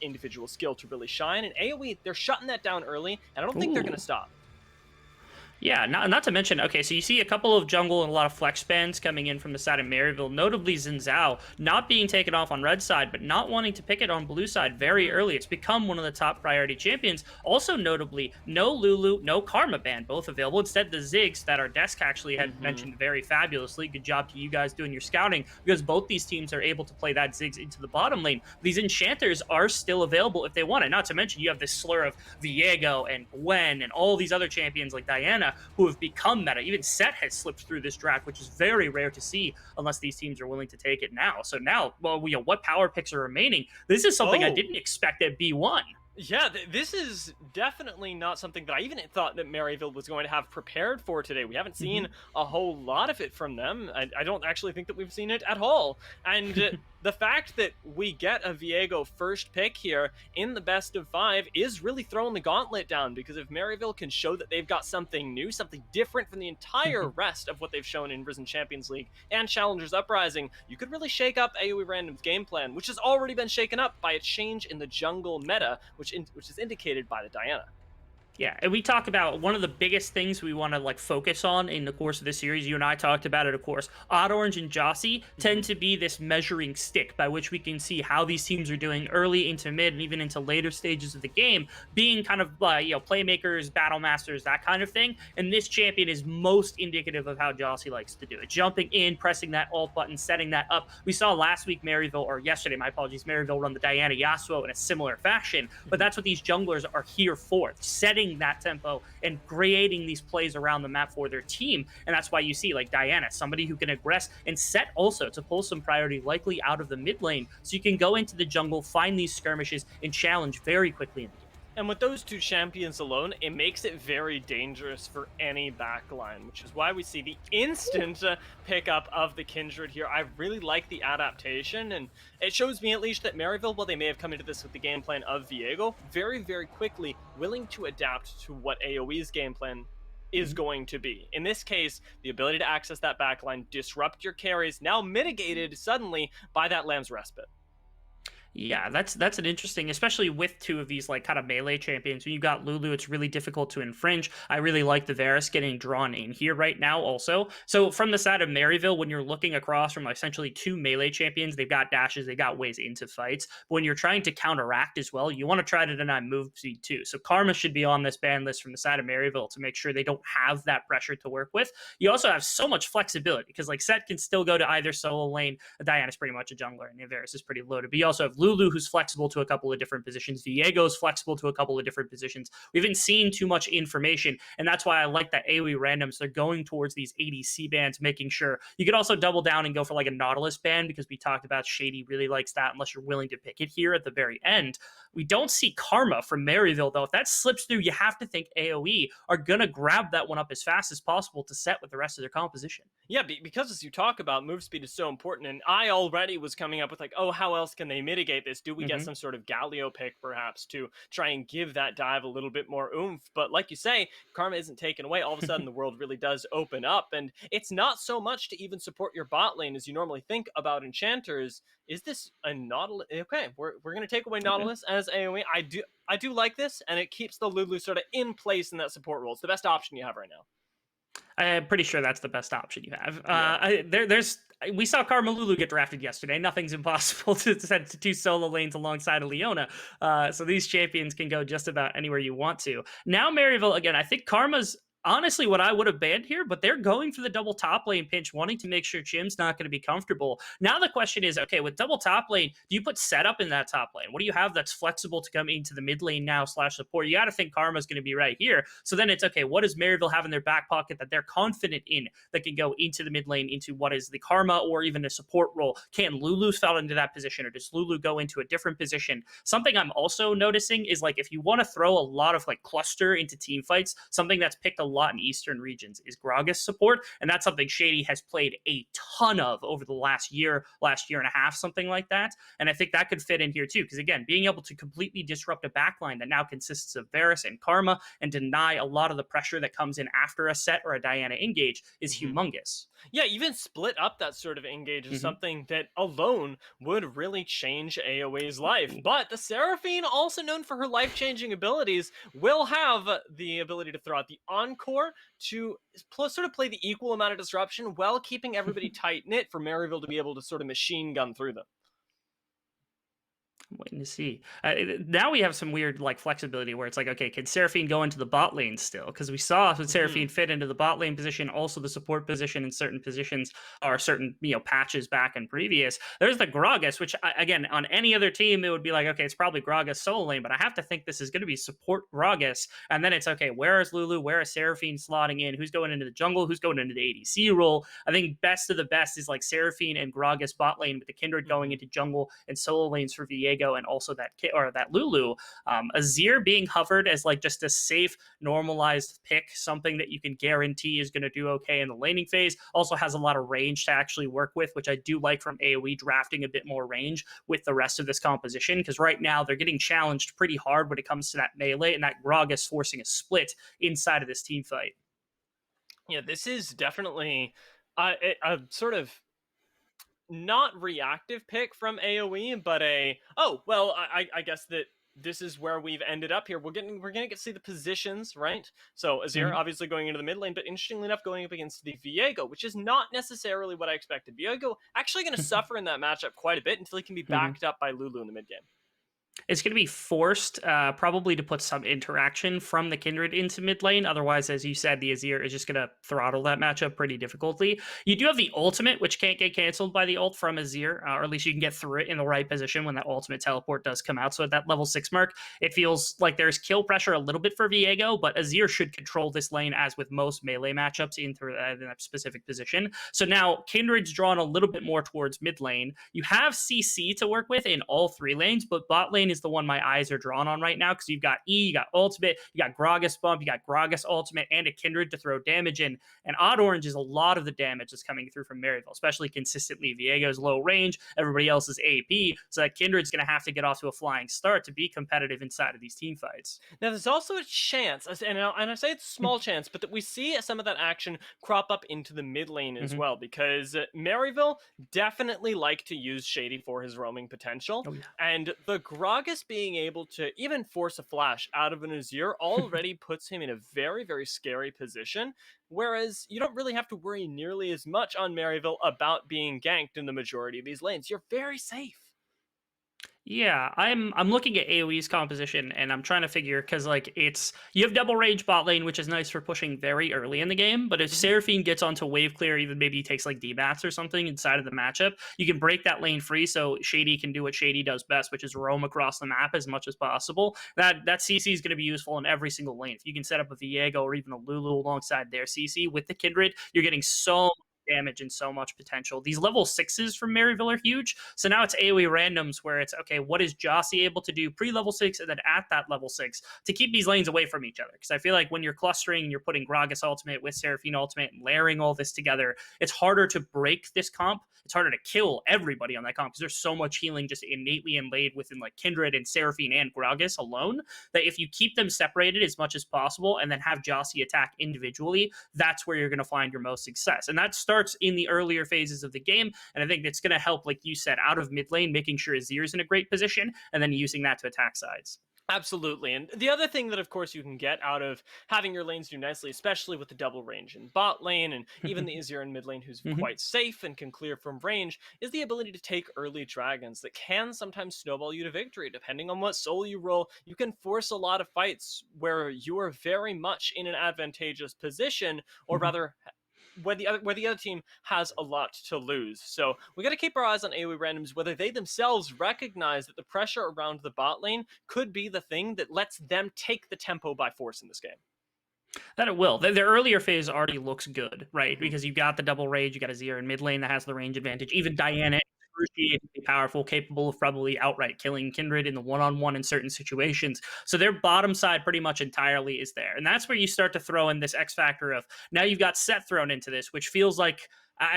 individual skill to really shine. And AOE, they're shutting that down early, and I don't think they're going Ooh. to stop. Yeah, not to mention, okay, so you see a couple of jungle and a lot of flex spans coming in from the side of Maryville, notably Xin Zhao not being taken off on red side, but not wanting to pick it on blue side very early. It's become one of the top priority champions. Also notably, no Lulu, no Karma ban, both available. Instead, the Ziggs that our desk actually had Mm-hmm. mentioned very fabulously. Good job to you guys doing your scouting, because both these teams are able to play that Ziggs into the bottom lane. These enchanters are still available if they want it. Not to mention, you have this slur of Viego and Gwen and all these other champions like Diana who have become meta. Even Set has slipped through this draft, which is very rare to see unless these teams are willing to take it now. So now, well, what power picks are remaining? This is something I Oh, didn't expect at B1. yeah, this is definitely not something that I even thought that Maryville was going to have prepared for today. We haven't seen a whole lot of it from them. I don't actually think that we've seen it at all. And the fact that we get a Viego first pick here in the best of 5 is really throwing the gauntlet down, because if Maryville can show that they've got something new, something different from the entire rest of what they've shown in Risen Champions League and Challengers Uprising, you could really shake up AOE Random's game plan, which has already been shaken up by a change in the jungle meta, which is indicated by the Diana. Yeah, and we talk about one of the biggest things we want to like focus on in the course of this series. You and I talked about it, of course. Odd Orange and Jossie tend to be this measuring stick by which we can see how these teams are doing early into mid and even into later stages of the game, being kind of playmakers, battle masters, that kind of thing. And this champion is most indicative of how Jossie likes to do it, jumping in, pressing that alt button, setting that up. We saw last week Maryville, or yesterday, my apologies, Maryville run the Diana Yasuo in a similar fashion. But that's what these junglers are here for, setting that tempo and creating these plays around the map for their team. And that's why you see like Diana, somebody who can aggress and set also to pull some priority likely out of the mid lane, so you can go into the jungle, find these skirmishes, and challenge very quickly in the game. And with those two champions alone, it makes it very dangerous for any backline, which is why we see the instant pickup of the Kindred here. I really like the adaptation, and it shows me at least that Maryville, while they may have come into this with the game plan of Viego, very, very quickly willing to adapt to what AoE's game plan is going to be. In this case, the ability to access that backline, disrupt your carries, now mitigated suddenly by that Lamb's Respite. Yeah, that's an interesting, especially with two of these like kind of melee champions. When you got Lulu, it's really difficult to infringe. I really like the Varus getting drawn in here right now also. So from the side of Maryville, when you're looking across from essentially two melee champions, they've got dashes, they got ways into fights. But when you're trying to counteract as well, you want to try to deny move speed too. So Karma should be on this ban list from the side of Maryville to make sure they don't have that pressure to work with. You also have so much flexibility because like Set can still go to either solo lane. Diana's pretty much a jungler and Varus is pretty loaded. But you also have Lulu, who's flexible to a couple of different positions. Viego's flexible to a couple of different positions. We haven't seen too much information, and that's why I like that AoE randoms. They're going towards these ADC bans, making sure you could also double down and go for like a Nautilus ban, because we talked about Shady really likes that unless you're willing to pick it here at the very end. We don't see Karma from Maryville, though. If that slips through, you have to think AoE are going to grab that one up as fast as possible to set with the rest of their composition. Yeah, because as you talk about, move speed is so important, and I already was coming up with like, oh, how else can they mitigate this? Do we get some sort of Galio pick perhaps to try and give that dive a little bit more oomph? But like you say, Karma isn't taken away. All of a sudden, the world really does open up, and it's not so much to even support your bot lane as you normally think about enchanters. Is this a Nautilus? Okay, we're gonna take away Nautilus as AoE. I do like this, and it keeps the Lulu sort of in place in that support role. It's the best option you have right now. I'm pretty sure that's the best option you have. Yeah. There's we saw Karma Lulu get drafted yesterday. Nothing's impossible to send to two solo lanes alongside of Leona. So these champions can go just about anywhere you want to. Now Maryville again. I think Karma's honestly what I would have banned here, but they're going for the double top lane pinch, wanting to make sure Chim's not going to be comfortable. Now the question is, okay, with double top lane, do you put setup in that top lane? What do you have that's flexible to come into the mid lane now / support? You got to think Karma's going to be right here. So then it's, okay, what does Maryville have in their back pocket that they're confident in that can go into the mid lane, into what is the Karma or even a support role? Can Lulu fall into that position, or does Lulu go into a different position? Something I'm also noticing is like if you want to throw a lot of like cluster into team fights, something that's picked a lot in Eastern regions is Gragas support, and that's something Shady has played a ton of over the last year and a half, something like that. And I think that could fit in here too, because again, being able to completely disrupt a backline that now consists of Varus and Karma and deny a lot of the pressure that comes in after a set or a Diana engage is Mhm. humongous. Yeah, even split up that sort of engage is Hmm. something that alone would really change AoE's life. But the Seraphine, also known for her life changing abilities, will have the ability to throw out the Encore to sort of play the equal amount of disruption while keeping everybody tight knit for Maryville to be able to sort of machine gun through them. I'm waiting to see. Now we have some weird like flexibility where it's like, okay, can Seraphine go into the bot lane still? Because we saw Hmm. Seraphine fit into the bot lane position, also the support position in certain positions or certain patches back in previous. There's the Gragas, which again on any other team it would be like, okay, it's probably Gragas solo lane, but I have to think this is going to be support Gragas, and then it's okay, where is Lulu? Where is Seraphine slotting in? Who's going into the jungle? Who's going into the ADC role? I think best of the best is like Seraphine and Gragas bot lane with the Kindred going Hmm. into jungle and solo lanes for Viego and also that Lulu. Azir being hovered as like just a safe, normalized pick, something that you can guarantee is going to do okay in the laning phase. Also has a lot of range to actually work with, which I do like from AOE drafting a bit more range with the rest of this composition because right now they're getting challenged pretty hard when it comes to that melee and that Gragas forcing a split inside of this team fight. Yeah, this is definitely a sort of not reactive pick from AoE, but a oh well, I guess that this is where we've ended up here. We're gonna get to see the positions, right? So Azir Mhm. obviously going into the mid lane, but interestingly enough, going up against the Viego, which is not necessarily what I expected. Viego actually going to suffer in that matchup quite a bit until he can be Mhm. backed up by Lulu in the mid game. It's going to be forced, probably to put some interaction from the Kindred into mid lane. Otherwise, as you said, the Azir is just going to throttle that matchup pretty difficultly. You do have the ultimate, which can't get canceled by the ult from Azir, or at least you can get through it in the right position when that ultimate teleport does come out. So at that level 6 mark, it feels like there's kill pressure a little bit for Viego, but Azir should control this lane as with most melee matchups in that specific position. So now Kindred's drawn a little bit more towards mid lane. You have CC to work with in all three lanes, but bot lane is the one my eyes are drawn on right now because you've got E, you got ultimate, you got Gragas bump, you got Gragas ultimate, and a Kindred to throw damage in. And Odd Orange is a lot of the damage that's coming through from Maryville, especially consistently. Viego's low range, everybody else is AP, so that Kindred's going to have to get off to a flying start to be competitive inside of these team fights. Now, there's also a chance, and I say it's a small chance, but that we see some of that action crop up into the mid lane as Mm-hmm. well, because Maryville definitely like to use Shady for his roaming potential, Oh, yeah. and the Gragas being able to even force a flash out of an Azir already puts him in a very, very scary position, whereas you don't really have to worry nearly as much on Maryville about being ganked in the majority of these lanes. You're very safe. Yeah, I'm looking at AoE's composition and I'm trying to figure because like it's you have double range bot lane, which is nice for pushing very early in the game. But if Mhm. Seraphine gets onto wave clear, even maybe he takes like D-bats or something inside of the matchup, you can break that lane free so Shady can do what Shady does best, which is roam across the map as much as possible. That CC is going to be useful in every single lane. If you can set up a Viego or even a Lulu alongside their CC with the Kindred, you're getting so damage and so much potential. These level sixes from Maryville are huge. So now it's AoE randoms where it's okay, what is Jossie able to do pre level six and then at that level six to keep these lanes away from each other? Because I feel like when you're clustering and you're putting Gragas ultimate with Seraphine ultimate and layering all this together, it's harder to break this comp. It's harder to kill everybody on that comp because there's so much healing just innately inlaid within like Kindred and Seraphine and Gragas alone that if you keep them separated as much as possible and then have Jossie attack individually, that's where you're going to find your most success. And that starts in the earlier phases of the game. And I think that's going to help, like you said, out of mid lane, making sure Azir's in a great position and then using that to attack sides. Absolutely. And the other thing that, of course, you can get out of having your lanes do nicely, especially with the double range in bot lane and even the Azir in mid lane who's Mhm. quite safe and can clear from range, is the ability to take early dragons that can sometimes snowball you to victory. Depending on what soul you roll, you can force a lot of fights where you are very much in an advantageous position, or Mhm. rather, where the other team has a lot to lose. So we got to keep our eyes on AoE randoms, whether they themselves recognize that the pressure around the bot lane could be the thing that lets them take the tempo by force in this game. That it will. The earlier phase already looks good, right? Mhm. Because you got the double rage, you got a Azir in mid lane that has the range advantage. Even Diana excruciatingly powerful, capable of probably outright killing Kindred in the one-on-one in certain situations. So their bottom side pretty much entirely is there. And that's where you start to throw in this X factor of now you've got Set thrown into this, which feels like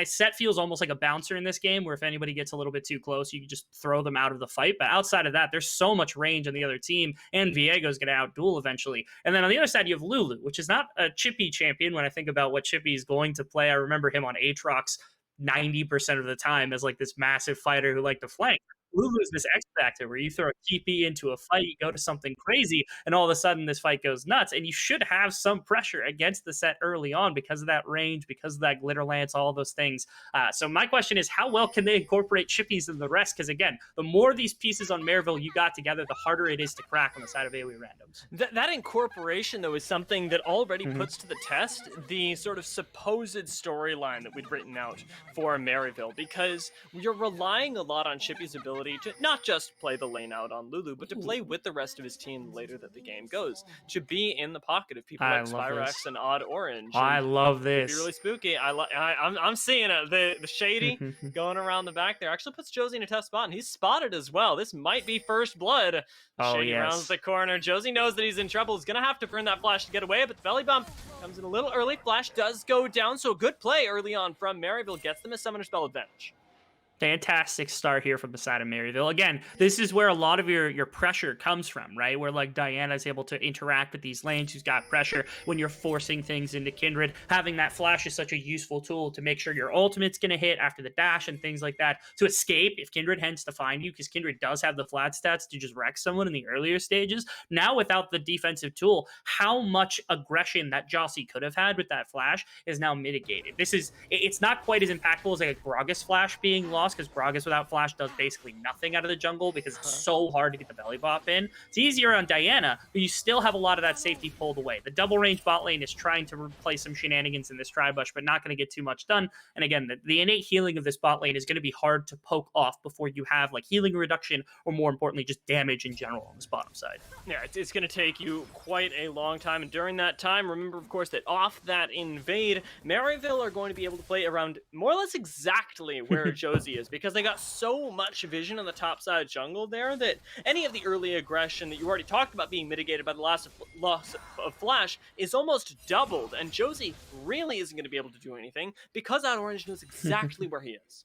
Set feels almost like a bouncer in this game, where if anybody gets a little bit too close, you can just throw them out of the fight. But outside of that, there's so much range on the other team, and Viego's going to outduel eventually. And then on the other side, you have Lulu, which is not a chippy champion. When I think about what Chippy is going to play, I remember him on Aatrox 90% of the time as like this massive fighter who liked to flank. Lulu is this X factor where you throw a TP into a fight, you go to something crazy, and all of a sudden this fight goes nuts. And you should have some pressure against the Set early on because of that range, because of that glitter lance, all of those things. So my question is, how well can they incorporate chippies in the rest? Because again, the more of these pieces on Maryville you got together, the harder it is to crack on the side of AOE randoms. That incorporation, though, is something that already puts to the test the sort of supposed storyline that we'd written out for Maryville, because you're relying a lot on Chippy's ability to not just play the lane out on Lulu, but to play with the rest of his team later that the game goes, to be in the pocket of people like Spyrax and Odd Orange. I love this. It'd be really spooky. I'm seeing it. The Shady going around the back there actually puts Josie in a tough spot, and he's spotted as well. This might be first blood. Shady rounds the corner. Josie knows that he's in trouble. He's gonna have to burn that flash to get away, but the belly bump comes in a little early. Flash does go down, so a good play early on from Maryville gets them a summoner spell advantage. Fantastic start here from the side of Maryville. Again, this is where a lot of your pressure comes from, right? Where like Diana is able to interact with these lanes. Who's got pressure when you're forcing things into Kindred. Having that flash is such a useful tool to make sure your ultimate's going to hit after the dash and things like that. To escape if Kindred heads to find you, because Kindred does have the flat stats to just wreck someone in the earlier stages. Now without the defensive tool, how much aggression that Jossie could have had with that flash is now mitigated. It's not quite as impactful as like a Gragas flash being lost, because Gragas without flash does basically nothing out of the jungle because it's so hard to get the belly bop in. It's easier on Diana, but you still have a lot of that safety pulled away. The double range bot lane is trying to replace some shenanigans in this tri-bush, but not going to get too much done. And again, the innate healing of this bot lane is going to be hard to poke off before you have like healing reduction, or more importantly, just damage in general on this bottom side. Yeah, it's going to take you quite a long time, and during that time, remember, of course, that off that invade, Maryville are going to be able to play around more or less exactly where Josie is, because they got so much vision on the top side jungle there that any of the early aggression that you already talked about being mitigated by the loss of flash is almost doubled, and Josie really isn't going to be able to do anything because Odd Orange knows exactly where he is.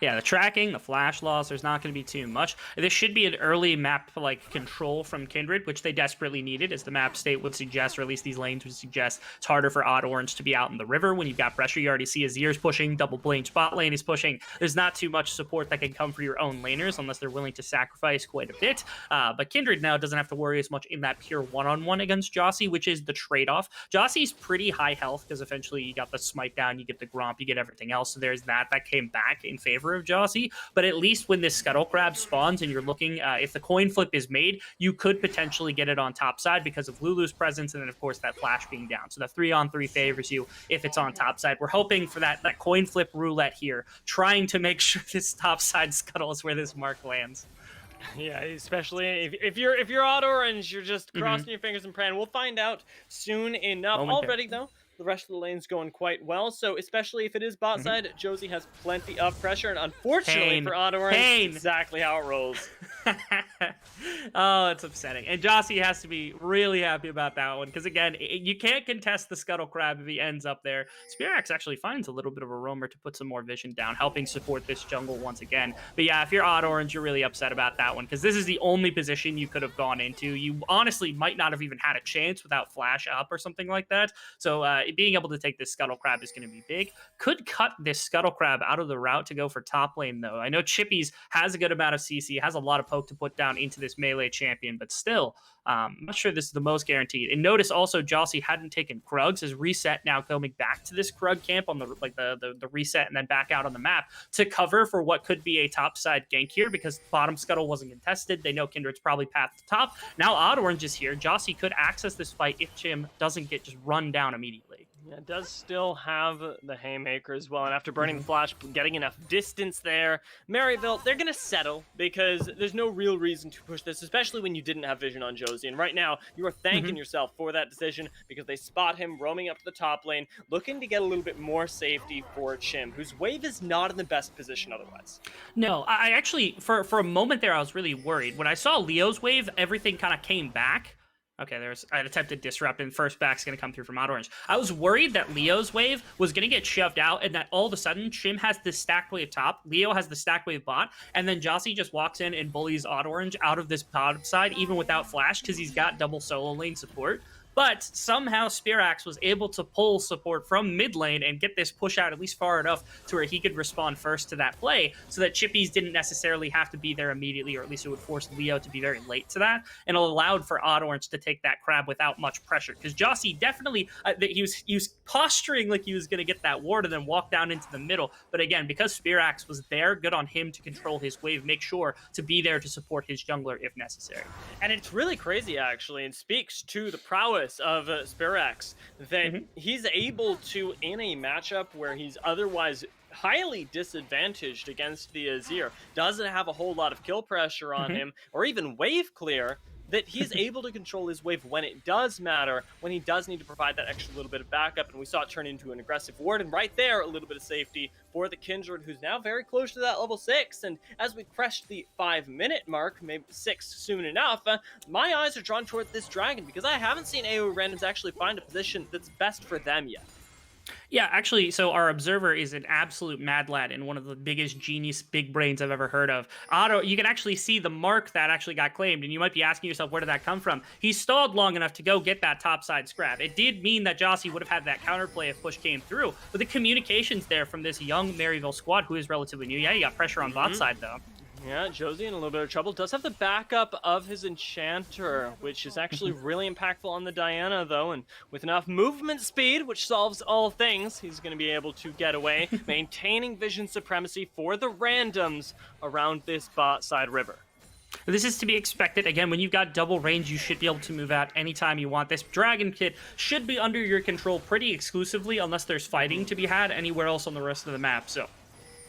Yeah, the tracking, the flash loss, there's not going to be too much. This should be an early map like control from Kindred, which they desperately needed, as the map state would suggest, or at least these lanes would suggest. It's harder for Odd Orange to be out in the river when you've got pressure. You already see Azir's pushing, double blade bot lane is pushing. There's not too much support that can come for your own laners unless they're willing to sacrifice quite a bit. But Kindred now doesn't have to worry as much in that pure one-on-one against Jossie, which is the trade-off. Jossie's pretty high health because eventually you got the smite down, you get the Gromp, you get everything else. So there's that came back in favor of Jossie. But at least when this Scuttle Crab spawns and you're looking, if the coin flip is made, you could potentially get it on top side because of Lulu's presence, and then of course that flash being down. So the 3-on-3 favors you if it's on top side. We're hoping for that coin flip roulette here, trying to make sure this top side Scuttle is where this mark lands. Yeah, especially if you're Odd Orange, you're just crossing your fingers and praying. We'll find out soon enough. Already though, the rest of the lane's going quite well, so especially if it is bot side, Josie has plenty of pressure, and unfortunately for Odd Orange, exactly how it rolls. Oh, it's upsetting. And Jossie has to be really happy about that one, because again, you can't contest the Scuttle Crab if he ends up there. Spirax actually finds a little bit of a roamer to put some more vision down, helping support this jungle once again. But yeah, if you're Odd Orange, you're really upset about that one, because this is the only position you could have gone into. You honestly might not have even had a chance without flash up or something like that. So being able to take this Scuttle Crab is going to be big. Could cut this Scuttle Crab out of the route to go for top lane, though. I know Chippy's has a good amount of CC, has a lot of poke to put down into this melee champion, but still, I'm not sure this is the most guaranteed. And notice also Jossie hadn't taken Krugs. His reset now coming back to this Krug camp on the reset and then back out on the map to cover for what could be a top side gank here, because bottom Scuttle wasn't contested. They know Kindred's probably path to top. Now Odd Orange is here. Jossie could access this fight if Chim doesn't get just run down immediately. Yeah, it does still have the Haymaker as well, and after burning the Flash, getting enough distance there, Maryville, they're going to settle because there's no real reason to push this, especially when you didn't have vision on Josie. And right now, you are thanking yourself for that decision because they spot him roaming up to the top lane, looking to get a little bit more safety for Chim, whose wave is not in the best position otherwise. No, I actually, for a moment there, I was really worried. When I saw Leo's wave, everything kind of came back. Okay, there's an attempted disrupt, and first back's going to come through from Odd Orange. I was worried that Leo's wave was going to get shoved out, and that all of a sudden, Chim has this stacked wave top, Leo has the stacked wave bot, and then Jossie just walks in and bullies Odd Orange out of this pod side, even without flash, because he's got double solo lane support. But somehow Spearaxe was able to pull support from mid lane and get this push out at least far enough to where he could respond first to that play, so that Chippies didn't necessarily have to be there immediately, or at least it would force Leo to be very late to that, and it allowed for Odd Orange to take that crab without much pressure. Because Jossie definitely, he was posturing like he was going to get that ward and then walk down into the middle. But again, because Spearaxe was there, good on him to control his wave, make sure to be there to support his jungler if necessary. And it's really crazy, actually, and speaks to the prowess of Spearaxe that he's able to, in a matchup where he's otherwise highly disadvantaged against the Azir, doesn't have a whole lot of kill pressure on him, or even wave clear, that he's able to control his wave when it does matter, when he does need to provide that extra little bit of backup, and we saw it turn into an aggressive ward, and right there, a little bit of safety for the Kindred, who's now very close to that level 6, and as we crest the 5-minute mark, maybe 6 soon enough, my eyes are drawn towards this dragon, because I haven't seen AOE randoms actually find a position that's best for them yet. Yeah, actually, so our observer is an absolute mad lad and one of the biggest genius big brains I've ever heard of. Otto, you can actually see the mark that actually got claimed, and you might be asking yourself, where did that come from? He stalled long enough to go get that topside scrap. It did mean that Jossie would have had that counterplay if push came through, but the communications there from this young Maryville squad, who is relatively new. Yeah, you got pressure on bot side, though. Yeah, Josie in a little bit of trouble. Does have the backup of his Enchanter, which is actually really impactful on the Diana, though. And with enough movement speed, which solves all things, he's going to be able to get away, maintaining vision supremacy for the randoms around this bot side river. This is to be expected. Again, when you've got double range, you should be able to move out anytime you want. This Dragon Kit should be under your control pretty exclusively, unless there's fighting to be had anywhere else on the rest of the map. So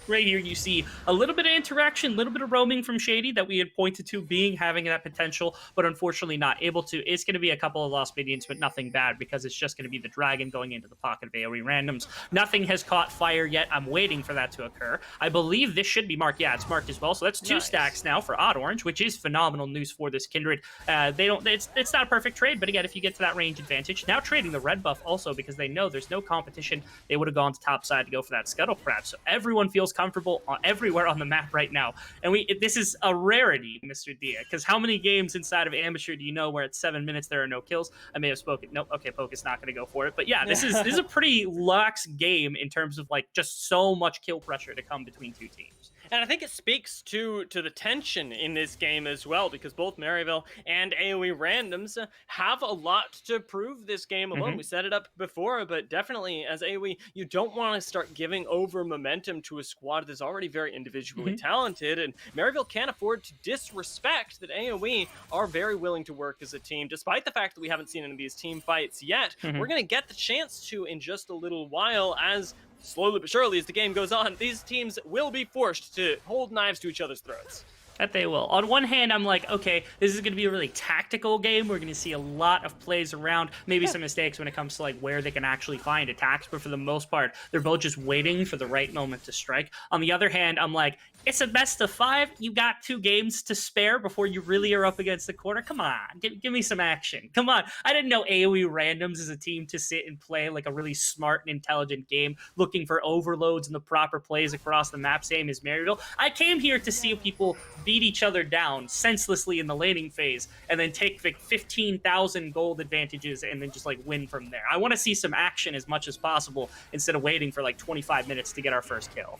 right here you see a little bit of interaction, a little bit of roaming from Shady that we had pointed to having that potential, but unfortunately not able to. It's going to be a couple of lost minions, but nothing bad, because it's just going to be the dragon going into the pocket of AoE randoms. Nothing has caught fire yet. I'm waiting for that to occur. I believe this should be marked. Yeah, it's marked as well. So that's 2 stacks now for Odd Orange, which is phenomenal news for this Kindred. It's not a perfect trade, but again, if you get to that range advantage, now trading the red buff also, because they know there's no competition. They would have gone to top side to go for that Scuttle Crab. So everyone feels comfortable everywhere on the map right now, and this is a rarity, Mr. Dia, because how many games inside of Amateur do you know where at 7 minutes there are no kills? I may have spoken. Nope. Okay, Poke is not going to go for it, but yeah, this is a pretty lax game in terms of like just so much kill pressure to come between two teams. And I think it speaks to the tension in this game as well, because both Maryville and AoE randoms have a lot to prove this game alone. We set it up before, but definitely as AoE, you don't want to start giving over momentum to a squad that's already very individually talented, and Maryville can't afford to disrespect that AoE are very willing to work as a team, despite the fact that we haven't seen any of these team fights yet. We're going to get the chance to in just a little while, as slowly but surely as the game goes on, these teams will be forced to hold knives to each other's throats. That they will. On one hand, I'm like, okay, this is going to be a really tactical game. We're going to see a lot of plays around, maybe some mistakes when it comes to like where they can actually find attacks, but for the most part, they're both just waiting for the right moment to strike. On the other hand, I'm like, it's a best of 5. You got 2 games to spare before you really are up against the quarter. Come on, give me some action. Come on. I didn't know AoE randoms is a team to sit and play like a really smart and intelligent game, looking for overloads and the proper plays across the map, same as Maryville. I came here to see people beat each other down senselessly in the laning phase and then take like 15,000 gold advantages and then just like win from there. I want to see some action as much as possible instead of waiting for like 25 minutes to get our first kill.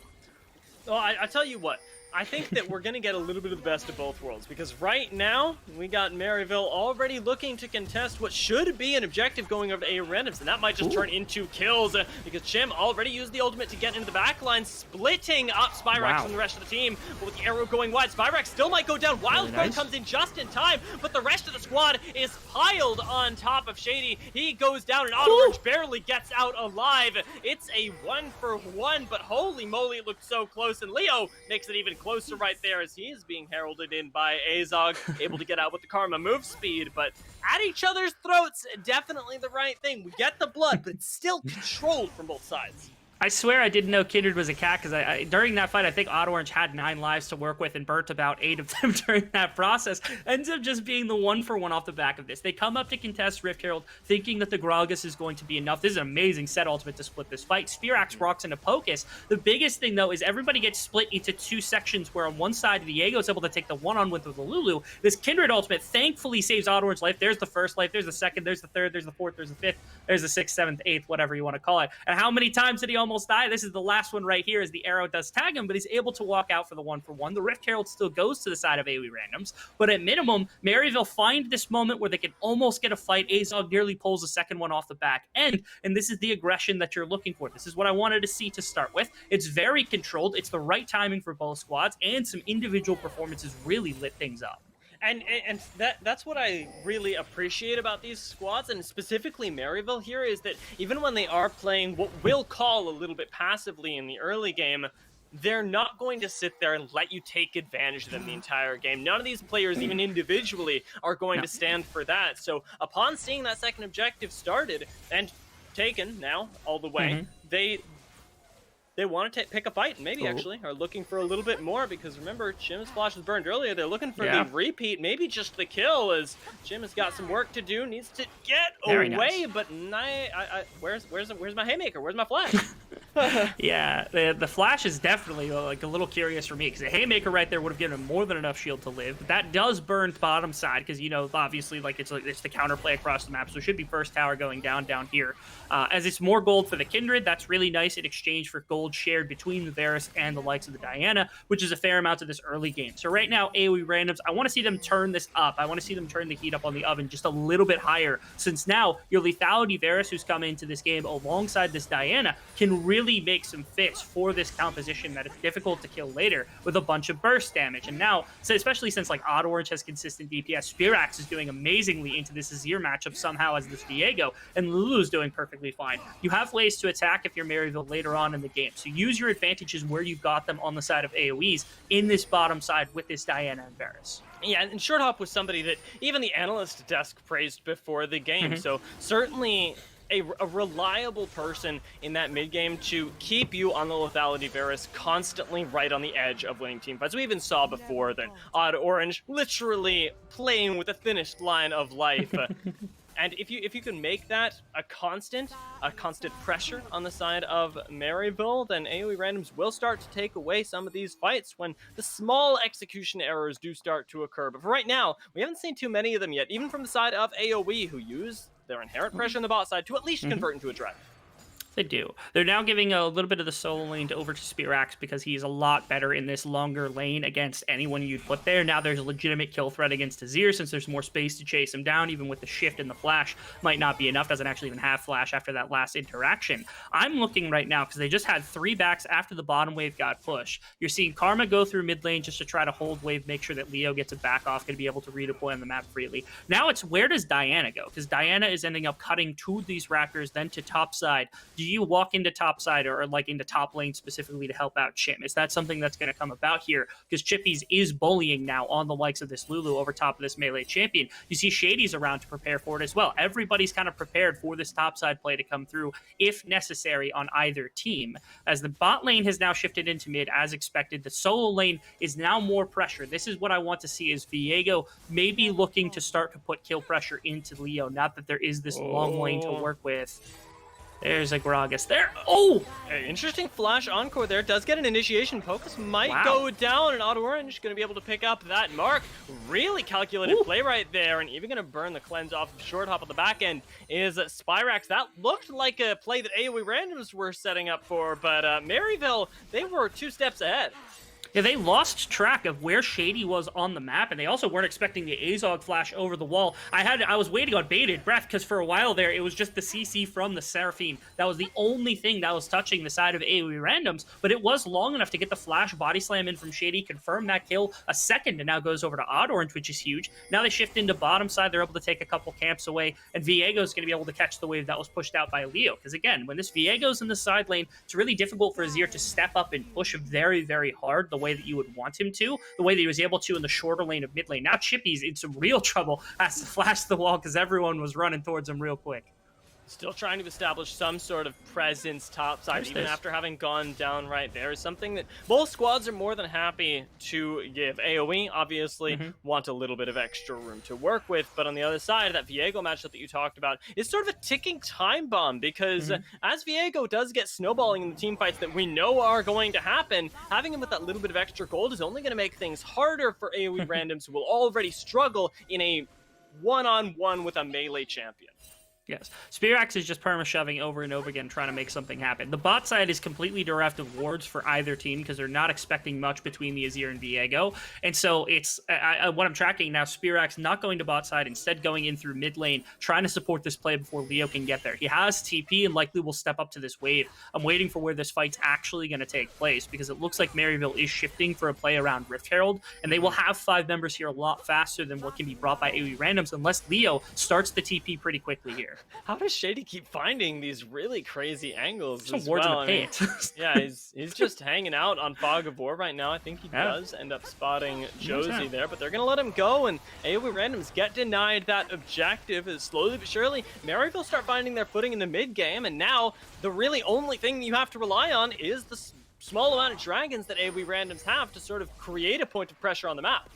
Well, I tell you what, I think that we're going to get a little bit of the best of both worlds, because right now we got Maryville already looking to contest what should be an objective going over to AOE randoms, and that might just turn into kills, because Chim already used the ultimate to get into the backline, splitting up Spyrax from the rest of the team. But with the arrow going wide, Spyrax still might go down. Wildcard comes in just in time, but the rest of the squad is piled on top of Shady. He goes down, and Orange barely gets out alive. It's a 1-for-1, but holy moly, it looked so close, and Leo makes it even closer right there as he is being heralded in by Azog, able to get out with the Karma move speed, but at each other's throats, definitely the right thing. We get the blood, but it's still controlled from both sides. I swear I didn't know Kindred was a cat, because during that fight, I think Orange had 9 lives to work with and burnt about 8 of them during that process. Ends up just being the 1-for-1 off the back of this. They come up to contest Rift Herald, thinking that the Gragas is going to be enough. This is an amazing set ultimate to split this fight. Spearaxe rocks into Pocus. The biggest thing, though, is everybody gets split into 2 sections, where on one side, Diego is able to take the one-on-one with the Lulu. This Kindred ultimate thankfully saves Orange's life. There's the first life, there's the second, there's the third, there's the fourth, there's the fifth, there's the sixth, seventh, eighth, whatever you want to call it. And how many times did he almost die? This is the last one right here, as the arrow does tag him, but he's able to walk out for the 1-for-1. The Rift Herald still goes to the side of AOE randoms, but at minimum, Maryville find this moment where they can almost get a fight. Azog nearly pulls the second one off the back end, and this is the aggression that you're looking for. This is what I wanted to see to start with. It's very controlled. It's the right timing for both squads, and some individual performances really lit things up. And that's what I really appreciate about these squads, and specifically Maryville here, is that even when they are playing what we'll call a little bit passively in the early game, they're not going to sit there and let you take advantage of them the entire game. None of these players, even individually, are going to stand for that. So upon seeing that second objective started and taken now all the way, they want to pick a fight, and maybe actually are looking for a little bit more, because remember, Chim's flash was burned earlier. They're looking for the repeat, maybe just the kill, as Chim has got some work to do, needs to get away, but where's my haymaker? Where's my flash? Yeah, the flash is definitely like a little curious for me, because the haymaker right there would have given him more than enough shield to live. But that does burn bottom side, because, you know, obviously, like it's the counterplay across the map, so it should be first tower going down here. As it's more gold for the Kindred, that's really nice in exchange for gold shared between the Varus and the likes of the Diana, which is a fair amount of this early game. So right now, AOE randoms, I want to see them turn this up. I want to see them turn the heat up on the oven just a little bit higher, since now your lethality Varus, who's come into this game alongside this Diana, can really make some fits for this composition that is difficult to kill later with a bunch of burst damage. And now, so especially since like Orange has consistent DPS, Spearaxe is doing amazingly into this Azir matchup somehow as this Diego, and Lulu's doing perfectly fine. You have ways to attack if you're Maryville later on in the game. So use your advantages where you've got them on the side of AoEs in this bottom side with this Diana and Varus. Yeah, and Shorthop was somebody that even the analyst desk praised before the game, so certainly a reliable person in that mid game to keep you on the lethality Varus constantly right on the edge of winning team fights. We even saw before that Orange literally playing with the thinnest line of life. And if you can make that a constant pressure on the side of Maryville, then AoE randoms will start to take away some of these fights when the small execution errors do start to occur. But for right now, we haven't seen too many of them yet, even from the side of AoE, who use their inherent pressure on the bot side to at least convert into a drive. They do. They're now giving a little bit of the solo lane over to Spearaxe, because he's a lot better in this longer lane against anyone you'd put there. Now there's a legitimate kill threat against Azir, since there's more space to chase him down, even with the shift and the flash might not be enough. Doesn't actually even have flash after that last interaction. I'm looking right now, because they just had 3 backs after the bottom wave got pushed. You're seeing Karma go through mid lane just to try to hold wave, make sure that Leo gets a back off, going to be able to redeploy on the map freely. Now it's, where does Diana go? Because Diana is ending up cutting to these Raptors, then to top side. Do you walk into top side, or like into top lane specifically to help out Chim? Is that something that's going to come about here? Because Chippies is bullying now on the likes of this Lulu over top of this melee champion. You see Shady's around to prepare for it as well. Everybody's kind of prepared for this top side play to come through if necessary on either team. As the bot lane has now shifted into mid as expected, the solo lane is now more pressure. This is what I want to see, is Viego maybe looking to start to put kill pressure into Leo, now that there is this long lane to work with. There's a Gragas there. Oh! Hey, interesting flash encore there. Does get an initiation. Focus might go down, and Orange going to be able to pick up that mark. Really calculated play right there, and even going to burn the cleanse off of Shorthop on the back end is Spyraxe. That looked like a play that AoE randoms were setting up for, but Maryville, they were 2 steps ahead. Yeah, they lost track of where Shady was on the map, and they also weren't expecting the Azog flash over the wall. I was waiting on bated breath, because for a while there, it was just the CC from the Seraphine. That was the only thing that was touching the side of AoE randoms, but it was long enough to get the flash body slam in from Shady, confirm that kill, a second, and now goes over to Odd Orange, which is huge. Now they shift into bottom side, they're able to take a couple camps away, and Viego's going to be able to catch the wave that was pushed out by Leo, because again, when this Viego's in the side lane, it's really difficult for Azir to step up and push very, very hard the way that you would want him to, the way that he was able to in the shorter lane of mid lane. Now Chippy's in some real trouble, has to flash the wall because everyone was running towards him real quick. Still trying to establish some sort of presence topside, even after having gone down right there, is something that both squads are more than happy to give. AOE, obviously, want a little bit of extra room to work with, but on the other side, that Viego matchup that you talked about is sort of a ticking time bomb, because as Viego does get snowballing in the team fights that we know are going to happen, having him with that little bit of extra gold is only going to make things harder for AOE randoms who will already struggle in a one-on-one with a melee champion. Yes. Spearaxe is just perma-shoving over and over again, trying to make something happen. The bot side is completely bereft of wards for either team because they're not expecting much between the Azir and Viego. And so it's what I'm tracking now, Spearaxe not going to bot side, instead going in through mid lane, trying to support this play before Leo can get there. He has TP and likely will step up to this wave. I'm waiting for where this fight's actually going to take place because it looks like Maryville is shifting for a play around Rift Herald, and they will have 5 members here a lot faster than what can be brought by AoE randoms unless Leo starts the TP pretty quickly here. How does Shady keep finding these really crazy angles? Some wards in the paint. Yeah, he's just hanging out on Fog of War right now. I think he does end up spotting Josie there, but they're going to let him go, and AoE randoms get denied that objective. As slowly but surely, Maryville start finding their footing in the mid game, and now the really only thing you have to rely on is the small amount of dragons that AoE randoms have to sort of create a point of pressure on the map.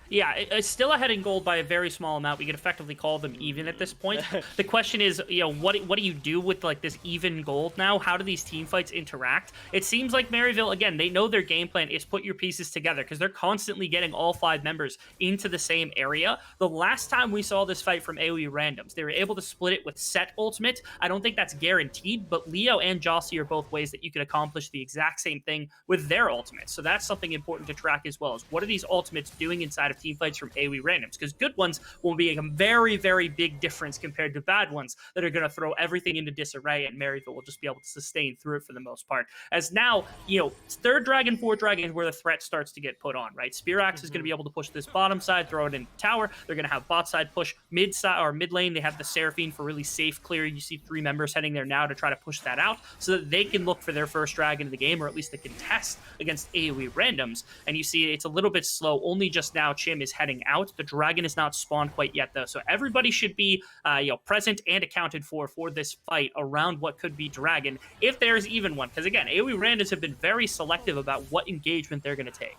Yeah, it's still ahead in gold by a very small amount. We could effectively call them even at this point. The question is, you know, what do you do with like this even gold now? How do these team fights interact? It seems like Maryville, again, they know their game plan is put your pieces together because they're constantly getting all 5 members into the same area. The last time we saw this fight from AoE randoms, they were able to split it with set ultimate. I don't think that's guaranteed, but Leo and Jossie are both ways that you could accomplish the exact same thing with their ultimates. So that's something important to track as well, is what are these ultimates doing inside of team fights from AoE randoms, because good ones will be a very, very big difference compared to bad ones that are going to throw everything into disarray, and Maryville will just be able to sustain through it for the most part. As now, you know, 3rd dragon, 4th dragon is where the threat starts to get put on, right? Spearaxe is going to be able to push this bottom side, throw it in tower. They're going to have bot side push mid side or mid lane. They have the Seraphine for really safe clear. You see 3 members heading there now to try to push that out so that they can look for their first dragon of the game, or at least the contest against AoE randoms. And you see it's a little bit slow. Only just now Chim is heading out. The dragon is not spawned quite yet, though, so everybody should be present and accounted for this fight around what could be dragon, if there's even one. Because again, AoE randoms have been very selective about what engagement they're going to take.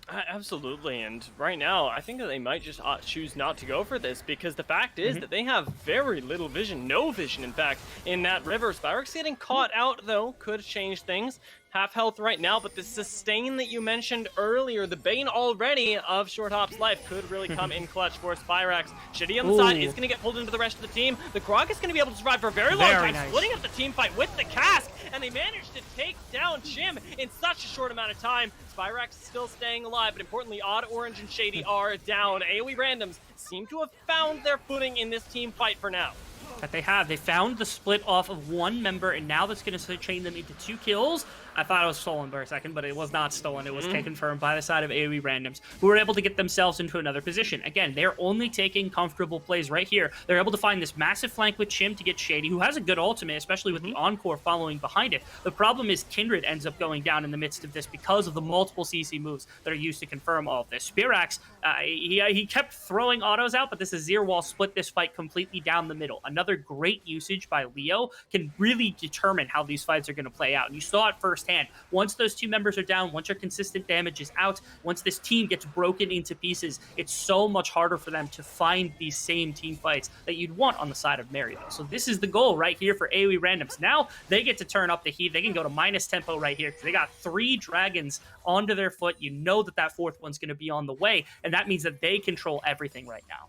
Absolutely, and right now, I think that they might just choose not to go for this, because the fact is that they have very little vision, no vision, in fact, in that river. Spyrex getting caught out, though, could change things. Half health right now, but the sustain that you mentioned earlier, the bane already of Short Hop's life, could really come in clutch for Spyrex. Shitty on the side is going to get pulled into the rest of the team. The Grog is going to be able to survive for a very long time, splitting up the team fight with the cask, and they managed to take down Chim in such a short amount of time. Spyrex is still staying alive, but importantly, Odd, Orange, and Shady are down. AoE randoms seem to have found their footing in this team fight for now. That they have. They found the split off of 1 member, and now that's going to chain them into 2 kills. I thought it was stolen for a second, but it was not stolen. It was confirmed by the side of AoE randoms, who were able to get themselves into another position. Again, they're only taking comfortable plays right here. They're able to find this massive flank with Chim to get Shady, who has a good ultimate, especially with the Encore following behind it. The problem is Kindred ends up going down in the midst of this because of the multiple CC moves that are used to confirm all of this. Spearaxe, he kept throwing autos out, but this Azir wall split this fight completely down the middle. Another great usage by Leo can really determine how these fights are going to play out. And you saw it firsthand. Once those 2 members are down, once your consistent damage is out, once this team gets broken into pieces, it's so much harder for them to find these same team fights that you'd want on the side of Maryville. So this is the goal right here for AoE randoms. Now they get to turn up the heat. They can go to minus tempo right here because they got 3 dragons onto their foot. You know that 4th one's going to be on the way, and that means that they control everything right now.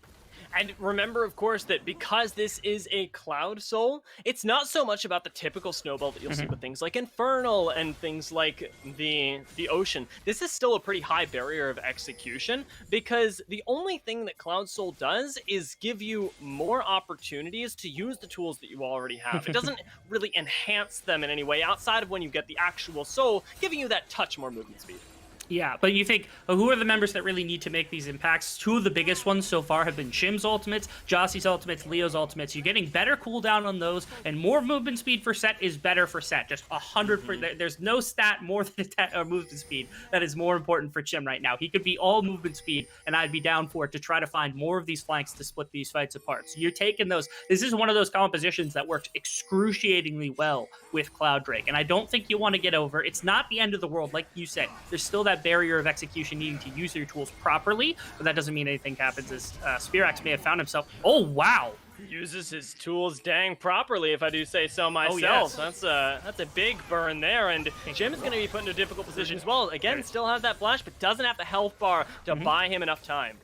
And remember, of course, that because this is a Cloud Soul, it's not so much about the typical snowball that you'll see with things like Infernal and things like the Ocean. This is still a pretty high barrier of execution, because the only thing that Cloud Soul does is give you more opportunities to use the tools that you already have. It doesn't really enhance them in any way outside of when you get the actual soul, giving you that touch more movement speed. Yeah, but you think, who are the members that really need to make these impacts? Two of the biggest ones so far have been Chim's ultimates, Jossie's ultimates, Leo's ultimates. You're getting better cooldown on those, and more movement speed for Set is better for Set. Just 100%. There's no stat more than movement speed that is more important for Chim right now. He could be all movement speed, and I'd be down for it to try to find more of these flanks to split these fights apart. So you're taking those. This is one of those compositions that works excruciatingly well with Cloud Drake, and I don't think you want to get over. It's not the end of the world, like you said. There's still that barrier of execution needing to use your tools properly, but that doesn't mean anything happens, as Spirax may have found himself. Oh, wow. Uses his tools dang properly, if I do say so myself. Oh, yes. That's a big burn there, and Jim is going to be put in a difficult position as well. Again, still has that flash, but doesn't have the health bar to buy him enough time.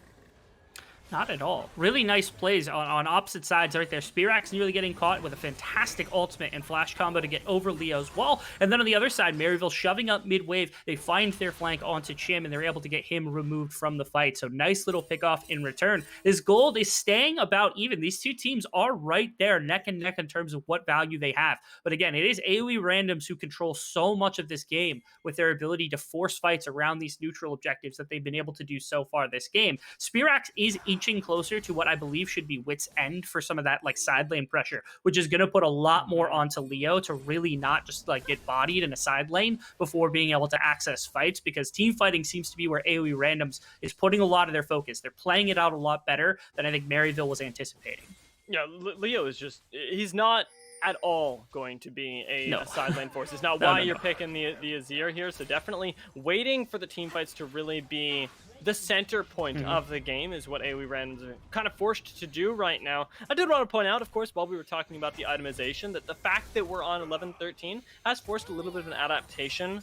Not at all. Really nice plays on opposite sides right there. Spirax nearly getting caught with a fantastic ultimate and flash combo to get over Leo's wall. And then on the other side, Maryville shoving up mid-wave. They find their flank onto Chim, and they're able to get him removed from the fight. So nice little pick-off in return. His gold is staying about even. These two teams are right there, neck and neck in terms of what value they have. But again, it is AOE randoms who control so much of this game with their ability to force fights around these neutral objectives that they've been able to do so far this game. Spirax is inching closer to what I believe should be Wit's End for some of that like side lane pressure, which is going to put a lot more onto Leo to really not just like get bodied in a side lane before being able to access fights, because team fighting seems to be where AOE randoms is putting a lot of their focus. They're playing it out a lot better than I think Maryville was anticipating. Yeah, Leo is just, he's not at all going to be a side lane force. It's not why you're picking the Azir here, so definitely waiting for the team fights to really be the center point of the game is what AOE randoms are kind of forced to do right now. I did want to point out, of course, while we were talking about the itemization, that the fact that we're on 11-13 has forced a little bit of an adaptation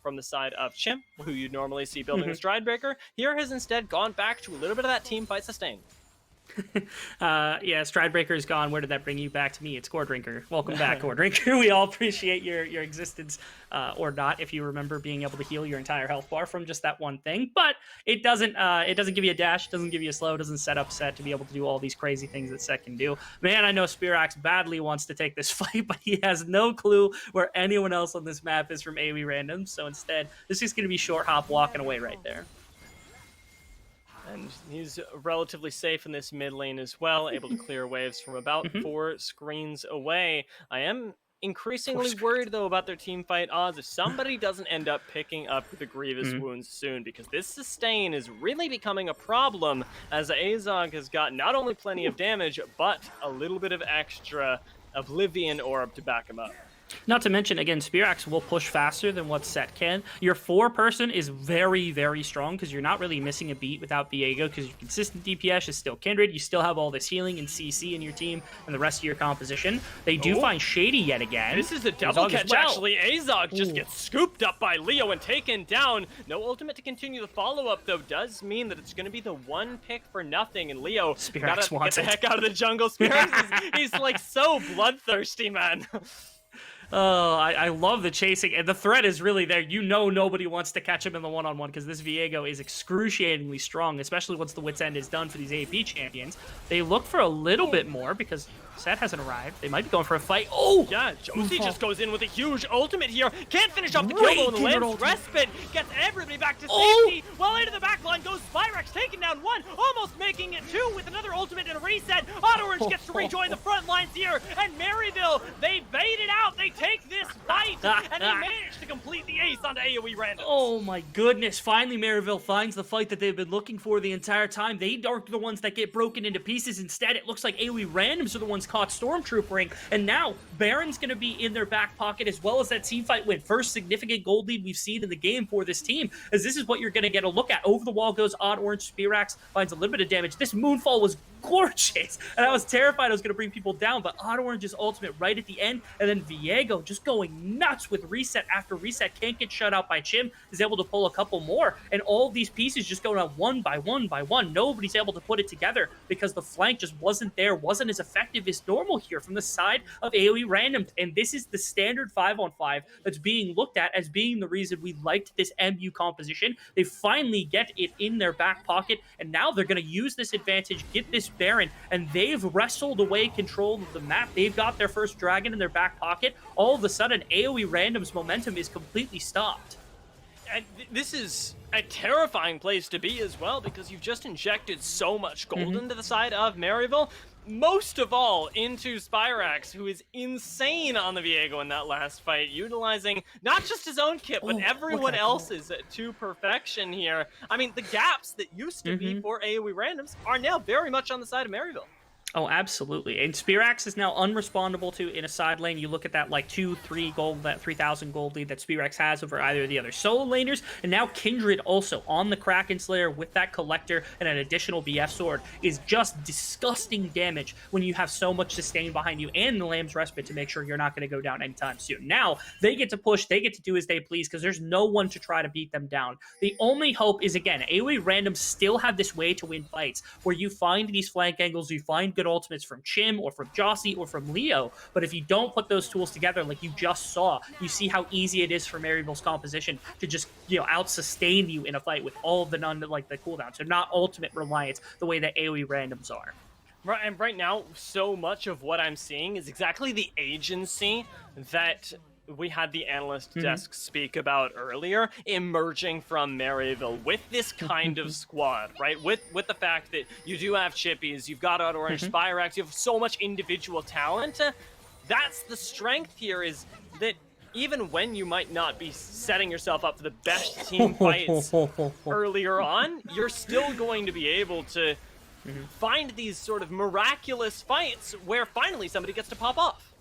from the side of Chim, who you'd normally see building a Stride Breaker. Here has instead gone back to a little bit of that team fight sustain. Yeah, Stride Breaker is gone. Where did that bring you back to me? It's Core Drinker. Welcome back, Core Drinker. We all appreciate your existence, or not, if you remember being able to heal your entire health bar from just that one thing. But it doesn't give you a dash, it doesn't give you a slow, it doesn't set up Set to be able to do all these crazy things that Set can do. Man, I know Spirax badly wants to take this fight, but he has no clue where anyone else on this map is from AOE randoms. So instead, this is going to be short hop walking away right there. And he's relatively safe in this mid lane as well, able to clear waves from about 4 screens away. I am increasingly worried, though, about their team fight odds if somebody doesn't end up picking up the Grievous wounds soon, because this sustain is really becoming a problem, as Azog has got not only plenty of damage, but a little bit of extra Oblivion Orb to back him up. Not to mention, again, Spirax will push faster than what Set can. Your 4-person is very, very strong because you're not really missing a beat without Viego, because your consistent DPS is still Kindred. You still have all this healing and CC in your team and the rest of your composition. They do find Shady yet again. This is a double catch, actually. Azog just gets scooped up by Leo and taken down. No ultimate to continue the follow-up, though, does mean that it's going to be the one pick for nothing, and Leo Spirax gotta get the heck out of the jungle. Spirax he's like so bloodthirsty, man. Oh, I love the chasing, and the threat is really there. You know nobody wants to catch him in the one-on-one because this Viego is excruciatingly strong, especially once the Wit's End is done for these AP champions. They look for a little bit more because Set hasn't arrived. They might be going for a fight. Oh! Yeah, Josie just goes in with a huge ultimate here. Can't finish off the kill, and lands respite. Gets everybody back to safety. While into the backline goes Spirax, taking down 1, almost making it 2 with another ultimate and a reset. Orange gets to rejoin the front lines here, and Maryville, they bait it out. They take this fight, and they manage to complete the ace onto AOE randoms. Oh my goodness, finally Maryville finds the fight that they've been looking for the entire time. They are the ones that get broken into pieces. Instead, it looks like AOE randoms are the ones caught stormtroopering, and now Baron's going to be in their back pocket as well as that team fight win. First significant gold lead we've seen in the game for this team, as this is what you're going to get a look at. Over the wall goes Odd Orange. Spirax finds a little bit of damage. This Moonfall was gorgeous. And I was terrified I was going to bring people down, but Odd Orange's ultimate right at the end, and then Viego just going nuts with reset after reset, can't get shut out by Chim, is able to pull a couple more, and all of these pieces just going out one by one by one. Nobody's able to put it together because the flank just wasn't there, wasn't as effective as normal here from the side of AOE Randoms. And this is the standard 5-on-5 that's being looked at as being the reason we liked this MU composition. They finally get it in their back pocket, and now they're going to use this advantage, get this Baron, and they've wrestled away control of the map. They've got their first dragon in their back pocket. All of a sudden, AOE Random's momentum is completely stopped. And this is a terrifying place to be as well, because you've just injected so much gold into the side of Maryville. Most of all into Spyrax, who is insane on the Viego in that last fight, utilizing not just his own kit, but everyone else's to perfection here. I mean, the gaps that used to be for AoE randoms are now very much on the side of Maryville. Oh, absolutely. And Spirax is now unrespondable to in a side lane. You look at that like 2-3 gold, that 3,000 gold lead that Spirax has over either of the other solo laners. And now Kindred also on the Kraken Slayer with that Collector and an additional BF sword is just disgusting damage when you have so much sustain behind you and the Lamb's Respite to make sure you're not going to go down anytime soon. Now they get to push, they get to do as they please because there's no one to try to beat them down. The only hope is, again, AoE randoms still have this way to win fights where you find these flank angles, you find good ultimates from Chim or from Jossie or from Leo, but if you don't put those tools together like you just saw, you see how easy it is for Maryville's composition to just, you know, out-sustain you in a fight with all of the the cooldown. So not ultimate reliance the way that AoE randoms are. Right, and right now, so much of what I'm seeing is exactly the agency that we had the analyst desk speak about earlier, emerging from Maryville with this kind of squad, right? With the fact that you do have Chippies, you've got Odd Orange, Spyrax, you have so much individual talent. That's the strength here, is that even when you might not be setting yourself up for the best team fights earlier on, you're still going to be able to find these sort of miraculous fights where finally somebody gets to pop off.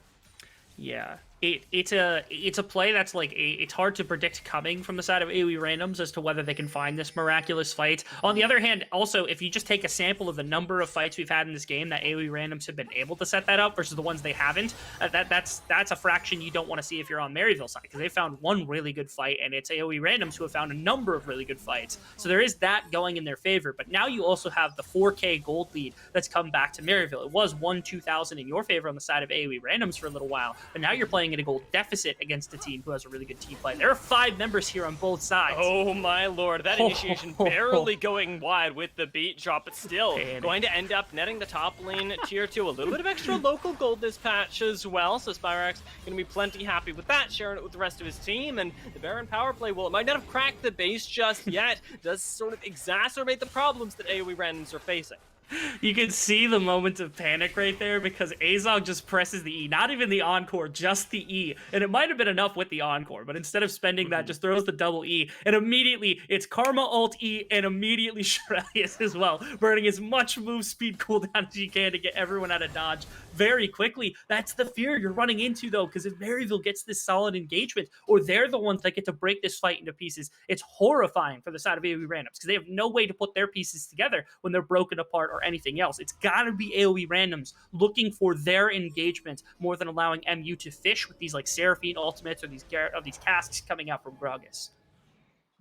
Yeah. It's a play that's like it's hard to predict coming from the side of AoE randoms as to whether they can find this miraculous fight. On the other hand, also, if you just take a sample of the number of fights we've had in this game that AoE randoms have been able to set that up versus the ones they haven't, that's a fraction you don't want to see if you're on Maryville side, because they found one really good fight, and it's AoE randoms who have found a number of really good fights. So there is that going in their favor. But now you also have the 4K gold lead that's come back to Maryville. It was 2,000 in your favor on the side of AoE randoms for a little while, but now you're playing a gold deficit against a team who has a really good team play. There are 5 members here on both sides. Oh my lord, that initiation barely going wide with the beat drop, but still going to end up netting the top lane tier 2. A little bit of extra local gold this patch as well, so Spyrax going to be plenty happy with that, sharing it with the rest of his team. And the Baron power play, well, it might not have cracked the base just yet, does sort of exacerbate the problems that AoE randoms are facing. You can see the moment of panic right there because Azog just presses the E, not even the Encore, just the E. And it might have been enough with the Encore, but instead of spending that, just throws the double E. And immediately, it's Karma Alt E and immediately Shirelius as well, burning as much move speed cooldown as you can to get everyone out of dodge very quickly. That's the fear you're running into, though, because if Maryville gets this solid engagement, or they're the ones that get to break this fight into pieces, it's horrifying for the side of AoE randoms, because they have no way to put their pieces together when they're broken apart or anything else. It's got to be AoE randoms looking for their engagement more than allowing MU to fish with these like Seraphine ultimates or these casks coming out from Gragas.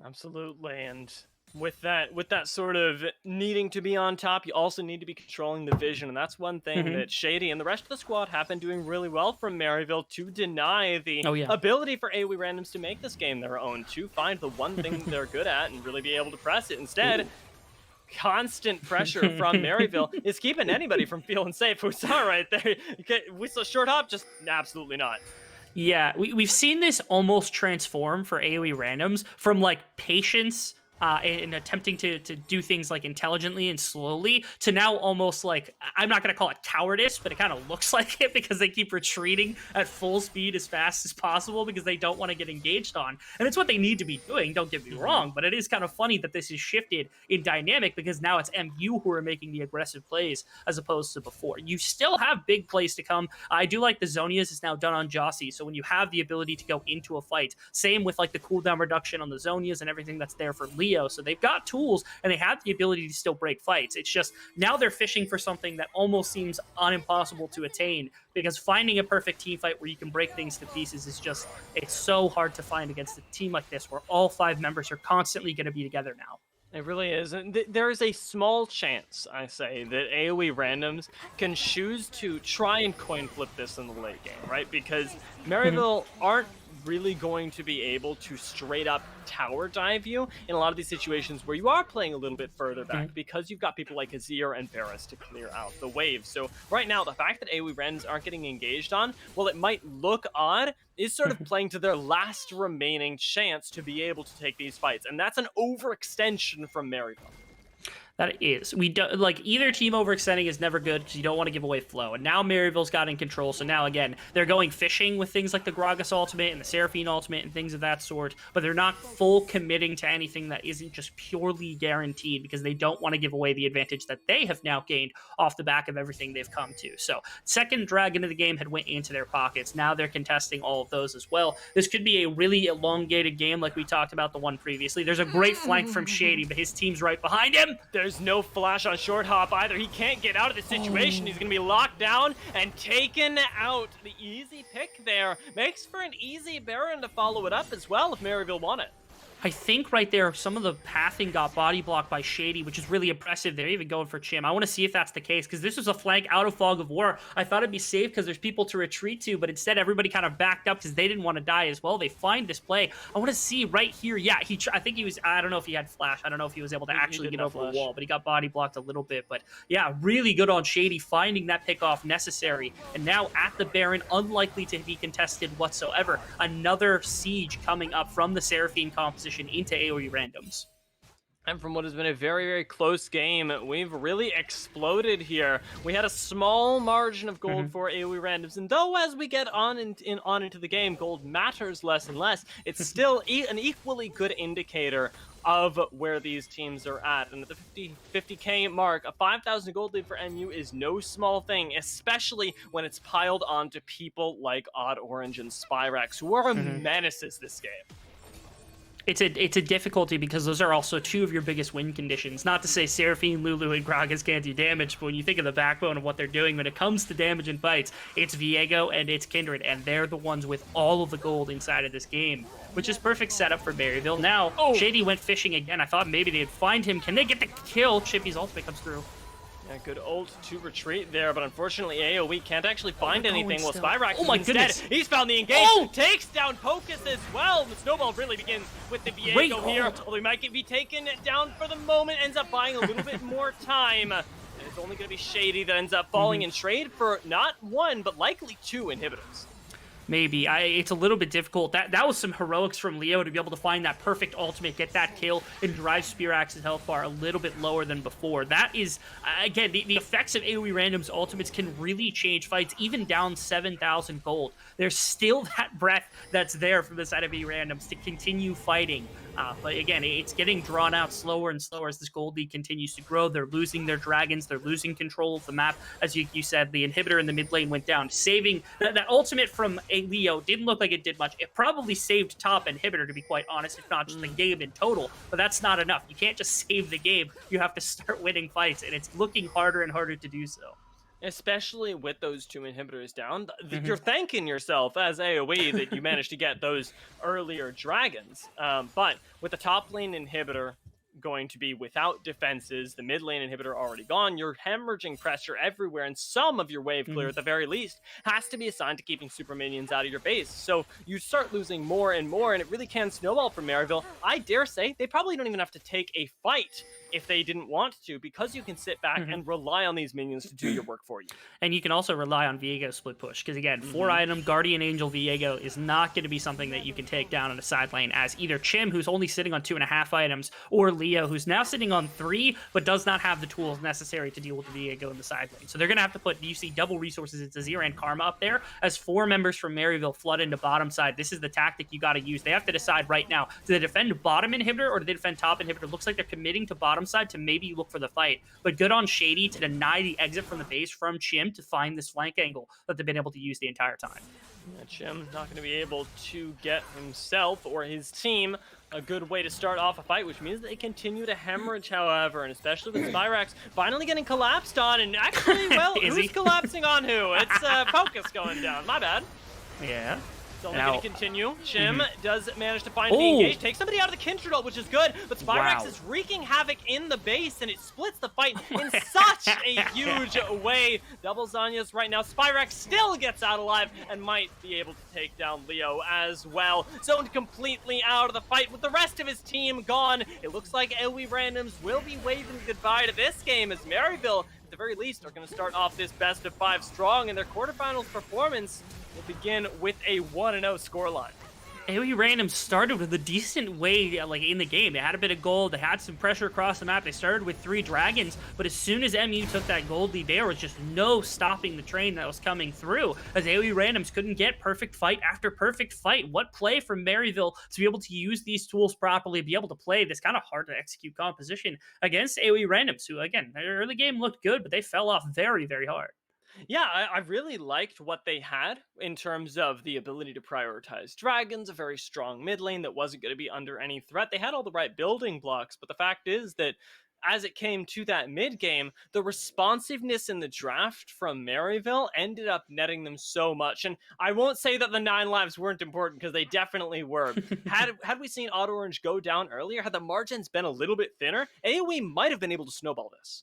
Absolutely, and with that sort of needing to be on top, you also need to be controlling the vision, and that's one thing that Shady and the rest of the squad have been doing really well from Maryville, to deny the ability for AoE randoms to make this game their own, to find the one thing they're good at and really be able to press it. Instead, constant pressure from Maryville is keeping anybody from feeling safe. We saw right there. We saw short hop, just absolutely not. Yeah, we've seen this almost transform for AoE randoms from like patience in attempting to do things like intelligently and slowly to now almost like, I'm not going to call it cowardice, but it kind of looks like it because they keep retreating at full speed as fast as possible because they don't want to get engaged on. And it's what they need to be doing, don't get me wrong, but it is kind of funny that this is shifted in dynamic because now it's MU who are making the aggressive plays as opposed to before. You still have big plays to come. I do like the Zonias is now done on Jossie, so when you have the ability to go into a fight, same with like the cooldown reduction on the Zonias and everything that's there for Lee, Leo. So they've got tools and they have the ability to still break fights. It's just now they're fishing for something that almost seems unimpossible to attain, because finding a perfect team fight where you can break things to pieces is just, it's so hard to find against a team like this where all 5 members are constantly going to be together now. It really is. And there is a small chance, I say, that AoE randoms can choose to try and coin flip this in the late game, right? Because Maryville aren't really going to be able to straight up tower dive you in a lot of these situations where you are playing a little bit further back, because you've got people like Azir and Varus to clear out the wave. So right now, the fact that AoE randoms aren't getting engaged on, well, it might look odd, is sort of playing to their last remaining chance to be able to take these fights. And that's an overextension from Maryville. That is. We don't like either team overextending is never good because you don't want to give away flow. And now Maryville's got in control. So now again, they're going fishing with things like the Gragas ultimate and the Seraphine ultimate and things of that sort, but they're not full committing to anything that isn't just purely guaranteed, because they don't want to give away the advantage that they have now gained off the back of everything they've come to. So second dragon of the game had went into their pockets. Now they're contesting all of those as well. This could be a really elongated game like we talked about the one previously. There's a great flank from Shady, but his team's right behind him. There's no flash on short hop either. He can't get out of the situation. He's going to be locked down and taken out. The easy pick there makes for an easy Baron to follow it up as well if Maryville won it. I think right there, some of the pathing got body blocked by Shady, which is really impressive. They're even going for Chim. I want to see if that's the case, because this was a flank out of Fog of War. I thought it'd be safe because there's people to retreat to, but instead everybody kind of backed up because they didn't want to die as well. They find this play. I want to see right here. Yeah, I think he was, I don't know if he had flash. I don't know if he was able to actually get over the wall, but he got body blocked a little bit. But yeah, really good on Shady, finding that pickoff necessary. And now at the Baron, unlikely to be contested whatsoever. Another siege coming up from the Seraphine composition into AoE randoms. And from what has been a very, very close game, we've really exploded here. We had a small margin of gold for AoE randoms, and though as we get on into the game, gold matters less and less, it's still an equally good indicator of where these teams are at. And at the 50k mark, a 5,000 gold lead for MU is no small thing, especially when it's piled onto people like Odd Orange and Spyrax, who are menaces this game. It's a difficulty because those are also 2 of your biggest win conditions. Not to say Seraphine, Lulu, and Gragas can't do damage, but when you think of the backbone of what they're doing when it comes to damage and fights, it's Viego and it's Kindred, and they're the ones with all of the gold inside of this game, which is perfect setup for Maryville. Now, Shady went fishing again. I thought maybe they'd find him. Can they get the kill? Chippy's ultimate comes through. Yeah, good ult to retreat there, but unfortunately AoE can't actually find anything. Well, Spyrax instead, goodness. He's found the engage, takes down Pocus as well. The snowball really begins with the Viego here. Although he might be taken down for the moment, ends up buying a little bit more time. And it's only going to be Shady that ends up falling in trade for not 1, but likely 2 inhibitors. Maybe. It's a little bit difficult. That was some heroics from Leo to be able to find that perfect ultimate, get that kill, and drive Spirax's health bar a little bit lower than before. That is, again, the effects of AoE randoms ultimates can really change fights, even down 7,000 gold. There's still that breath that's there from the side of AoE randoms to continue fighting. But again, it's getting drawn out slower and slower as this gold lead continues to grow. They're losing their dragons. They're losing control of the map. As you said, the inhibitor in the mid lane went down, saving that ultimate from a Leo didn't look like it did much. It probably saved top inhibitor, to be quite honest, if not just the game in total. But that's not enough. You can't just save the game. You have to start winning fights, and it's looking harder and harder to do so. Especially with those 2 inhibitors down, you're thanking yourself as AoE that you managed to get those earlier dragons. But with the top lane inhibitor going to be without defenses, the mid lane inhibitor already gone, you're hemorrhaging pressure everywhere, and some of your wave clear at the very least has to be assigned to keeping super minions out of your base. So you start losing more and more, and it really can snowball for Maryville. I dare say they probably don't even have to take a fight if they didn't want to, because you can sit back and rely on these minions to do your work for you. And you can also rely on Viego split push, because again, 4-item Guardian Angel Viego is not going to be something that you can take down in a side lane, as either Chim, who's only sitting on 2.5 items, or Leo, who's now sitting on 3, but does not have the tools necessary to deal with Viego in the side lane. So they're going to have to put, you see, double resources into Azir and Karma up there, as 4 members from Maryville flood into bottom side. This is the tactic you got to use. They have to decide right now, do they defend bottom inhibitor or do they defend top inhibitor? Looks like they're committing to bottom side to maybe look for the fight. But good on Shady to deny the exit from the base from Chim to find this flank angle that they've been able to use the entire time. Yeah, Chim not going to be able to get himself or his team a good way to start off a fight, which means they continue to hemorrhage, however, and especially with Spyrax finally getting collapsed on, and actually, well, who's collapsing on who? It's Focus going down. My bad. Yeah. It's only going to continue. Chim does manage to find the engage, take somebody out of the Kindred ult, which is good, but Spyrax is wreaking havoc in the base, and it splits the fight in such a huge way. Double Zanyas right now. Spyrax still gets out alive and might be able to take down Leo as well. Zoned completely out of the fight with the rest of his team gone. It looks like AOE Randoms will be waving goodbye to this game as Maryville, at the very least, are going to start off this best of 5 strong, and their quarterfinals performance will begin with a 1-0 scoreline. AOE Random started with a decent way in the game. They had a bit of gold, they had some pressure across the map, they started with 3 dragons, but as soon as MU took that gold lead, there was just no stopping the train that was coming through, as AOE Randoms couldn't get perfect fight after perfect fight. What play from Maryville to be able to use these tools properly, be able to play this kind of hard to execute composition against AOE Randoms, who again, their early game looked good, but they fell off very, very hard. Yeah, I really liked what they had in terms of the ability to prioritize dragons, a very strong mid lane that wasn't going to be under any threat. They had all the right building blocks, but the fact is that as it came to that mid game, the responsiveness in the draft from Maryville ended up netting them so much. And I won't say that the 9 lives weren't important, because they definitely were. Had we seen Auto Orange go down earlier, had the margins been a little bit thinner, AOE might have been able to snowball this.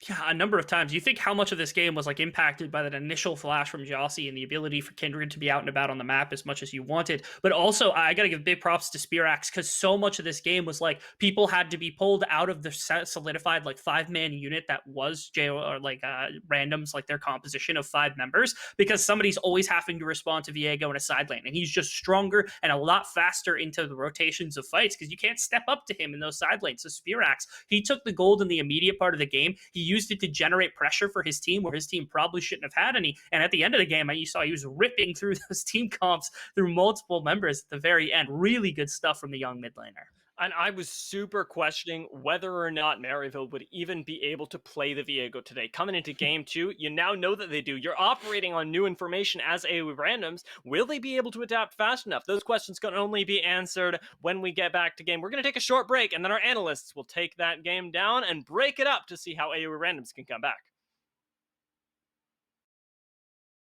Yeah, a number of times. You think how much of this game was impacted by that initial flash from Jossie and the ability for Kindred to be out and about on the map as much as you wanted. But also, I gotta give big props to Spearaxe, because so much of this game was people had to be pulled out of the solidified 5-man unit that was randoms, their composition of 5 members, because somebody's always having to respond to Viego in a side lane, and he's just stronger and a lot faster into the rotations of fights because you can't step up to him in those side lanes. So Spearaxe, he took the gold in the immediate part of the game. He used it to generate pressure for his team where his team probably shouldn't have had any. And at the end of the game, you saw he was ripping through those team comps through multiple members at the very end. Really good stuff from the young mid laner. And I was super questioning whether or not Maryville would even be able to play the Viego today. Coming into game 2, you now know that they do. You're operating on new information as AOE Randoms. Will they be able to adapt fast enough? Those questions can only be answered when we get back to game. We're going to take a short break, and then our analysts will take that game down and break it up to see how AOE Randoms can come back.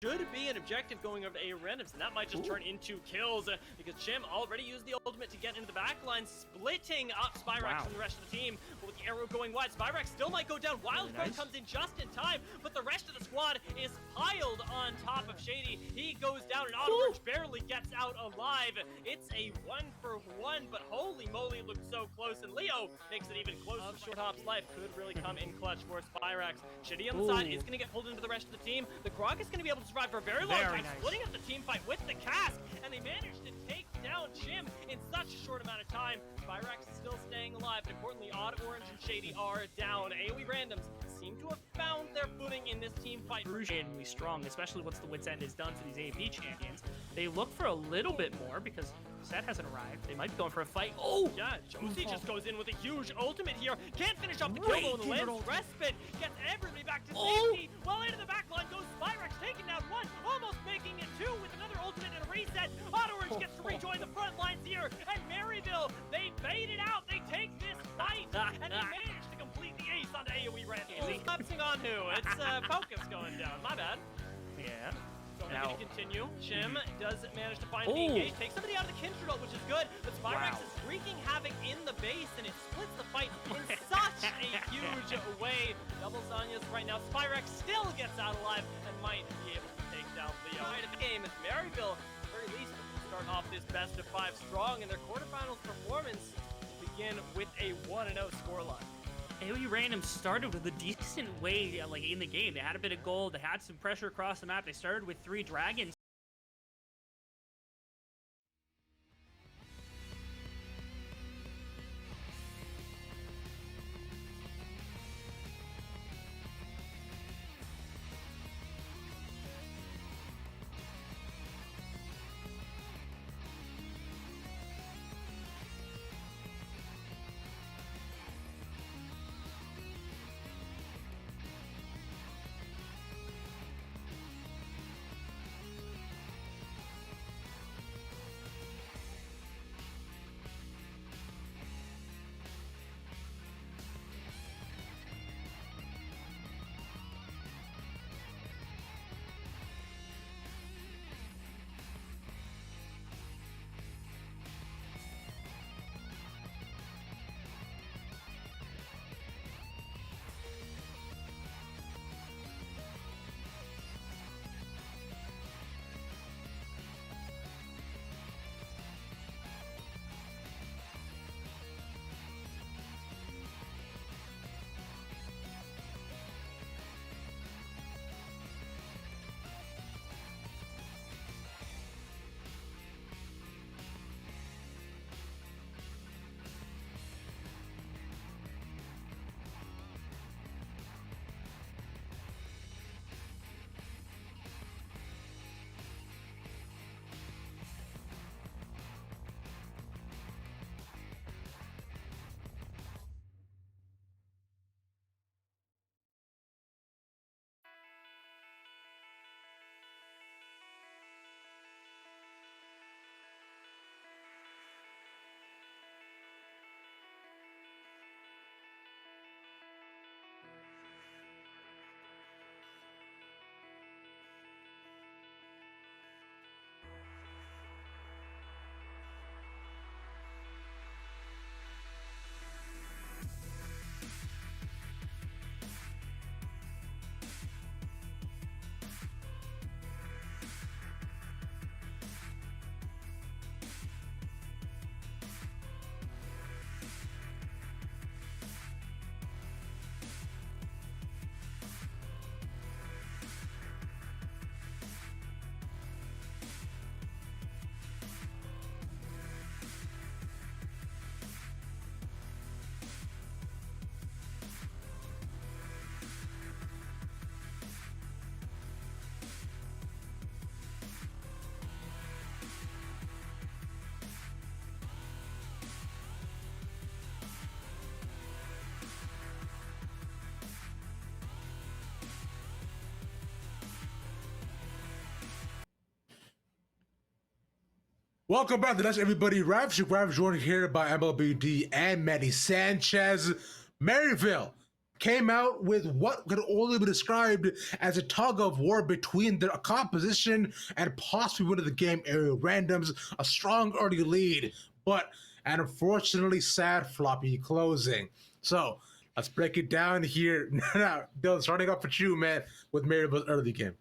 Should be an objective going over to AOE Randoms, and that might just turn into kills, because Chim already used the ultimate to get into the backline, splitting up Spyrax from the rest of the team. But with the arrow going wide, Spyrax still might go down. Wildcard comes in just in time, but the rest of the squad is piled on top of Shady. He goes down, and Auto Orange barely gets out alive. It's a 1-for-1, but holy moly, it looked so close, and Leo makes it even closer. Short Hop's life could really come in clutch for Spyrax. Shady on the side is going to get pulled into the rest of the team. The Grog is going to be able to survive for a very long time, splitting up the team fight with the cask, and they managed to take down Chim in such a short amount of time. Spyrax is still staying alive, and importantly, Odd Orange and Shady are down. AOE Randoms seem to have found their footing in this team fight. Crucially strong, especially once the Wits End is done for these AP champions. They look for a little bit more because Set hasn't arrived. They might be going for a fight. Oh! Yeah, Josie just goes in with a huge ultimate here. Can't finish off the kill though, and the Lens respite gets everybody back to safety. While into the backline goes Spyrax, taking down 1, almost making it 2 with another ultimate and a reset. Auto Orange gets to rejoin the front lines here, and Maryville, they bait it out. They take this fight, and they manage to complete the ace onto AOE Randoms. Who's collapsing on who? It's Focus going down. My bad. Yeah. Going to continue. Chim does manage to find the engage, takes somebody out of the Kindred ult, which is good, but Spyrax is wreaking havoc in the base, and it splits the fight in such a huge way. Double Zanyas right now. Spyrax still gets out alive and might be able to take down Leo. Right at the game, as Maryville, at the very least, start off this best of 5 strong, and their quarterfinals performance will begin with a 1-0 scoreline. AOE Random started with a decent way in the game. They had a bit of gold, they had some pressure across the map, they started with 3 dragons. Welcome back to That's Everybody Raps. Your Raps joined here by MLBD and Manny Sanchez. Maryville came out with what could only be described as a tug of war between their composition and possibly winning the game area randoms. A strong early lead, but an unfortunately sad floppy closing. So let's break it down here. Now, Dylan, starting off with you, man, with Maryville's early game.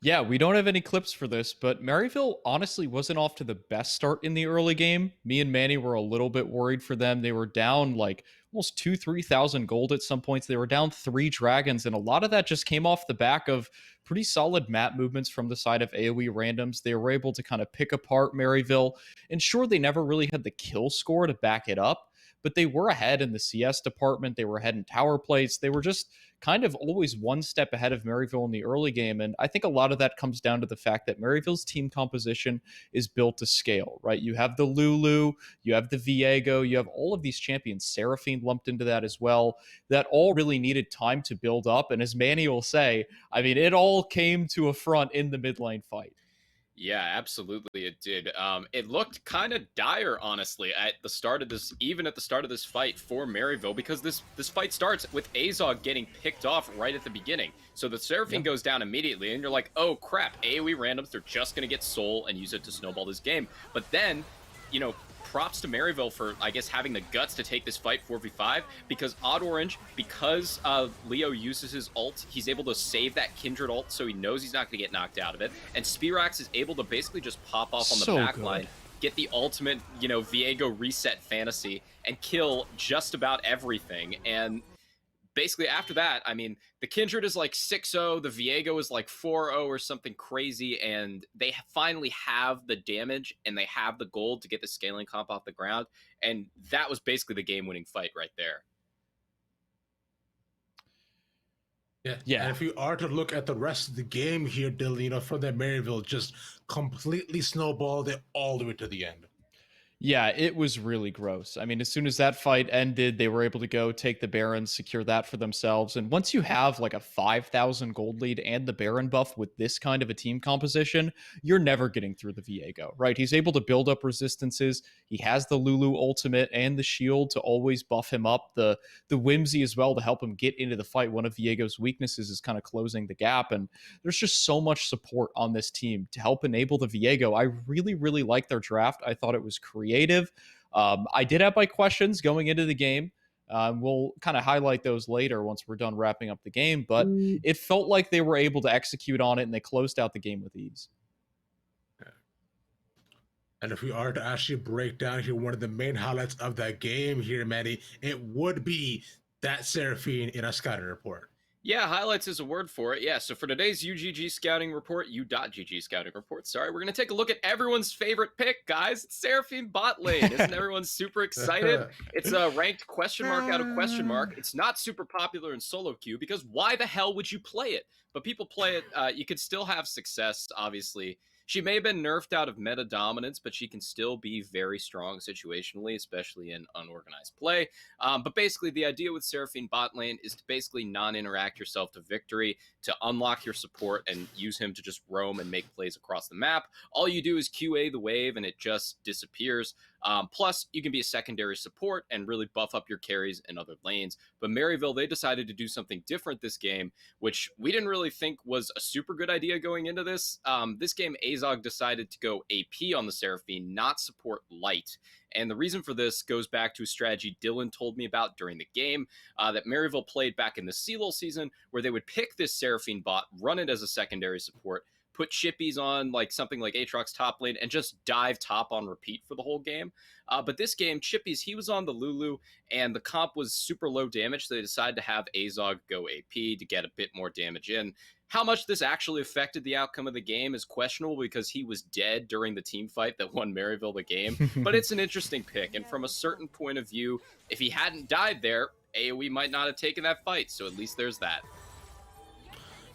Yeah, we don't have any clips for this, but Maryville honestly wasn't off to the best start in the early game. Me and Manny were a little bit worried for them. They were down like almost 3,000 gold at some points. They were down 3 dragons, and a lot of that just came off the back of pretty solid map movements from the side of AOE randoms. They were able to kind of pick apart Maryville, and sure, they never really had the kill score to back it up, but they were ahead in the CS department. They were ahead in tower plates. They were just kind of always one step ahead of Maryville in the early game. And I think a lot of that comes down to the fact that Maryville's team composition is built to scale, right? You have the Lulu, you have the Viego, you have all of these champions, Seraphine lumped into that as well, that all really needed time to build up. And as Manny will say, I mean, it all came to a front in the mid lane fight. Yeah, absolutely it did. It looked kind of dire, honestly, at the start of this, even at the start of this fight for Maryville, because this fight starts with Azog getting picked off right at the beginning. So the Seraphine goes down immediately, and you're like, oh crap, AoE randoms, they're just going to get soul and use it to snowball this game. But then, you know, props to Maryville for, I guess, having the guts to take this fight 4v5, because Odd Orange, because Leo uses his ult, he's able to save that Kindred ult, so he knows he's not going to get knocked out of it. And Spirax is able to basically just pop off on the back line, get the ultimate, you know, Viego reset fantasy, and kill just about everything. And basically after that, I mean, the Kindred is like 6-0, the Viego is like 4-0 or something crazy, and they finally have the damage and they have the gold to get the scaling comp off the ground, and that was basically the game-winning fight right there. Yeah. And if you are to look at the rest of the game here, Dylan, you know, from that Maryville just completely snowballed it all the way to the end. Yeah, it was really gross. I mean, as soon as that fight ended, they were able to go take the Baron, secure that for themselves. And once you have like a 5,000 gold lead and the Baron buff with this kind of a team composition, you're never getting through the Viego, right? He's able to build up resistances. He has the Lulu ultimate and the shield to always buff him up. The whimsy as well to help him get into the fight. One of Viego's weaknesses is kind of closing the gap. And there's just so much support on this team to help enable the Viego. I really, really like their draft. I thought it was creative. I did have my questions going into the game. We'll kind of highlight those later once we're done wrapping up the game, but it felt like they were able to execute on it and they closed out the game with ease. And if we are to actually break down here one of the main highlights of that game here, Manny, it would be that Seraphine in a scouting report. Yeah, highlights is a word for it. Yeah, so for today's UGG scouting report, U.GG scouting report, sorry, we're going to take a look at everyone's favorite pick, guys. It's Seraphine bot lane. Isn't everyone super excited? It's a ranked question mark out of question mark. It's not super popular in solo queue because why the hell would you play it? But people play it. You could still have success, obviously. She may have been nerfed out of meta dominance, but she can still be very strong situationally, especially in unorganized play. But basically, the idea with Seraphine bot lane is to basically non-interact yourself to victory, to unlock your support and use him to just roam and make plays across the map. All you do is QA the wave and it just disappears. Plus, you can be a secondary support and really buff up your carries in other lanes. But Maryville, they decided to do something different this game, which we didn't really think was a super good idea going into this. This game, Azog decided to go AP on the Seraphine, not support light. And the reason for this goes back to a strategy Dylan told me about during the game that Maryville played back in the CLOL season, where they would pick this Seraphine bot, run it as a secondary support, put chippies on like something like Aatrox's top lane, and just dive top on repeat for the whole game. But this game, chippies, he was on the Lulu, and the comp was super low damage, so they decided to have Azog go AP to get a bit more damage in. How much this actually affected the outcome of the game is questionable because he was dead during the team fight that won Maryville the game, but it's an interesting pick, and from a certain point of view, if he hadn't died there, AoE might not have taken that fight, so at least there's that.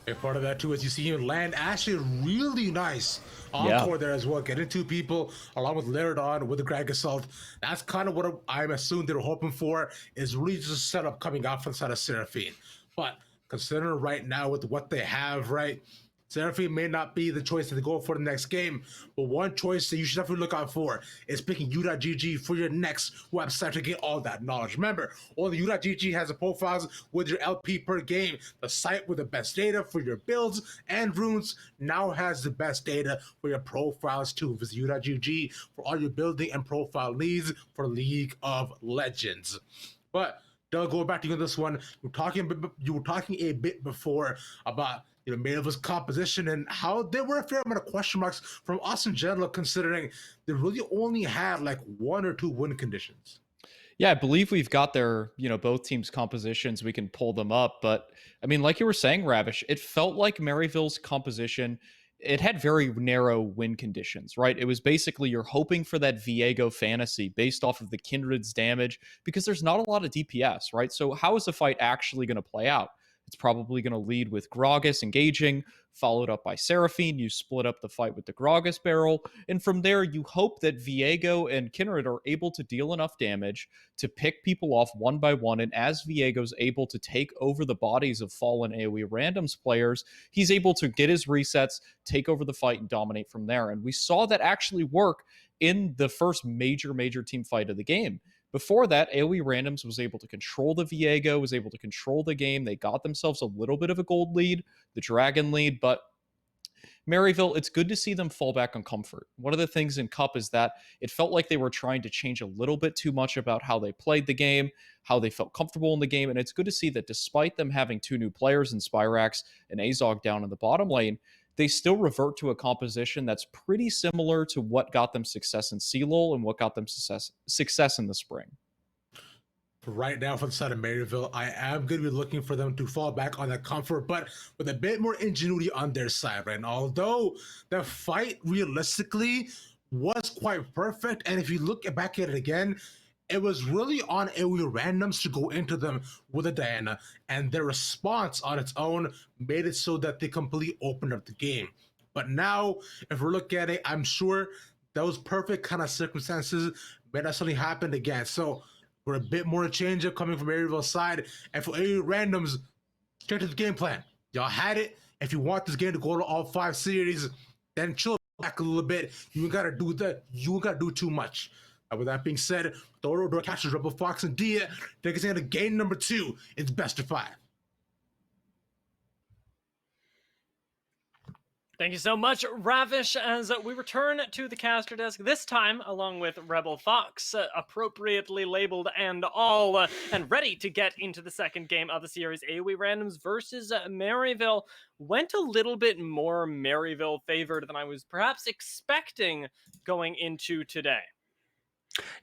And part of that too is you see him land actually really nice encore there as well, getting two people along with Laerdon with the Greg Assault. That's kind of what I'm assuming they were hoping for, is really just a setup coming out from the side of Seraphine. But considering right now with what they have, right, Seraphine may not be the choice to go for the next game, but one choice that you should definitely look out for is picking u.gg for your next website to get all that knowledge. Remember, only u.gg has the profiles with your LP per game. The site with the best data for your builds and runes now has the best data for your profiles too. Visit u.gg for all your building and profile needs for League of Legends. But Doug, going back to you on this one, you were talking a bit before about Maryville's composition and how there were a fair amount of question marks from us in general, considering they really only had like 1 or 2 win conditions. Yeah, I believe we've got their, both teams' compositions. We can pull them up. But I mean, like you were saying, Ravish, it felt like Maryville's composition, it had very narrow win conditions, right? It was basically you're hoping for that Viego fantasy based off of the Kindred's damage because there's not a lot of DPS, right? So how is the fight actually going to play out? It's probably going to lead with Gragas engaging, followed up by Seraphine. You split up the fight with the Gragas barrel. And from there, you hope that Viego and Kindred are able to deal enough damage to pick people off one by one. And as Viego's able to take over the bodies of fallen AoE randoms players, he's able to get his resets, take over the fight, and dominate from there. And we saw that actually work in the first major team fight of the game. Before that, AoE Randoms was able to control the Viego, was able to control the game. They got themselves a little bit of a gold lead, the dragon lead, but Maryville, it's good to see them fall back on comfort. One of the things in Cup is that it felt like they were trying to change a little bit too much about how they played the game, how they felt comfortable in the game, and it's good to see that despite them having 2 new players in Spyrax and Azog down in the bottom lane, they still revert to a composition that's pretty similar to what got them success in CLOL and what got them success in the spring. Right now, for the side of Maryville, I am going to be looking for them to fall back on that comfort, but with a bit more ingenuity on their side, right? And although the fight realistically was quite perfect, and if you look back at it again, it was really on AoE randoms to go into them with a Diana, and their response on its own made it so that they completely opened up the game. But now, if we look at it, I'm sure those perfect kind of circumstances may not suddenly happen again. So we're a bit more change up coming from Maryville's side, and for AoE randoms, straight to the game plan. Y'all had it. If you want this game to go to all 5 series, then chill back a little bit. You ain't gotta do that. You ain't gotta do too much. With that being said, Thoro door catches Rebel Fox and Dia. Take us into game number 2. It's best of 5. Thank you so much, Ravish, as we return to the caster desk, this time along with Rebel Fox, appropriately labeled and all, and ready to get into the second game of the series. AoE Randoms versus Maryville went a little bit more Maryville favored than I was perhaps expecting going into today.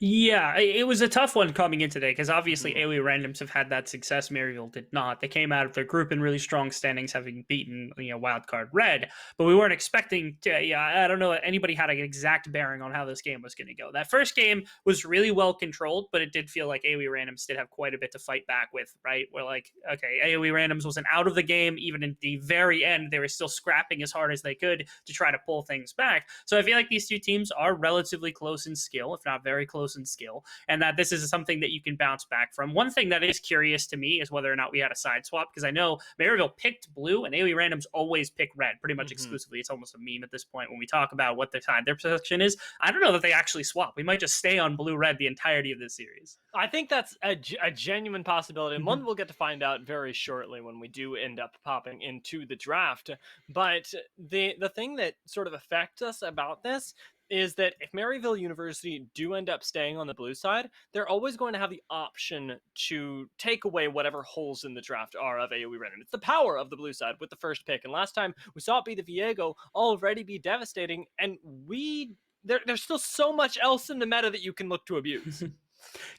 Yeah, it was a tough one coming in today because obviously AoE Randoms have had that success. Maryville did not. They came out of their group in really strong standings, having beaten Wildcard Red, but we weren't expecting to. Yeah, I don't know anybody had an exact bearing on how this game was going to go. That first game was really well controlled, but it did feel like AoE Randoms did have quite a bit to fight back with. Right, we're like, okay, AoE Randoms wasn't out of the game. Even in the very end, they were still scrapping as hard as they could to try to pull things back. So I feel like these two teams are relatively close in skill, if not very close in skill, and that this is something that you can bounce back from. One thing that is curious to me is whether or not we had a side swap, because I know Maryville picked blue and AoE Randoms always pick red pretty much exclusively. It's almost a meme at this point when we talk about what their position is. I don't know that they actually swap. We might just stay on blue-red the entirety of this series. I think that's a genuine possibility, and one we'll get to find out very shortly when we do end up popping into the draft. But the thing that sort of affects us about this is that if Maryville University do end up staying on the blue side, they're always going to have the option to take away whatever holes in the draft are of AoE Random. It's the power of the blue side with the first pick. And last time we saw it be the Viego already be devastating, and there's still so much else in the meta that you can look to abuse.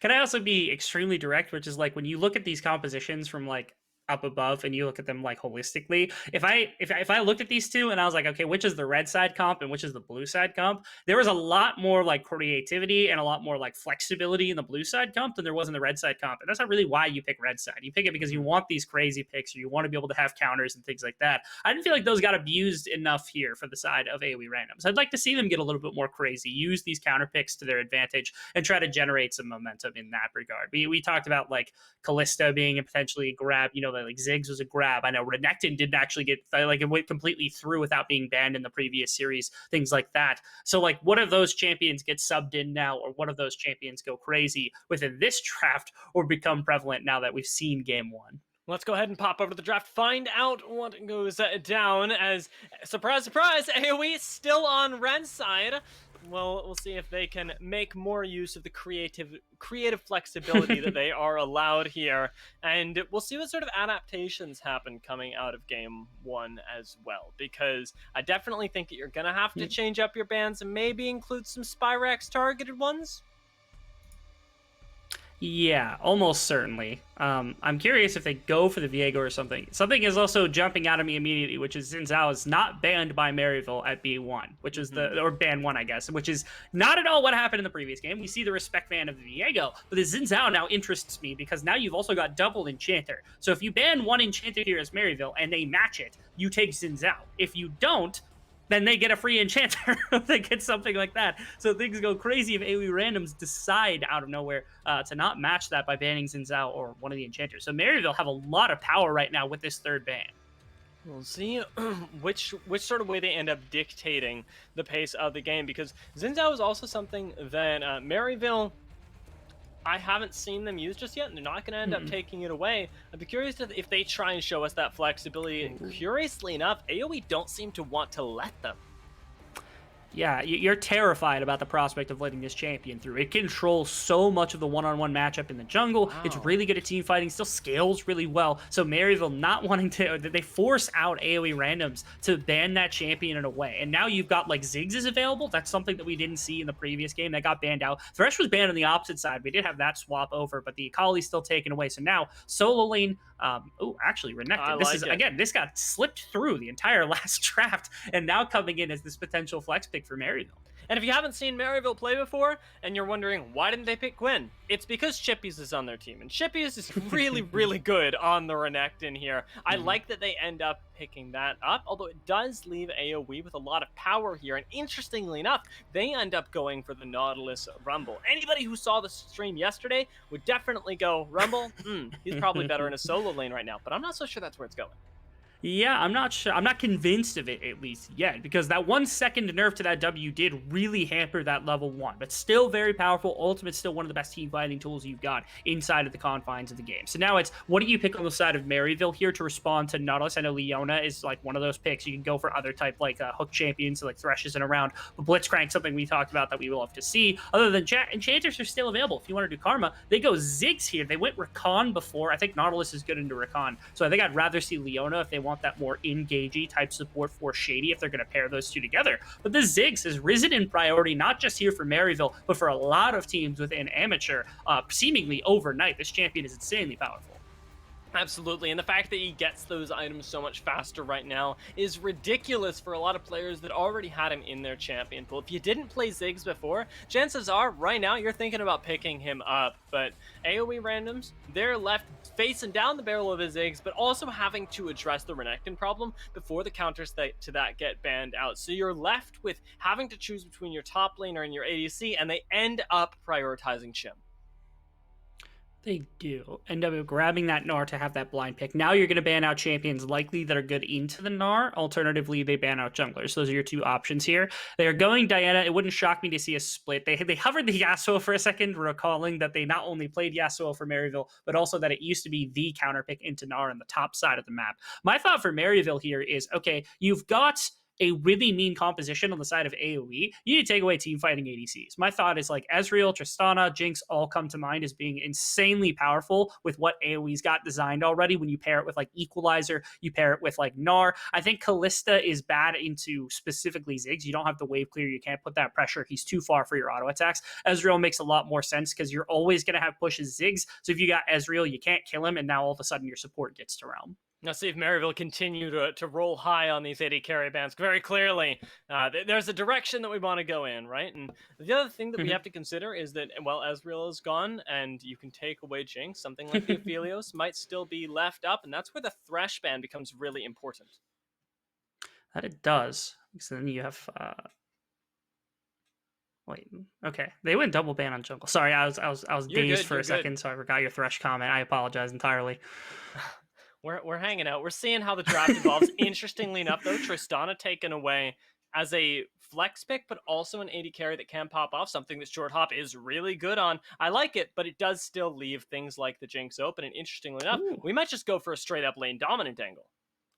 Can I also be extremely direct, which is like when you look at these compositions from like up above and you look at them like holistically, if I looked at these two and I was like, okay, which is the red side comp and which is the blue side comp, there was a lot more like creativity and a lot more like flexibility in the blue side comp than there was in the red side comp. And that's not really why you pick red side. You pick it because you want these crazy picks, or you want to be able to have counters and things like that. I didn't feel like those got abused enough here for the side of AoE Randoms. I'd like to see them get a little bit more crazy, use these counter picks to their advantage, and try to generate some momentum in that regard. We talked about like Callista being a potentially grab, like Ziggs was a grab. I know Renekton didn't actually get, like, it went completely through without being banned in the previous series, things like that. So like, what of those champions get subbed in now, or what of those champions go crazy within this draft or become prevalent now that we've seen game one? Let's go ahead and pop over to the draft, find out what goes down. As surprise, surprise, AOE is still on Ren's side. Well, we'll see if they can make more use of the creative flexibility that they are allowed here, and we'll see what sort of adaptations happen coming out of game one as well. Because I definitely think that you're gonna have to change up your bans and maybe include some Spyrax targeted ones. Yeah, almost certainly. I'm curious if they go for the Viego or something. Something is also jumping out at me immediately, which is Xin Zhao is not banned by Maryville at B1, which is or ban 1, I guess, which is not at all what happened in the previous game. We see the respect ban of the Viego, but the Xin Zhao now interests me because now you've also got double Enchanter. So if you ban one Enchanter here as Maryville and they match it, you take Xin Zhao. If you don't, then they get a free Enchanter. They get something like that. So things go crazy if AOE randoms decide out of nowhere to not match that by banning Xin Zhao or one of the Enchanters. So Maryville have a lot of power right now with this third ban. We'll see which sort of way they end up dictating the pace of the game, because Xin Zhao is also something that Maryville, I haven't seen them use just yet, and they're not going to end up taking it away. I'd be curious if they try and show us that flexibility. And curiously enough, AOE don't seem to want to let them. Yeah, you're terrified about the prospect of letting this champion through. It controls so much of the one-on-one matchup in the jungle. Wow. It's really good at team fighting, still scales really well. So Maryville not wanting to, they force out AoE randoms to ban that champion in a way. And now you've got like Ziggs is available. That's something that we didn't see in the previous game. That got banned out. Thresh was banned on the opposite side. We did have that swap over, but the Akali's still taken away. So now solo lane, actually Renekton. This is again, this got slipped through the entire last draft and now coming in as this potential flex pick for Maryville. And if you haven't seen Maryville play before, and you're wondering, why didn't they pick Gwen? It's because Chippies is on their team, and Chippies is really, really good on the Renekton here. I like that they end up picking that up, although it does leave AoE with a lot of power here, and interestingly enough, they end up going for the Nautilus Rumble. Anybody who saw the stream yesterday would definitely go, Rumble? He's probably better in a solo lane right now, but I'm not so sure that's where it's going. Yeah, I'm not sure. I'm not convinced of it, at least yet, because that 1 second nerf to that W did really hamper that level 1, but still very powerful. Ultimate's still one of the best team fighting tools you've got inside of the confines of the game. So now it's, what do you pick on the side of Maryville here to respond to Nautilus? I know Leona is like one of those picks. You can go for other type like hook champions, so like Thresh isn't around, but Blitzcrank, something we talked about that we will have to see. Other than Enchanters are still available. If you want to do Karma, they go Ziggs here. They went Rakan before. I think Nautilus is good into Rakan, so I think I'd rather see Leona if they want that more engagey type support for Shady, if they're going to pair those two together. But the Ziggs has risen in priority, not just here for Maryville, but for a lot of teams within Amateur, seemingly overnight. This champion is insanely powerful. Absolutely, and the fact that he gets those items so much faster right now is ridiculous for a lot of players that already had him in their champion pool. If you didn't play Ziggs before, chances are right now you're thinking about picking him up, but AoE randoms, they're left facing down the barrel of the Ziggs, but also having to address the Renekton problem before the counters to that get banned out. So you're left with having to choose between your top laner and your ADC, and they end up prioritizing Chim. They do end up grabbing that Gnar to have that blind pick. Now you're going to ban out champions likely that are good into the Gnar. Alternatively, they ban out junglers. Those are your two options here. They are going Diana. It wouldn't shock me to see a split. They hovered the Yasuo for a second, recalling that they not only played Yasuo for Maryville, but also that it used to be the counter pick into Gnar on the top side of the map. My thought for Maryville here is, okay, you've got a really mean composition on the side of AoE. You need to take away team fighting ADCs. My thought is like Ezreal, Tristana, Jinx all come to mind as being insanely powerful with what AoE's got designed already. When you pair it with like Equalizer, you pair it with like Gnar. I think Kalista is bad into specifically Ziggs. You don't have the wave clear. You can't put that pressure. He's too far for your auto attacks. Ezreal makes a lot more sense because you're always going to have pushes Ziggs. So if you got Ezreal, you can't kill him, and now all of a sudden your support gets to realm. Now see if Maryville continue to roll high on these AD carry bans. Very clearly, there's a direction that we want to go in, right? And the other thing that we have to consider is that, well, Ezreal is gone, and you can take away Jinx. Something like the Aphelios might still be left up, and that's where the Thresh ban becomes really important. That it does. So then you have... Wait, okay. They went double ban on jungle. Sorry, I was dazed for a second, so I forgot your Thresh comment. I apologize entirely. We're hanging out. We're seeing how the draft evolves. Interestingly enough, though, Tristana taken away as a flex pick, but also an AD carry that can pop off, something that Short Hop is really good on. I like it, but it does still leave things like the Jinx open. And interestingly enough, Ooh. we might just go for a straight up lane dominant angle.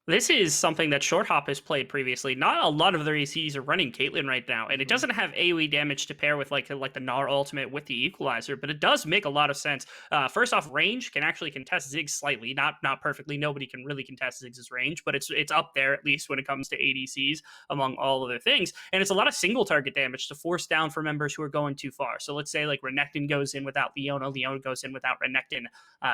This is something that Short Hop has played previously. Not a lot of their ECs are running Caitlyn right now, and it doesn't have AoE damage to pair with like the Gnar ultimate with the equalizer, but it does make a lot of sense. First off, range can actually contest Ziggs slightly, not perfectly. Nobody can really contest Ziggs' range, but it's up there at least when it comes to ADCs among all other things. And it's a lot of single target damage to force down for members who are going too far. So let's say like Renekton goes in without Leona goes in without Renekton.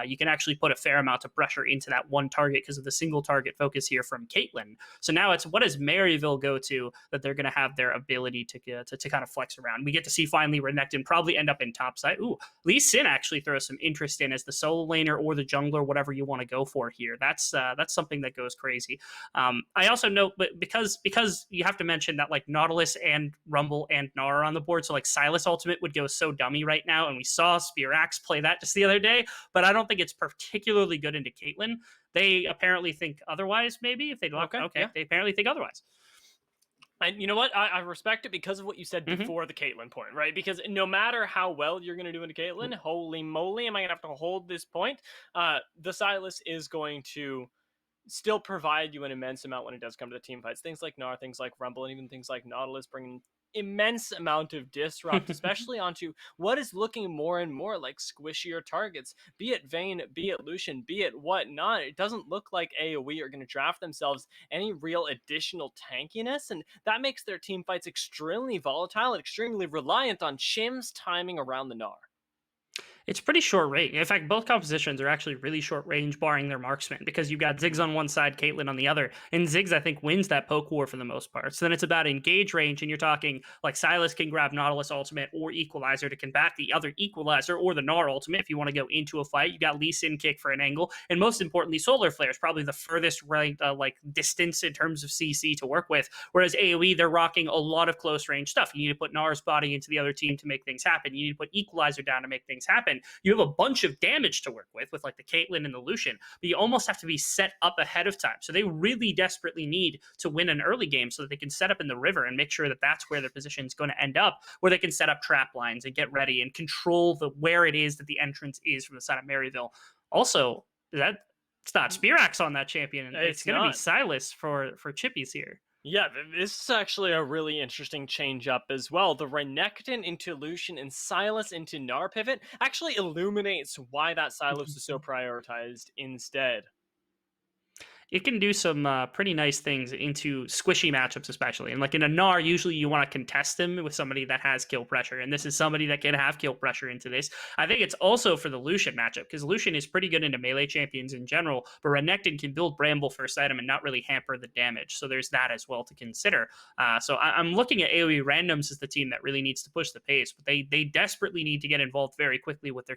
You can actually put a fair amount of pressure into that one target because of the single target focus here from Caitlyn. So now it's what does Maryville go to that they're going to have their ability to kind of flex around. We get to see finally Renekton probably end up in top side. Ooh, Lee Sin actually throws some interest in as the solo laner or the jungler, whatever you want to go for here. That's something that goes crazy. I also note, but because you have to mention that like Nautilus and Rumble and Gnar are on the board, so like Sylas ultimate would go so dummy right now, and we saw Spearaxe play that just the other day, but I don't think it's particularly good into Caitlyn. They apparently think otherwise, maybe, if they don't. Okay, yeah. They apparently think otherwise. And you know what? I respect it because of what you said before the Caitlyn point, right? Because no matter how well you're going to do into Caitlyn, holy moly, am I going to have to hold this point? The Sylas is going to still provide you an immense amount when it does come to the team fights. Things like Gnar, things like Rumble, and even things like Nautilus bring immense amount of disrupt, especially onto what is looking more and more like squishier targets, be it Vayne, be it Lucian, be it whatnot. It doesn't look like AoE are going to draft themselves any real additional tankiness, and that makes their team fights extremely volatile and extremely reliant on Chim's timing around the Gnar. It's pretty short range. In fact, both compositions are actually really short range, barring their marksman, because you've got Ziggs on one side, Caitlyn on the other, and Ziggs, I think, wins that poke war for the most part. So then it's about engage range, and you're talking like Sylas can grab Nautilus ultimate or Equalizer to combat the other Equalizer or the Gnar ultimate if you want to go into a fight. You got Lee Sin kick for an angle, and most importantly, Solar Flare is probably the furthest ranked like distance in terms of CC to work with. Whereas AoE, they're rocking a lot of close range stuff. You need to put Gnar's body into the other team to make things happen. You need to put Equalizer down to make things happen. You have a bunch of damage to work with like the Caitlyn and the Lucian, but you almost have to be set up ahead of time. So they really desperately need to win an early game so that they can set up in the river and make sure that that's where their position is going to end up, where they can set up trap lines and get ready and control where it is that the entrance is from the side of Maryville. Also, it's not Spearaxe on that champion. It's going to be Sylas for Chippies here. Yeah, this is actually a really interesting change up as well. The Renekton into Lucian and Sylas into Gnar pivot actually illuminates why that Sylas is so prioritized instead. It can do some pretty nice things into squishy matchups, especially. And like in a Gnar, usually you want to contest him with somebody that has kill pressure. And this is somebody that can have kill pressure into this. I think it's also for the Lucian matchup, because Lucian is pretty good into melee champions in general, but Renekton can build Bramble first item and not really hamper the damage. So there's that as well to consider. So I'm looking at AoE Randoms as the team that really needs to push the pace, but they desperately need to get involved very quickly with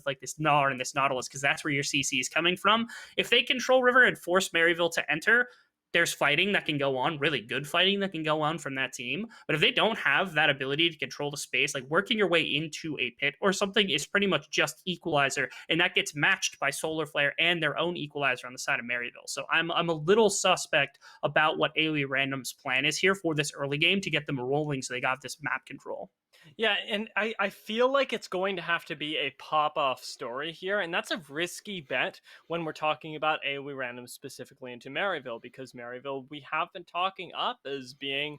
like this Gnar and this Nautilus, because that's where your CC is coming from. If they control river and force Maryville to enter, there's fighting that can go on, really good fighting that can go on from that team. But if they don't have that ability to control the space, like working your way into a pit or something is pretty much just Equalizer, and that gets matched by Solar Flare and their own Equalizer on the side of Maryville. So I'm a little suspect about what AoE Random's plan is here for this early game to get them rolling so they got this map control. Yeah, and I feel like it's going to have to be a pop-off story here, and that's a risky bet when we're talking about AoE Random specifically into Maryville, because Maryville, we have been talking up as being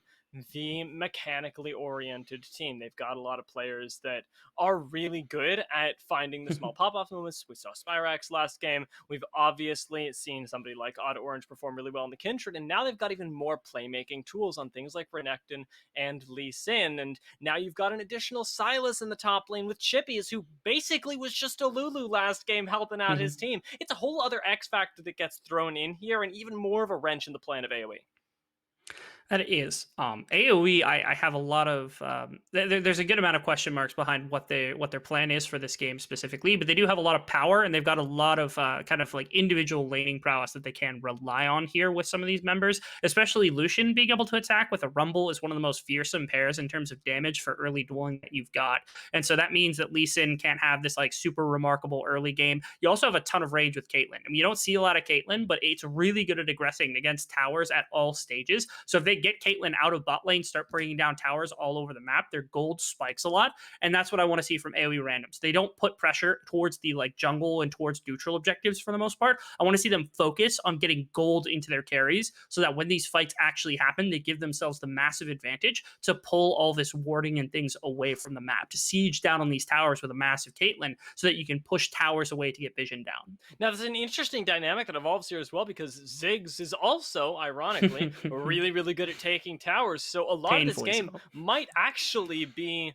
the mechanically oriented team. They've got a lot of players that are really good at finding the small pop-off moments. We saw Spearaxe last game. We've obviously seen somebody like Odd Orange perform really well in the Kindred, and now they've got even more playmaking tools on things like Renekton and Lee Sin, and now you've got an additional Sylas in the top lane with Chippies, who basically was just a Lulu last game helping out his team. It's a whole other X factor that gets thrown in here, and even more of a wrench in the plan of AoE. That is AOE. I have a lot of there's a good amount of question marks behind what their plan is for this game specifically, but they do have a lot of power and they've got a lot of kind of like individual laning prowess that they can rely on here with some of these members, especially Lucian being able to attack with a Rumble is one of the most fearsome pairs in terms of damage for early dueling that you've got, and so that means that Lee Sin can't have this like super remarkable early game. You also have a ton of range with Caitlyn. I mean, you don't see a lot of Caitlyn, but it's really good at aggressing against towers at all stages. So if they get Caitlyn out of bot lane, start bringing down towers all over the map, their gold spikes a lot. And that's what I want to see from AoE randoms. They don't put pressure towards the like jungle and towards neutral objectives for the most part. I want to see them focus on getting gold into their carries so that when these fights actually happen, they give themselves the massive advantage to pull all this warding and things away from the map, to siege down on these towers with a massive Caitlyn so that you can push towers away to get vision down. Now, there's an interesting dynamic that evolves here as well because Ziggs is also, ironically, really, really good at taking towers. So a lot of this game might actually be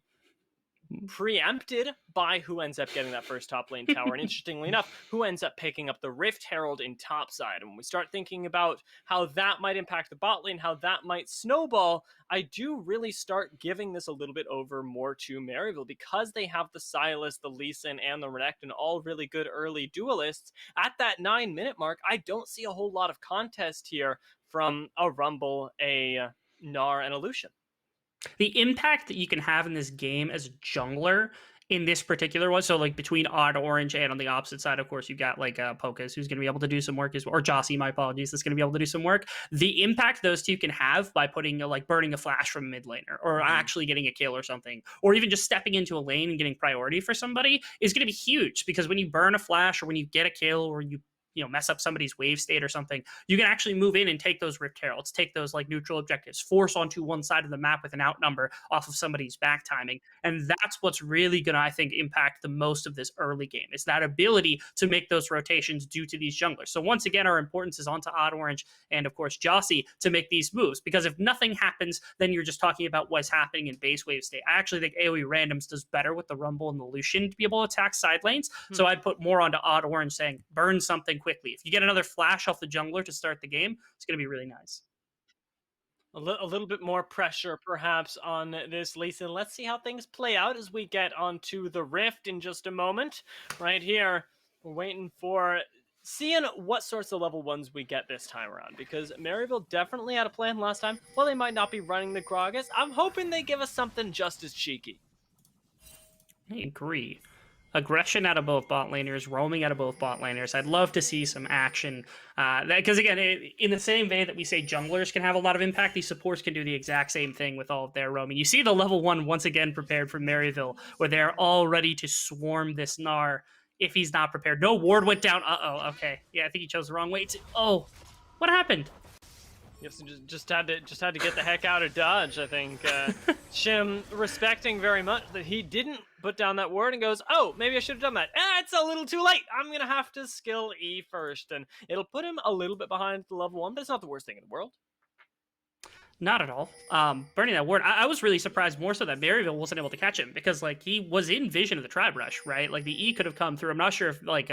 preempted by who ends up getting that first top lane tower. And interestingly enough, who ends up picking up the Rift Herald in topside. And when we start thinking about how that might impact the bot lane, how that might snowball, I do really start giving this a little bit over more to Maryville because they have the Sylas, the Lee Sin, and the Renekton, all really good early duelists. At that 9-minute mark, I don't see a whole lot of contest here from a Rumble, a Gnar, and a Lucian. The impact that you can have in this game as a jungler in this particular one, so like between Odd Orange and on the opposite side, of course, you've got like Pokus, who's going to be able to do some work as well, or Jossie, my apologies, that's going to be able to do some work. The impact those two can have by putting like burning a flash from a mid laner, or actually getting a kill or something, or even just stepping into a lane and getting priority for somebody is going to be huge, because when you burn a flash or when you get a kill or you mess up somebody's wave state or something, you can actually move in and take those Rift Heralds, take those like neutral objectives, force onto one side of the map with an outnumber off of somebody's back timing. And that's what's really going to, I think, impact the most of this early game, is that ability to make those rotations due to these junglers. So once again, our importance is onto Odd Orange and of course Jossie to make these moves, because if nothing happens, then you're just talking about what's happening in base wave state. I actually think AoE randoms does better with the Rumble and the Lucian to be able to attack side lanes. So I'd put more onto Odd Orange saying, burn something quickly. If you get another flash off the jungler to start the game, it's going to be really nice. A little bit more pressure, perhaps, on this Lee Sin. Let's see how things play out as we get onto the Rift in just a moment. Right here, we're waiting for seeing what sorts of level 1s we get this time around, because Maryville definitely had a plan last time. While they might not be running the Gragas, I'm hoping they give us something just as cheeky. I agree. Aggression out of both bot laners, roaming out of both bot laners. I'd love to see some action. Because again, in the same way that we say junglers can have a lot of impact, these supports can do the exact same thing with all of their roaming. You see the level 1 once again prepared for Maryville, where they're all ready to swarm this Gnar if he's not prepared. No ward went down. Uh-oh, okay. Yeah, I think he chose the wrong way. Oh, what happened? Yes, just had to get the heck out of Dodge, I think. Shim respecting very much that he didn't put down that word and goes, oh, maybe I should have done that. It's a little too late. I'm going to have to skill E first. And it'll put him a little bit behind the level 1, but it's not the worst thing in the world. Not at all. Burning that ward, I was really surprised more so that Maryville wasn't able to catch him, because like he was in vision of the Tribe Rush, right? Like the E could have come through. I'm not sure if like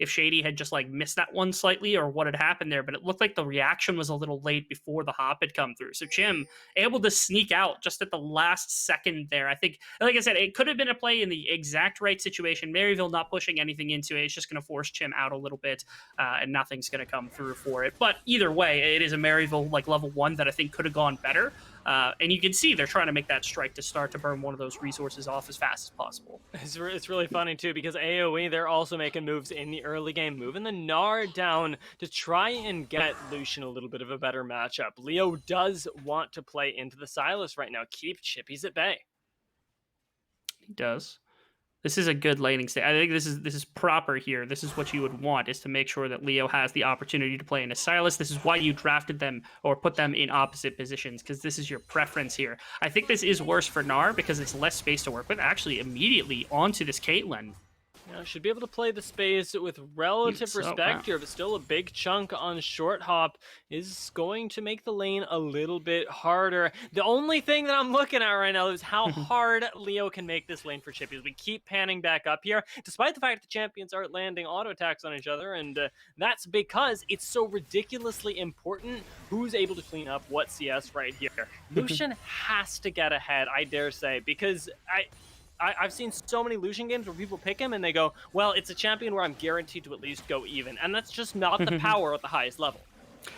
if Shady had just like missed that one slightly or what had happened there, but it looked like the reaction was a little late before the hop had come through. So Chim able to sneak out just at the last second there. I think, like I said, it could have been a play in the exact right situation. Maryville not pushing anything into it. It's just going to force Chim out a little bit, and nothing's going to come through for it. But either way, it is a Maryville like level 1 that I think could have gone better. And you can see they're trying to make that strike to start to burn one of those resources off as fast as possible. It's really funny, too, because AoE, they're also making moves in the early game, moving the Gnar down to try and get Lucian a little bit of a better matchup. Leo does want to play into the Sylas right now, keep Chippies at bay. He does. This is a good laning state. I think this is proper here. This is what you would want, is to make sure that Leo has the opportunity to play in a Sylas. This is why you drafted them or put them in opposite positions, because this is your preference here. I think this is worse for Gnar because it's less space to work with. Actually, immediately onto this Caitlyn. Should be able to play the space with relative So, respect wow. here, but still a big chunk on short hop is going to make the lane a little bit harder. The only thing that I'm looking at right now is how hard Leo can make this lane for Chippy. As we keep panning back up here, despite the fact the champions aren't landing auto attacks on each other, and that's because it's so ridiculously important who's able to clean up what CS right here. Lucian has to get ahead, I dare say, because I've seen so many Lucian games where people pick him and they go, well, it's a champion where I'm guaranteed to at least go even. And that's just not the power at the highest level.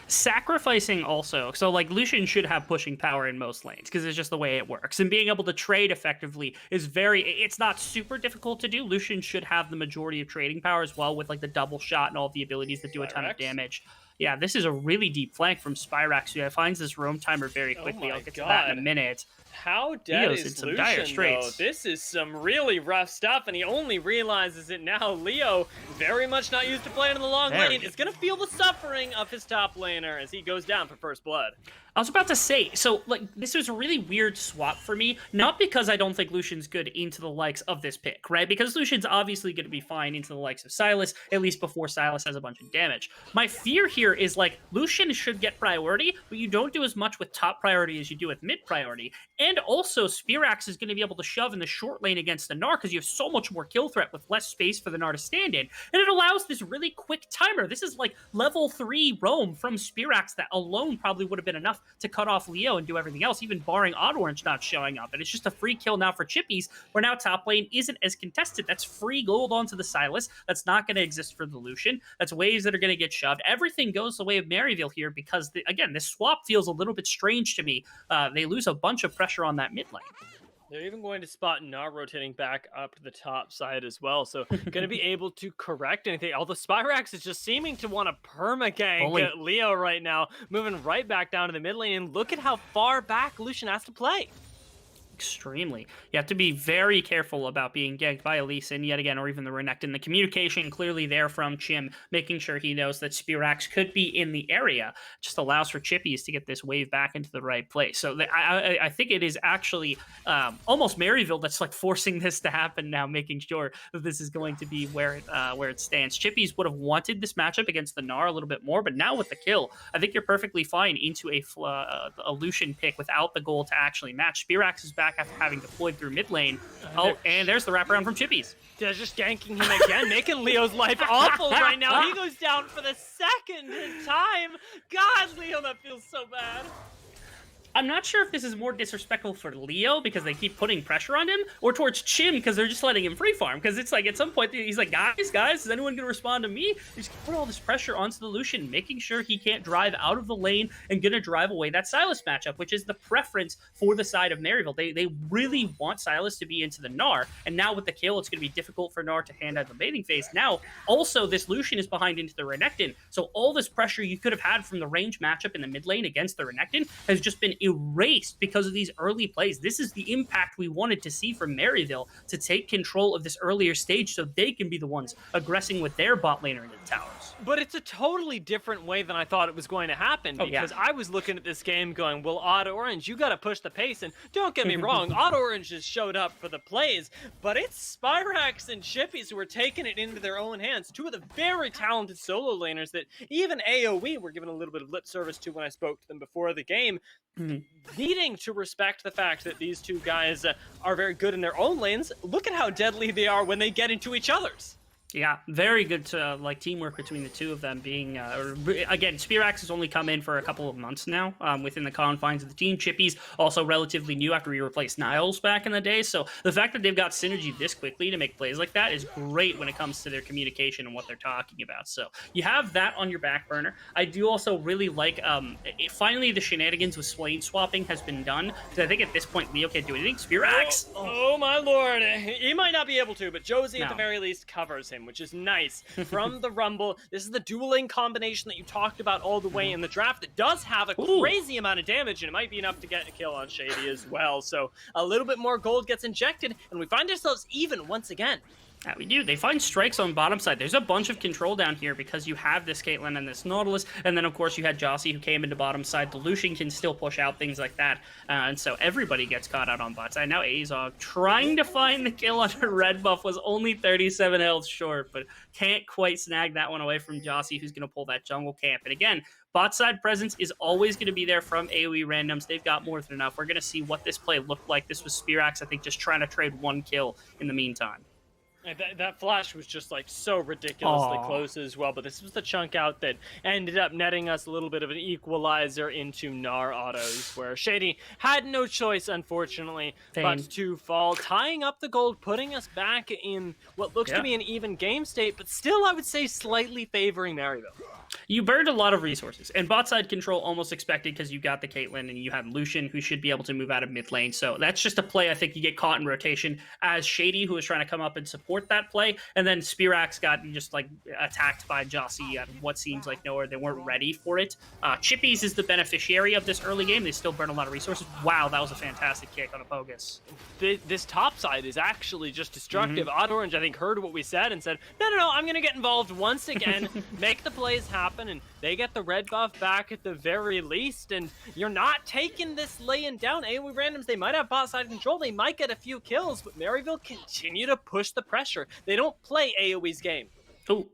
Sacrificing also, so like Lucian should have pushing power in most lanes because it's just the way it works, and being able to trade effectively is it's not super difficult to do. Lucian should have the majority of trading power as well, with like the double shot and all the abilities that do a ton of damage. Yeah, this is a really deep flank from Spyrax, who finds this roam timer very quickly. I'll get to that in a minute. How dead Leo's in is some dire Lucian, though? straits. This is some really rough stuff, and he only realizes it now. Leo, very much not used to playing in the long lane, is going to feel the suffering of his top laner as he goes down for first blood. I was about to say, so like this was a really weird swap for me, not because I don't think Lucian's good into the likes of this pick, right? Because Lucian's obviously going to be fine into the likes of Sylas, at least before Sylas has a bunch of damage. My fear here is like Lucian should get priority, but you don't do as much with top priority as you do with mid priority. And also Spyrax is going to be able to shove in the short lane against the Gnar because you have so much more kill threat with less space for the Gnar to stand in. And it allows this really quick timer. This is like level 3 roam from Spyrax that alone probably would have been enough to cut off Leo and do everything else, even barring Orange not showing up. And it's just a free kill now for Chippies, where now top lane isn't as contested. That's free gold onto the Sylas. That's not going to exist for the Lucian. That's waves that are going to get shoved. Everything goes the way of Maryville here because, again, this swap feels a little bit strange to me. They lose a bunch of pressure on that mid lane. They're even going to spot Gnar rotating back up to the top side as well, so going to be able to correct anything. Although Spyrax is just seeming to want to perma-gank Leo right now, moving right back down to the mid lane, and look at how far back Lucian has to play. Extremely. You have to be very careful about being ganked by Elise and yet again, or even the Renekton. The communication clearly there from Chim, making sure he knows that Spyrax could be in the area, just allows for Chippies to get this wave back into the right place. So I think it is actually almost Maryville that's like forcing this to happen now, making sure that this is going to be where it stands. Chippies would have wanted this matchup against the Gnar a little bit more, but now with the kill, I think you're perfectly fine into a Lucian pick without the goal to actually match. Spyrax is back after having deployed through mid lane. Oh, and there's the wraparound from Chippies. They're just ganking him again, making Leo's life awful right now. He goes down for the second time. God, Leo, that feels so bad. I'm not sure if this is more disrespectful for Leo because they keep putting pressure on him, or towards Chim because they're just letting him free farm. Because it's like at some point he's like, guys, is anyone going to respond to me? He's put all this pressure onto the Lucian, making sure he can't drive out of the lane and going to drive away that Sylas matchup, which is the preference for the side of Maryville. They really want Sylas to be into the Gnar, and now with the kill, it's going to be difficult for Gnar to hand out the baiting phase. Now, also, this Lucian is behind into the Renekton, so all this pressure you could have had from the range matchup in the mid lane against the Renekton has just been erased because of these early plays. This is the impact we wanted to see from Maryville to take control of this earlier stage so they can be the ones aggressing with their bot laner into the towers. But it's a totally different way than I thought it was going to happen, because I was looking at this game going, well, Orange, you got to push the pace, and don't get me wrong, Orange just showed up for the plays, but it's Spyrax and Chippies who are taking it into their own hands, two of the very talented solo laners that even AOE were given a little bit of lip service to when I spoke to them before the game, needing to respect the fact that these two guys are very good in their own lanes. Look at how deadly they are when they get into each other's. Yeah, very good teamwork between the two of them being, again, Spyrax has only come in for a couple of months now within the confines of the team. Chippy's also relatively new after he replaced Niles back in the day, so the fact that they've got synergy this quickly to make plays like that is great when it comes to their communication and what they're talking about. So you have that on your back burner. I do also really like, finally the shenanigans with lane swapping has been done, because I think at this point Leo can't do anything. Spyrax! Oh my lord, he might not be able to, but Josie at the very least covers him, which is nice. From the Rumble, this is the dueling combination that you talked about all the way in the draft that does have a crazy amount of damage, and it might be enough to get a kill on Shady as well. So a little bit more gold gets injected, and we find ourselves even once again. That we do. They find strikes on bottom side. There's a bunch of control down here because you have this Caitlyn and this Nautilus, and then of course you had Jossie who came into bottom side. The Lucian can still push out, things like that. And so everybody gets caught out on bot side. Now Azog trying to find the kill on her red buff, was only 37 health short, but can't quite snag that one away from Jossie, who's going to pull that jungle camp. And again, bot side presence is always going to be there from AOE randoms. They've got more than enough. We're going to see what this play looked like. This was Spirax, I think, just trying to trade one kill in the meantime. And that flash was just like so ridiculously Aww. close as well, but this was the chunk out that ended up netting us a little bit of an equalizer into Gnar autos, where Shady had no choice, unfortunately, but to fall, tying up the gold, putting us back in what looks to be an even game state, but still, I would say, slightly favoring Maryville. You burned a lot of resources, and bot side control almost expected because you got the Caitlyn and you had Lucian, who should be able to move out of mid lane. So that's just a play I think you get caught in rotation as Shady, who was trying to come up and support that play, and then Spirax got just like attacked by Jossie at what seems like nowhere. They weren't ready for it. Chippies is the beneficiary of this early game. They still burn a lot of resources. Wow, that was a fantastic kick on a Pogus. This top side is actually just destructive. Odd Orange, I think, heard what we said and said, no, I'm going to get involved once again, make the plays happen, and they get the red buff back at the very least, and you're not taking this laying down. AOE randoms, they might have bot side control, they might get a few kills, but Maryville continue to push the pressure. They don't play AOE's game. Oh.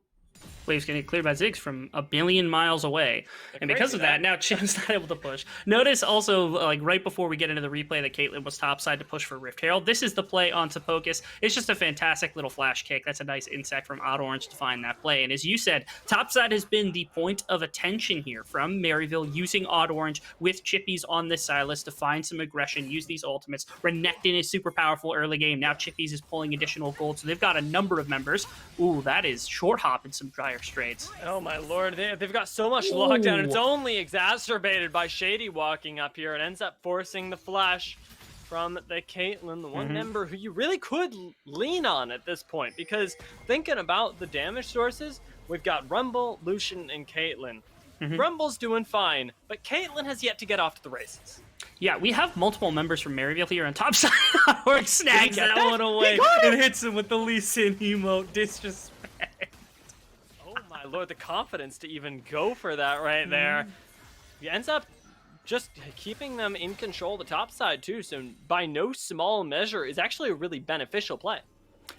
Wave's going to get cleared by Ziggs from a billion miles away. And because of that, now Chim's not able to push. Notice also, like right before we get into the replay, that Caitlyn was topside to push for Rift Herald. This is the play onto Pocus. It's just a fantastic little flash kick. That's a nice insect from Odd Orange to find that play. And as you said, topside has been the point of attention here from Maryville, using Odd Orange with Chippies on this Silas to find some aggression, use these ultimates. Renekton is super powerful early game. Now Chippies is pulling additional gold, so they've got a number of members. Ooh, that is short hop in some dire straits. Oh my lord, they've got so much lockdown, and it's only exacerbated by Shady walking up here. It ends up forcing the flash from the Caitlyn, the one member who you really could lean on at this point, because thinking about the damage sources, we've got Rumble, Lucian, and Caitlyn. Rumble's doing fine, but Caitlyn has yet to get off to the races. Yeah, we have multiple members from Maryville here on top side. Orc snags that one away and hits him with the Lee Sin emote. Disrespect. Oh my lord, the confidence to even go for that right there. He ends up just keeping them in control of the top side too, so by no small measure is actually a really beneficial play.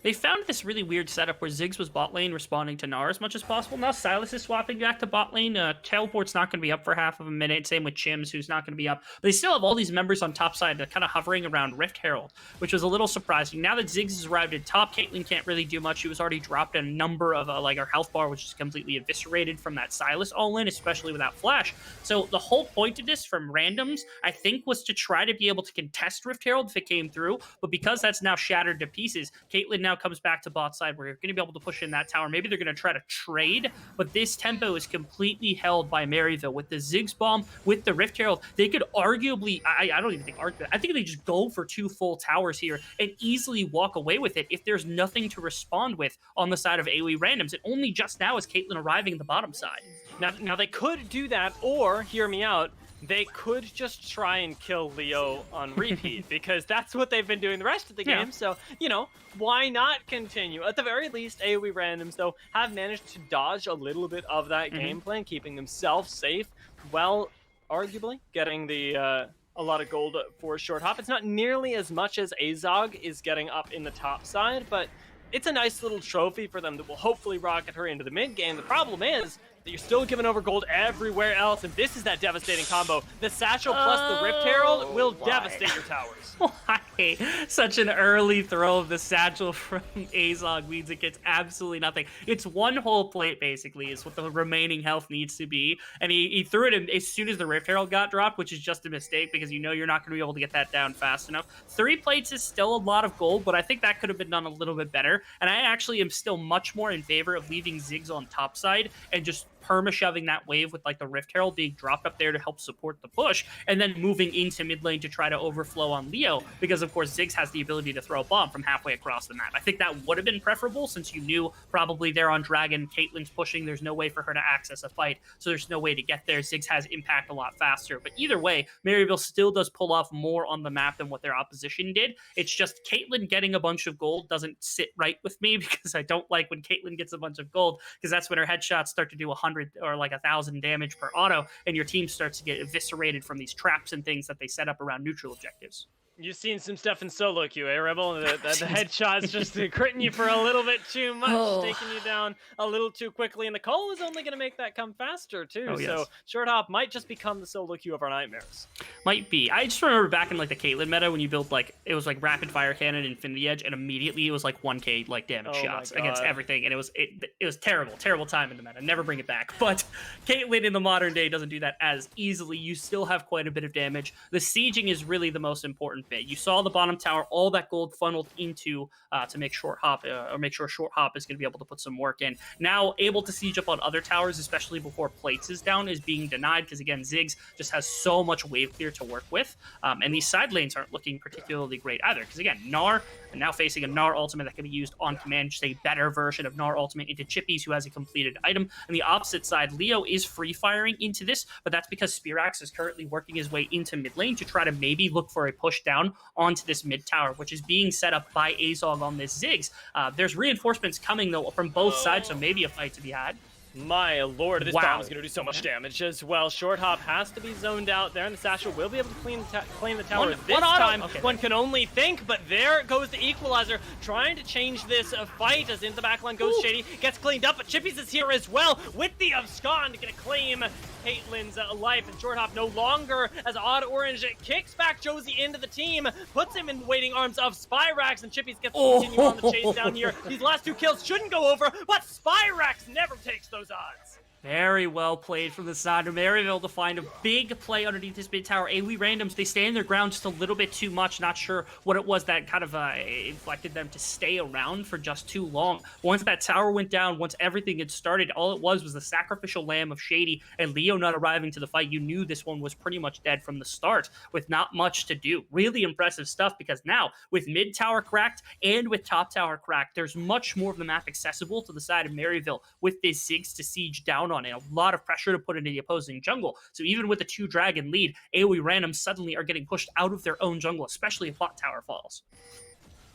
They found this really weird setup where Ziggs was bot lane responding to Gnar as much as possible. Now Silas is swapping back to bot lane. Teleport's not going to be up for half of a minute. Same with Chims, who's not going to be up. But they still have all these members on top side kind of hovering around Rift Herald, which was a little surprising. Now that Ziggs has arrived at top, Caitlyn can't really do much. She was already dropped a number of, like, her health bar, which is completely eviscerated from that Silas all-in, especially without Flash. So the whole point of this from randoms, I think, was to try to be able to contest Rift Herald if it came through. But because that's now shattered to pieces, Caitlyn now comes back to bot side where you're going to be able to push in that tower. Maybe they're going to try to trade, but this tempo is completely held by Maryville. With the Ziggs bomb, with the Rift Herald, they could arguably, I don't even think argue, I think they just go for 2 full towers here and easily walk away with it if there's nothing to respond with on the side of AOE randoms. And only just now is Caitlyn arriving at the bottom side. Now they could do that, or, hear me out, they could just try and kill Leo on repeat, because that's what they've been doing the rest of the game, so, you know, why not continue? At the very least, AoE randoms, though, have managed to dodge a little bit of that game plan, keeping themselves safe, while arguably getting the a lot of gold for a short hop. It's not nearly as much as Azog is getting up in the top side, but it's a nice little trophy for them that will hopefully rocket her into the mid game. The problem is that you're still giving over gold everywhere else, and this is that devastating combo. The Satchel plus the Rift Herald will devastate your towers. Why? Such an early throw of the Satchel from Azog means it gets absolutely nothing. It's one whole plate, basically, is what the remaining health needs to be, and he threw it in as soon as the Rift Herald got dropped, which is just a mistake, because you know you're not going to be able to get that down fast enough. 3 plates is still a lot of gold, but I think that could have been done a little bit better, and I actually am still much more in favor of leaving Ziggs on top side and just perma-shoving that wave with like the Rift Herald being dropped up there to help support the push, and then moving into mid lane to try to overflow on Leo, because of course Ziggs has the ability to throw a bomb from halfway across the map. I think that would have been preferable, since you knew probably they're on Dragon, Caitlyn's pushing, there's no way for her to access a fight, so there's no way to get there. Ziggs has impact a lot faster, but either way, Maryville still does pull off more on the map than what their opposition did. It's just Caitlyn getting a bunch of gold doesn't sit right with me, because I don't like when Caitlyn gets a bunch of gold, because that's when her headshots start to do 100 or like 1,000 damage per auto, and your team starts to get eviscerated from these traps and things that they set up around neutral objectives. You've seen some stuff in solo queue, Rebel? The headshots just critting you for a little bit too much, taking you down a little too quickly, and the call is only going to make that come faster, too. Oh, yes. So Short Hop might just become the solo queue of our nightmares. Might be. I just remember back in like the Caitlyn meta when you build like, it was like Rapid Fire Cannon, Infinity Edge, and immediately it was like 1k like damage shots against everything, and it was terrible time in the meta. Never bring it back. But Caitlyn in the modern day doesn't do that as easily. You still have quite a bit of damage. The sieging is really the most important bit. You saw the bottom tower, all that gold funneled into to make Short Hop or make sure Short Hop is going to be able to put some work in. Now able to siege up on other towers, especially before Plates is down, is being denied, because again Ziggs just has so much wave clear to work with, and these side lanes aren't looking particularly great either, because again Gnar, and now facing a Gnar ultimate that can be used on command, just a better version of Gnar ultimate into Chippies, who has a completed item. On the opposite side, Leo is free firing into this, but that's because Spearaxe is currently working his way into mid lane to try to maybe look for a push down onto this mid tower, which is being set up by Azog on this Ziggs. There's reinforcements coming though from both sides, so maybe a fight to be had. My lord, this bomb is going to do so much damage as well. Short Hop has to be zoned out there, and the Satchel will be able to claim the tower this time. One can only think, but there goes the Equalizer, trying to change this fight as into the backline goes Shady. Gets cleaned up, but Chippies is here as well with the Abscond, going to claim Caitlyn's life, and Short Hop no longer as Odd Orange kicks back Josie into the team, puts him in waiting arms of Spyrax, and Chippies gets to continue on the chase down here. These last two kills shouldn't go over, but Spyrax never takes those odds. Very well played from the side of Maryville to find a big play underneath this mid tower. AOE randoms, they stand their ground just a little bit too much. Not sure what it was that kind of inflected them to stay around for just too long. Once that tower went down, once everything had started, all it was the sacrificial lamb of Shady and Leo not arriving to the fight. You knew this one was pretty much dead from the start with not much to do. Really impressive stuff, because now with mid tower cracked and with top tower cracked, there's much more of the map accessible to the side of Maryville with this Ziggs to siege down on it. A lot of pressure to put into the opposing jungle. So even with the 2-dragon lead, AOE randoms suddenly are getting pushed out of their own jungle, especially if bot tower falls.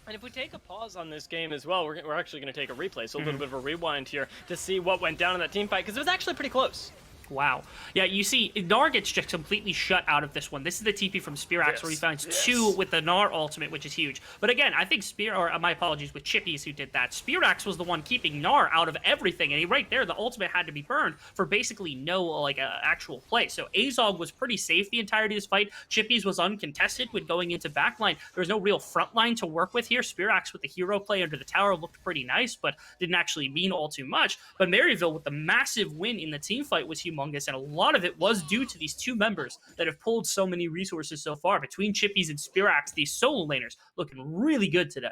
And if we take a pause on this game as well, we're actually going to take a replay, so a little bit of a rewind here to see what went down in that team fight, because it was actually pretty close. Wow. Yeah, you see, Gnar gets just completely shut out of this one. This is the TP from Spearaxe, where he finds two with the Gnar ultimate, which is huge. But again, I think my apologies, with Chippies who did that. Spearaxe was the one keeping Gnar out of everything, and right there, the ultimate had to be burned for basically no, actual play. So Azog was pretty safe the entirety of this fight. Chippies was uncontested with going into backline. There was no real front line to work with here. Spearaxe with the hero play under the tower looked pretty nice, but didn't actually mean all too much. But Maryville, with the massive win in the team fight, was humongous. And a lot of it was due to these two members that have pulled so many resources so far. Between Chippies and Spearaxe, these solo laners looking really good today.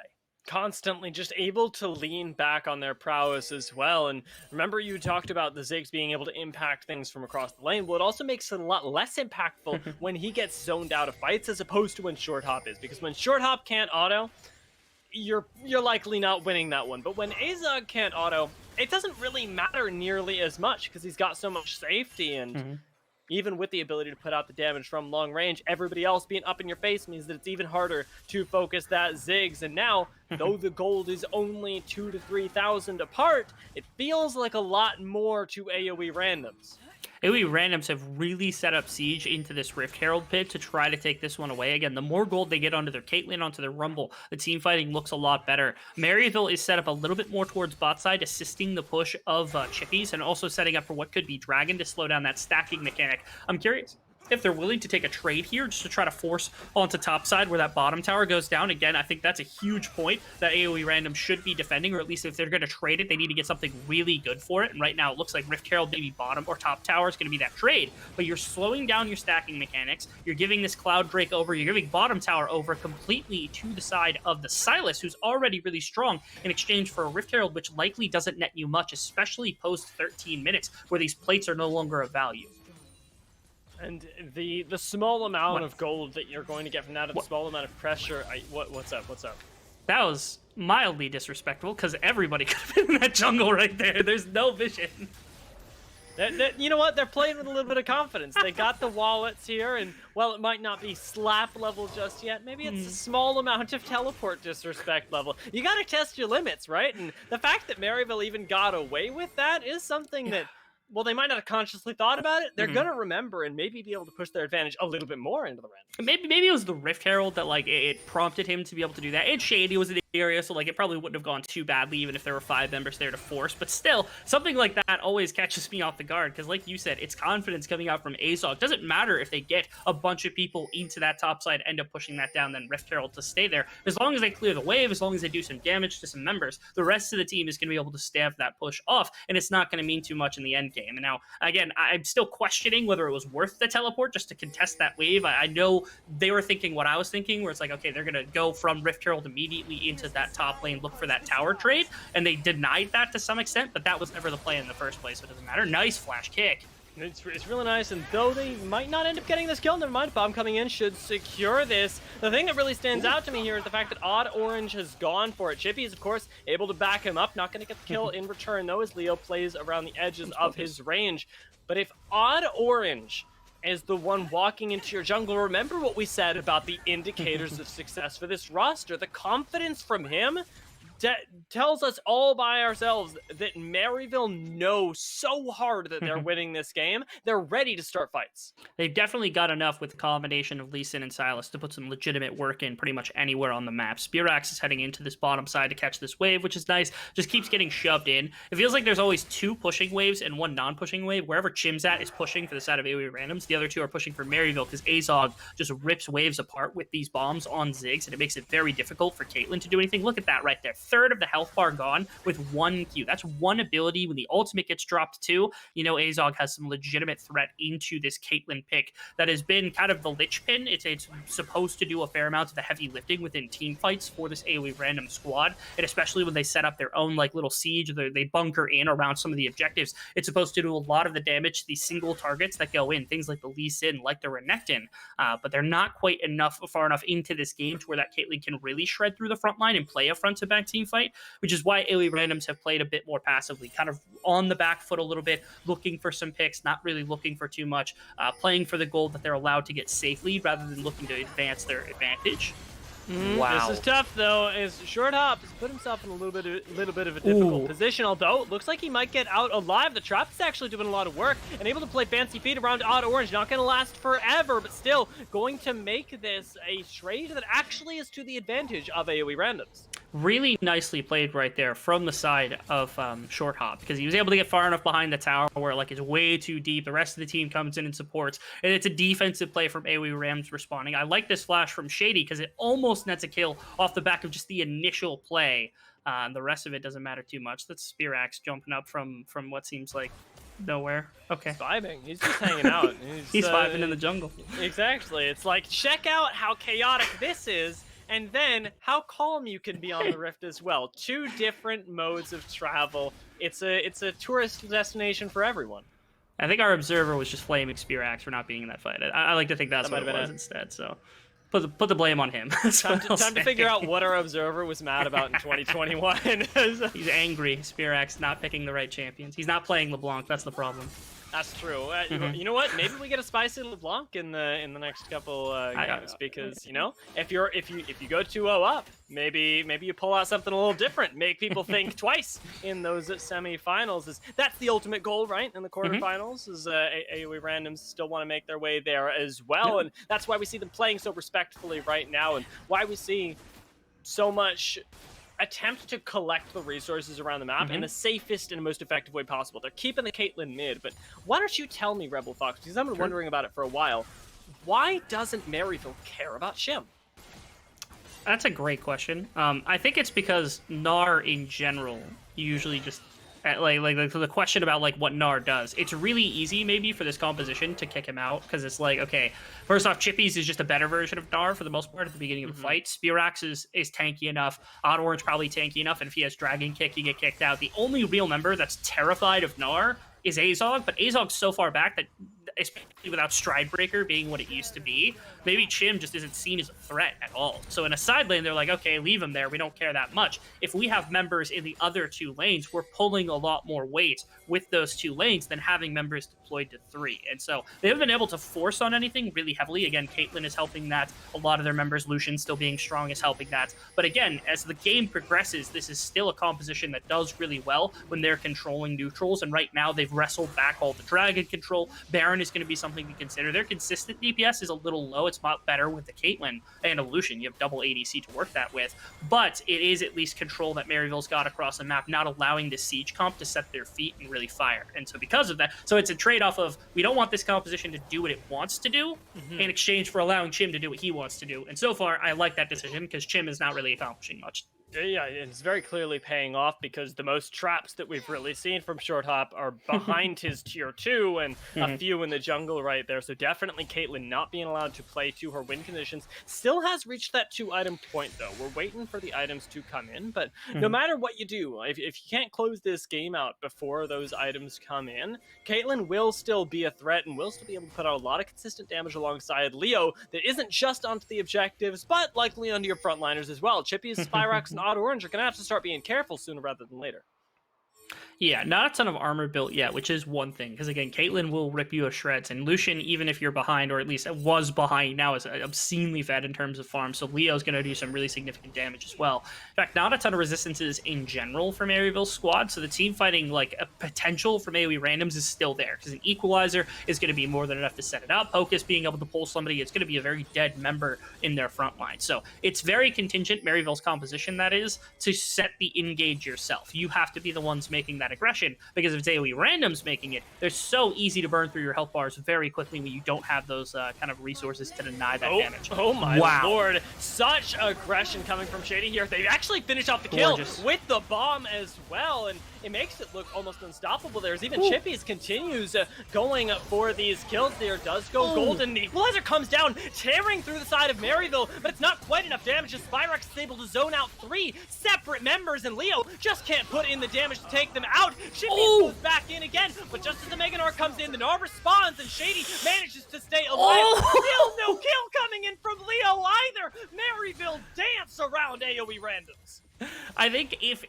Constantly just able to lean back on their prowess as well. And remember, you talked about the Ziggs being able to impact things from across the lane. Well, it also makes it a lot less impactful when he gets zoned out of fights, as opposed to when Short Hop is. Because when Short Hop can't auto, you're likely not winning that one. But when Azog can't auto, it doesn't really matter nearly as much, because he's got so much safety, and even with the ability to put out the damage from long range, everybody else being up in your face means that it's even harder to focus that Ziggs. And now, though the gold is only 2,000 to 3,000 apart, it feels like a lot more to AOE randoms. AOE randoms have really set up siege into this Rift Herald pit to try to take this one away. Again, the more gold they get onto their Caitlyn, onto their Rumble, the team fighting looks a lot better. Maryville is set up a little bit more towards bot side, assisting the push of Chippies, and also setting up for what could be Dragon to slow down that stacking mechanic. I'm curious if they're willing to take a trade here just to try to force onto top side where that bottom tower goes down. Again, I think that's a huge point that AOE Random should be defending, or at least if they're going to trade it, they need to get something really good for it. And right now, it looks like Rift Herald, maybe bottom or top tower is going to be that trade. But you're slowing down your stacking mechanics. You're giving this Cloud Break over. You're giving bottom tower over completely to the side of the Sylas, who's already really strong, in exchange for a Rift Herald, which likely doesn't net you much, especially post 13 minutes, where these plates are no longer of value. And the small amount of gold that you're going to get from that, and the small amount of pressure. What's up? What's up? That was mildly disrespectful, because everybody could have been in that jungle right there. There's no vision. You know what? They're playing with a little bit of confidence. They got the wallets here, and while it might not be slap level just yet, maybe it's a small amount of teleport disrespect level. You got to test your limits, right? And the fact that Maryville even got away with that is something that, well, they might not have consciously thought about it. They're gonna remember and maybe be able to push their advantage a little bit more into the random. Maybe it was the Rift Herald that, like, it prompted him to be able to do that. And Shady was in the area, so, like, it probably wouldn't have gone too badly even if there were 5 members there to force. But still, something like that always catches me off the guard, because, like you said, it's confidence coming out from Azog. Doesn't matter if they get a bunch of people into that top side, end up pushing that down, then Rift Herald to stay there. As long as they clear the wave, as long as they do some damage to some members, the rest of the team is going to be able to stamp that push off, and it's not going to mean too much in the end game. And now, again, I'm still questioning whether it was worth the teleport just to contest that wave. I know they were thinking what I was thinking, where it's like, okay, they're going to go from Rift Herald immediately into that top lane, look for that tower trade, and they denied that to some extent, but that was never the play in the first place, so it doesn't matter. Nice flash kick. It's really nice, and though they might not end up getting this kill, never mind, Bomb coming in should secure this. The thing that really stands out to me here is the fact that Odd Orange has gone for it. Chippy is, of course, able to back him up, not going to get the kill in return, though, as Leo plays around the edges of his range. But if Odd Orange is the one walking into your jungle, remember what we said about the indicators of success for this roster. The confidence from him tells us all by ourselves that Maryville knows so hard that they're winning this game. They're ready to start fights. They've definitely got enough with the combination of Lee Sin and Sylas to put some legitimate work in pretty much anywhere on the map. Spearaxe is heading into this bottom side to catch this wave, which is nice. Just keeps getting shoved in. It feels like there's always 2 pushing waves and 1 non-pushing wave. Wherever Chim's at is pushing for the side of AOE Randoms. The other 2 are pushing for Maryville, because Azog just rips waves apart with these bombs on Ziggs, and it makes it very difficult for Caitlyn to do anything. Look at that right there. Third of the health bar gone with 1 Q. That's 1 ability. When the ultimate gets dropped too, you know Azog has some legitimate threat into this Caitlyn pick that has been kind of the Lich Pin. It's supposed to do a fair amount of the heavy lifting within team fights for this AOE Random squad, and especially when they set up their own like little siege, they bunker in around some of the objectives. It's supposed to do a lot of the damage to these single targets that go in, things like the Lee Sin, like the Renekton, but they're not quite far enough into this game to where that Caitlyn can really shred through the front line and play a front to back team fight, which is why AOE Randoms have played a bit more passively, kind of on the back foot a little bit, looking for some picks, not really looking for too much, playing for the gold that they're allowed to get safely rather than looking to advance their advantage. Wow. This is tough, though, as Short Hop has put himself in a little bit of a difficult position, although it looks like he might get out alive. The trap is actually doing a lot of work and able to play fancy feet around Odd Orange. Not going to last forever, but still going to make this a trade that actually is to the advantage of AOE Randoms. Really nicely played right there from the side of Short Hop, because he was able to get far enough behind the tower where like it's way too deep. The rest of the team comes in and supports, and it's a defensive play from AOE Rams responding. I like this flash from Shady because it almost nets a kill off the back of just the initial play. And the rest of it doesn't matter too much. That's Spearaxe jumping up from what seems like nowhere. Okay. He's vibing. He's just hanging out. He's vibing in the jungle. Exactly. It's like, check out how chaotic this is, and then how calm you can be on the Rift as well. 2 different modes of travel. It's a tourist destination for everyone. I think our observer was just flaming Spearaxe for not being in that fight. I like to think that's what it was instead. So put the blame on him. Time to figure out what our observer was mad about in 2021. He's angry. Spearaxe not picking the right champions. He's not playing LeBlanc. That's the problem. That's true. You know what? Maybe we get a spicy LeBlanc in the next couple games, because you know if you go 2-0 up, maybe you pull out something a little different, make people think twice in those semifinals. That's the ultimate goal, right? In the quarterfinals, is AOE Randoms still want to make their way there as well, and that's why we see them playing so respectfully right now, and why we see so much attempt to collect the resources around the map in the safest and most effective way possible. They're keeping the Caitlyn mid, but why don't you tell me, Rebel Fox, because I've been wondering about it for a while, why doesn't Maryville care about Shim? That's a great question. I think it's because Gnar in general usually just like the question about like what Gnar does. It's really easy maybe for this composition to kick him out because it's like, okay, first off, Chippies is just a better version of Gnar for the most part at the beginning of the fight. Spearax is tanky enough. Odd Orange probably tanky enough, and if he has Dragon Kick, you get kicked out. The only real member that's terrified of Gnar is Azog, but Azog's so far back that, especially without Stridebreaker being what it used to be, maybe Chim just isn't seen as a threat at all. So in a side lane, they're like, okay, leave him there. We don't care that much. If we have members in the other 2 lanes, we're pulling a lot more weight with those 2 lanes than having members deployed to 3. And so they haven't been able to force on anything really heavily. Again, Caitlyn is helping that. A lot of their members, Lucian still being strong, is helping that. But again, as the game progresses, this is still a composition that does really well when they're controlling neutrals. And right now, they've wrestled back all the Dragon control. Baron is going to be something to consider. Their consistent DPS is a little low. It's not better with the Caitlyn and a Lucian. You have double ADC to work that with. But it is at least control that Maryville's got across the map, not allowing the siege comp to set their feet and really fire. And so because of that, so it's a trade-off of we don't want this composition to do what it wants to do in exchange for allowing Chim to do what he wants to do. And so far, I like that decision because Chim is not really accomplishing much. Yeah, it's very clearly paying off because the most traps that we've really seen from Short Hop are behind his tier 2 and a few in the jungle right there. So definitely Caitlyn not being allowed to play to her win conditions. Still has reached that 2-item point though. We're waiting for the items to come in, but no matter what you do, if you can't close this game out before those items come in, Caitlyn will still be a threat and will still be able to put out a lot of consistent damage alongside Leo that isn't just onto the objectives, but likely onto your frontliners as well. Chippy's, Spyrox, and Odd Orange are going to have to start being careful sooner rather than later. Yeah, not a ton of armor built yet, which is one thing. Because again, Caitlyn will rip you to shreds, and Lucian, even if you're behind, or at least was behind, now is obscenely fed in terms of farm. So Leo's going to do some really significant damage as well. In fact, not a ton of resistances in general for Maryville's squad. So the team fighting like a potential from AOE randoms is still there. Because an equalizer is going to be more than enough to set it up. Hocus being able to pull somebody, it's going to be a very dead member in their front line. So it's very contingent, Maryville's composition that is, to set the engage yourself. You have to be the ones making that aggression, because if it's AoE randoms making it, they're so easy to burn through your health bars very quickly when you don't have those kind of resources to deny that damage. Oh my lord. Such aggression coming from Shady here. They actually finish off the kill with the bomb as well, and it makes it look almost unstoppable. There's even Chippies continues going for these kills there. Does go golden. The equalizer comes down, tearing through the side of Maryville, but it's not quite enough damage as Spyrox is able to zone out 3 separate members, and Leo just can't put in the damage to take them out. Chippies goes back in again, but just as the Mega Gnar comes in, the Gnar responds, and Shady manages to stay alive. Still no kill coming in from Leo either. Maryville dance around AoE randoms. I think if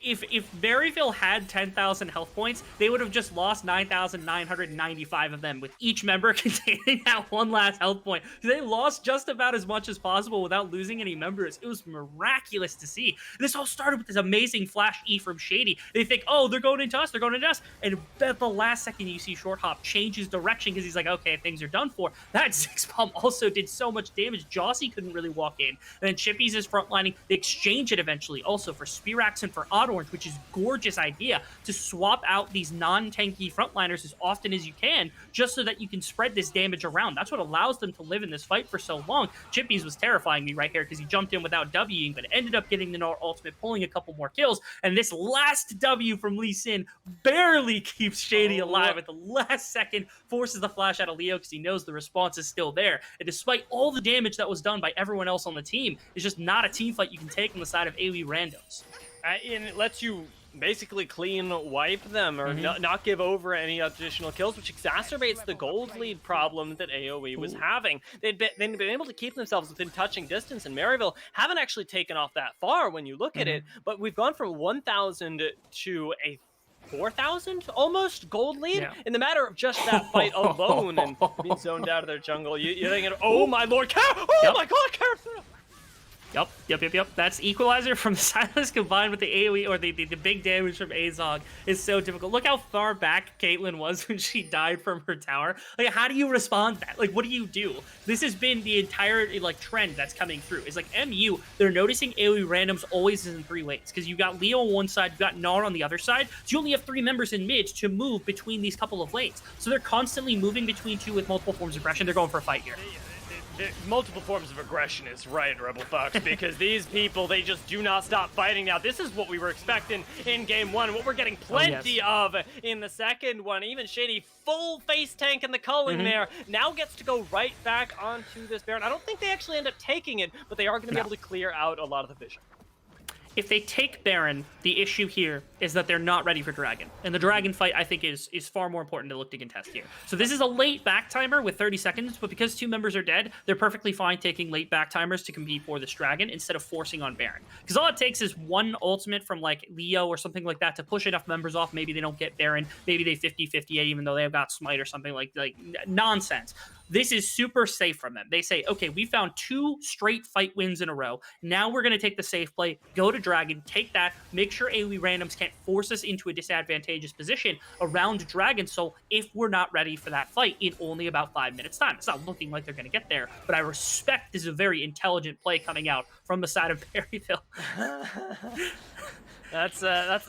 Maryville had 10,000 health points, they would have just lost 9,995 of them, with each member containing that one last health point. They lost just about as much as possible without losing any members. It was miraculous to see. This all started with this amazing flash E from Shady. They think, oh, they're going into us, and at the last second you see Short Hop change his direction because he's like, okay, things are done for. That 6-bomb also did so much damage. Jossie couldn't really walk in, and then Chippies is frontlining. They exchange it eventually also for Spearax and for Odd Orange, which is a gorgeous idea to swap out these non-tanky frontliners as often as you can, just so that you can spread this damage around. That's what allows them to live in this fight for so long. Chippies was terrifying me right here because he jumped in without Wing, but ended up getting the Gnar ultimate, pulling a couple more kills, and this last W from Lee Sin barely keeps Shady alive at the last second, forces the flash out of Leo because he knows the response is still there, and despite all the damage that was done by everyone else on the team, it's just not a team fight you can take on the side of AoE randoms. And it lets you basically clean wipe them or not give over any additional kills, which exacerbates the gold lead problem that AoE was having. They'd been able to keep themselves within touching distance, and Maryville haven't actually taken off that far when you look at it, but we've gone from 1,000 to a 4,000 almost gold lead in the matter of just that fight alone, and being zoned out of their jungle. You're thinking, oh my lord, my god, Karasuno! Yep. That's Equalizer from Silas combined with the AoE, or the big damage from Azog is so difficult. Look how far back Caitlyn was when she died from her tower. Like, how do you respond to that? Like, what do you do? This has been the entire, like, trend that's coming through. It's like, MU, they're noticing AoE randoms always in 3 lanes, because you got Leo on one side, you got Gnar on the other side, so you only have 3 members in mid to move between these couple of lanes. So they're constantly moving between 2 with multiple forms of aggression. They're going for a fight here. Multiple forms of aggression is right, Rebel Fox, because these people, they just do not stop fighting now. This is what we were expecting in game 1, what we're getting plenty of in the second one. Even Shady, full face tank in the culling there, now gets to go right back onto this Baron. I don't think they actually end up taking it, but they are going to be able to clear out a lot of the vision. If they take Baron, the issue here is that they're not ready for Dragon. And the Dragon fight, I think, is far more important to look to contest here. So this is a late back timer with 30 seconds, but because 2 members are dead, they're perfectly fine taking late back timers to compete for this Dragon instead of forcing on Baron. Because all it takes is one ultimate from, like, Leo or something like that to push enough members off. Maybe they don't get Baron. Maybe they 50-58 even though they've got Smite or something like nonsense. This is super safe from them. They say, okay, we found 2 straight fight wins in a row. Now we're going to take the safe play, go to Dragon, take that, make sure AoE randoms can't force us into a disadvantageous position around Dragon, so if we're not ready for that fight in only about 5 minutes time. It's not looking like they're going to get there, but I respect this is a very intelligent play coming out from the side of Maryville. That's a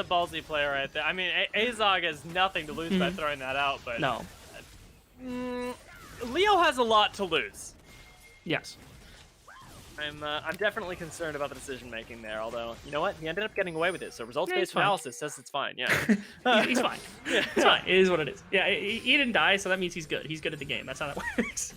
ballsy play right there. I mean, Azog has nothing to lose by throwing that out, but no. Leo has a lot to lose. Yes. I'm definitely concerned about the decision making there. Although, you know what, he ended up getting away with it. So results-based analysis says it's fine. Yeah, he's fine. It's fine. It is what it is. Yeah, he didn't die, so that means he's good. He's good at the game. That's how that works.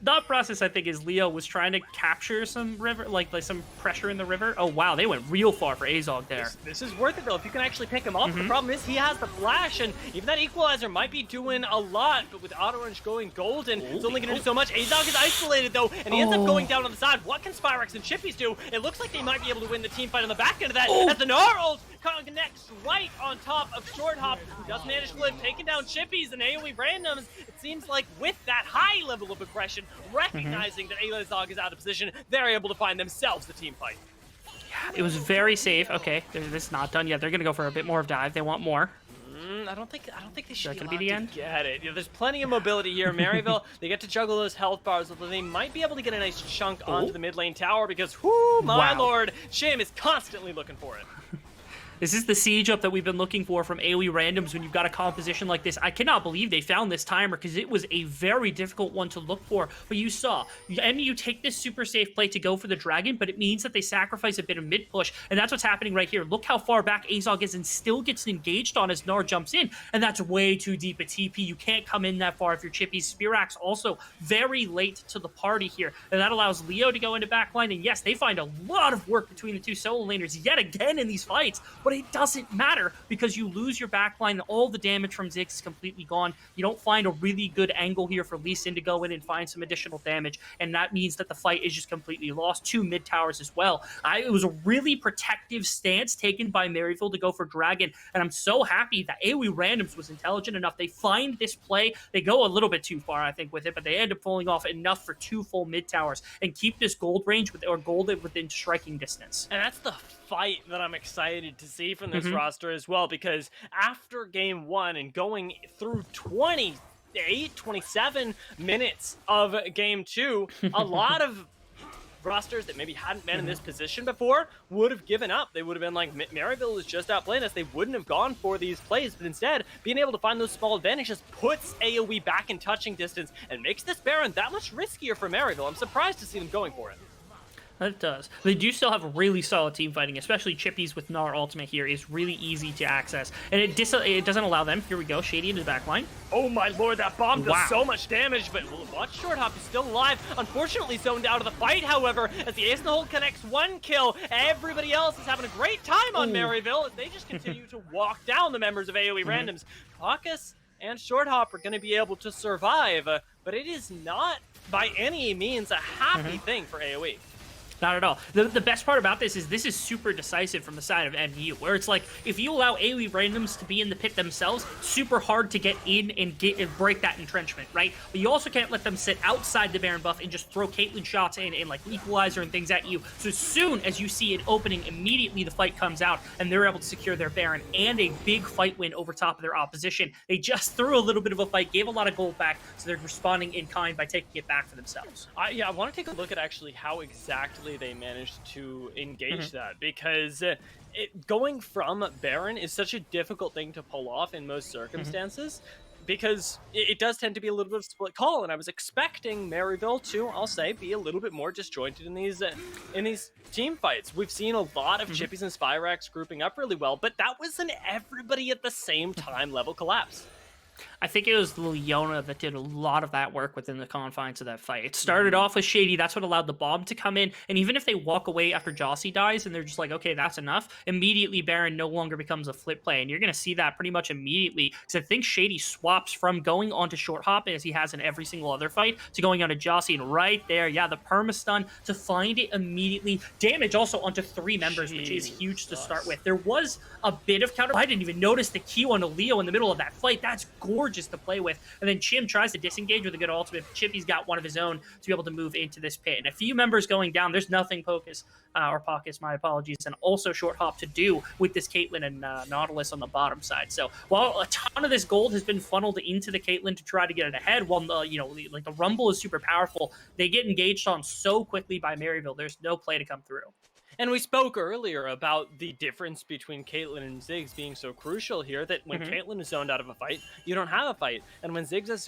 Thought process, I think, is Leo was trying to capture some river, like some pressure in the river. Oh wow, they went real far for Azog there. This is worth it though if you can actually pick him up. The problem is he has the flash, and even that equalizer might be doing a lot. But with Auto Orange going golden, it's only going to do so much. Azog is isolated though, and he ends up going down on the side. What can Spyrex and Chippies do? It looks like they might be able to win the team fight on the back end of that. As the Gnar ult connects right on top of Short Hop, who does manage to live, taking down Chippies and AoE randoms. It seems like with that high level of aggression, recognizing that Azog is out of position, they're able to find themselves the team fight. Yeah, it was very safe. Okay, this is not done yet. They're gonna go for a bit more of dive. They want more. I don't think they should be the end. Get it. There's plenty of mobility here. Maryville, they get to juggle those health bars, although they might be able to get a nice chunk onto the mid lane tower because, whoo, my lord, Shim is constantly looking for it. This is the siege up that we've been looking for from AoE randoms when you've got a composition like this. I cannot believe they found this timer because it was a very difficult one to look for. But you saw, MU take this super safe play to go for the Dragon, but it means that they sacrifice a bit of mid push, and that's what's happening right here. Look how far back Azog is and still gets engaged on as Gnar jumps in, and that's way too deep a TP. You can't come in that far if you're Chippy. Spirax also very late to the party here, and that allows Leo to go into backline, and yes, they find a lot of work between the 2 solo laners yet again in these fights, but it doesn't matter because you lose your backline. All the damage from Ziggs is completely gone. You don't find a really good angle here for Lee Sin to go in and find some additional damage, and that means that the fight is just completely lost. 2 mid towers as well. It was a really protective stance taken by Maryville to go for Dragon, and I'm so happy that AoE randoms was intelligent enough. They find this play. They go a little bit too far, I think, with it, but they end up pulling off enough for 2 full mid towers and keep this gold range within striking distance. And that's the fight that I'm excited to see from this roster as well, because after game 1 and going through 27 minutes of game 2, a lot of rosters that maybe hadn't been in this position before would have given up. They would have been like, Maryville is just outplaying us. They wouldn't have gone for these plays, but instead, being able to find those small advantages puts AoE back in touching distance and makes this Baron that much riskier for Maryville. I'm surprised to see them going for it. It does. They do still have really solid team fighting, especially Chippies with Gnar ultimate here is really easy to access. And it doesn't allow them. Here we go, Shady into the backline. Oh my lord, that bomb does so much damage, but watch Short Hop is still alive. Unfortunately zoned out of the fight, however, as the Ace in the Hole connects 1 kill. Everybody else is having a great time on Maryville as they just continue to walk down the members of AoE randoms. Caucus and Short Hop are going to be able to survive, but it is not by any means a happy thing for AoE. Not at all. The best part about this is super decisive from the side of MU, where it's like, if you allow AOE randoms to be in the pit themselves, super hard to get in and break that entrenchment, right? But you also can't let them sit outside the Baron buff and just throw Caitlyn shots and like equalizer and things at you. So as soon as you see an opening, immediately the fight comes out and they're able to secure their Baron and a big fight win over top of their opposition. They just threw a little bit of a fight, gave a lot of gold back, so they're responding in kind by taking it back for themselves. Yeah, I want to take a look at actually how exactly they managed to engage that, because going from Baron is such a difficult thing to pull off in most circumstances, because it does tend to be a little bit of a split call, and I was expecting Maryville to, I'll say, be a little bit more disjointed in these team fights. We've seen a lot of Chippies and Spyrax grouping up really well, but that was an everybody at the same time level collapse. I think it was Leona that did a lot of that work within the confines of that fight. It started off with Shady. That's what allowed the bomb to come in. And even if they walk away after Jossie dies and they're just like, okay, that's enough, immediately Baron no longer becomes a flip play. And you're going to see that pretty much immediately, because I think Shady swaps from going onto short hop, as he has in every single other fight, to going onto Jossie. And right there, yeah, the perma-stun to find it immediately. Damage also onto 3 members, which is huge to start with. There was a bit of counter. I didn't even notice the Q onto Leo in the middle of that fight. That's gorgeous to play with. And then Chim tries to disengage with a good ultimate. Chippy's got one of his own to be able to move into this pit. And a few members going down. There's nothing Pocus, or Pockets, my apologies, and also Short Hop to do with this Caitlyn and Nautilus on the bottom side. So while a ton of this gold has been funneled into the Caitlyn to try to get it ahead, while like the Rumble is super powerful, they get engaged on so quickly by Maryville. There's no play to come through. And we spoke earlier about the difference between Caitlyn and Ziggs being so crucial here, that when Caitlyn is zoned out of a fight, you don't have a fight. And when Ziggs is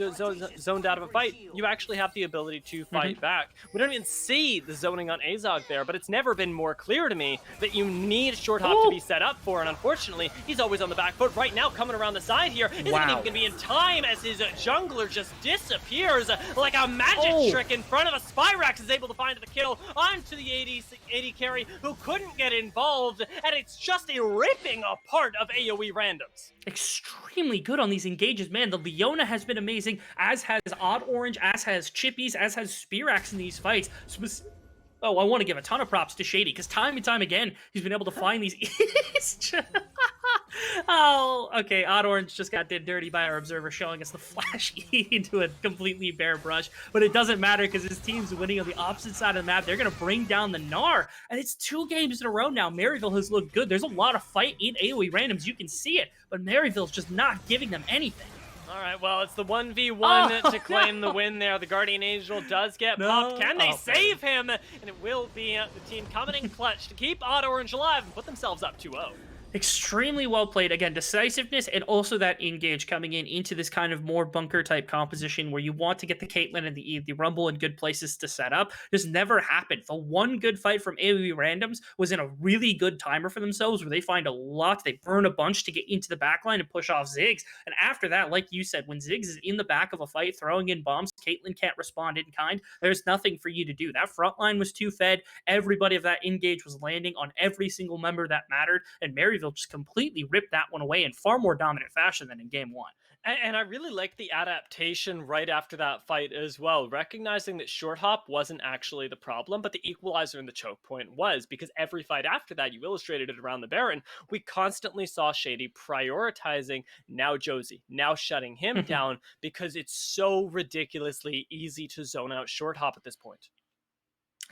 zoned out of a fight, you actually have the ability to fight back. We don't even see the zoning on Azog there, but it's never been more clear to me that you need Short Hop to be set up for. And unfortunately, he's always on the back foot. Right now, coming around the side here, isn't even going to be in time, as his jungler just disappears like a magic trick in front of a Spyrax is able to find the kill onto the AD carry, who couldn't get involved, and it's just a ripping apart of AOE randoms. Extremely good on these engages, man. The Leona has been amazing, as has Odd Orange, as has Chippies, as has Spirax in these fights. I want to give a ton of props to Shady, because time and time again, he's been able to find these... Oh, okay, Odd Orange just got did dirty by our observer, showing us the flash E into a completely bare brush, but it doesn't matter because his team's winning on the opposite side of the map. They're going to bring down the Gnar, and it's 2 games in a row now. Maryville has looked good. There's a lot of fight in AOE randoms. You can see it, but Maryville's just not giving them anything. All right, well, it's the 1v1 to claim the win there. The Guardian Angel does get popped. Can they save him? And it will be the team coming in clutch to keep Odd Orange alive and put themselves up 2-0. Extremely well played. Again, decisiveness, and also that engage coming into this kind of more bunker type composition where you want to get the Caitlyn and the Rumble in good places to set up. This never happened. The one good fight from AOE randoms was in a really good timer for themselves, where they find a lot. They burn a bunch to get into the backline and push off Ziggs. And after that, like you said, when Ziggs is in the back of a fight throwing in bombs, Caitlyn can't respond in kind. There's nothing for you to do. That front line was too fed. Everybody of that engage was landing on every single member that mattered, and Maryville just completely ripped that one away in far more dominant fashion than in game 1. And I really like the adaptation right after that fight as well, recognizing that Short Hop wasn't actually the problem, but the equalizer and the choke point was, because every fight after that, you illustrated it around the Baron, we constantly saw Shady prioritizing now Josie, now shutting him down, because it's so ridiculously easy to zone out Short Hop at this point.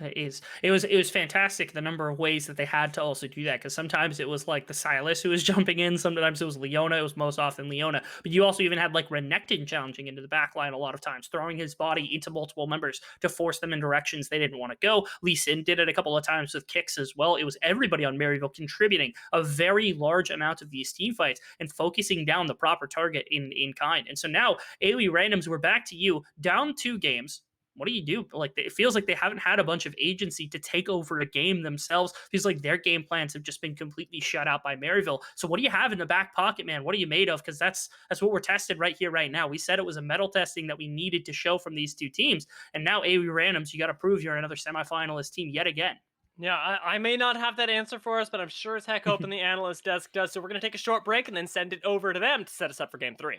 It was fantastic, the number of ways that they had to also do that, because sometimes it was like the Silas who was jumping in, sometimes it was Leona. It was most often Leona, but you also even had like Renekton challenging into the backline a lot of times, throwing his body into multiple members to force them in directions they didn't want to go. Lee Sin did it a couple of times with kicks as well. It was everybody on Maryville contributing a very large amount of these team fights and focusing down the proper target in kind. And so now AOE randoms, we're back to you, down 2 games. What do you do? Like, it feels like they haven't had a bunch of agency to take over a game themselves. It feels like their game plans have just been completely shut out by Maryville. So what do you have in the back pocket, man? What are you made of? Because that's what we're tested right here, right now. We said it was a metal testing that we needed to show from these 2 teams. And now AOE randoms, you got to prove you're another semifinalist team yet again. Yeah, I may not have that answer for us, but I'm sure as heck hoping the analyst desk does. So we're going to take a short break and then send it over to them to set us up for game 3.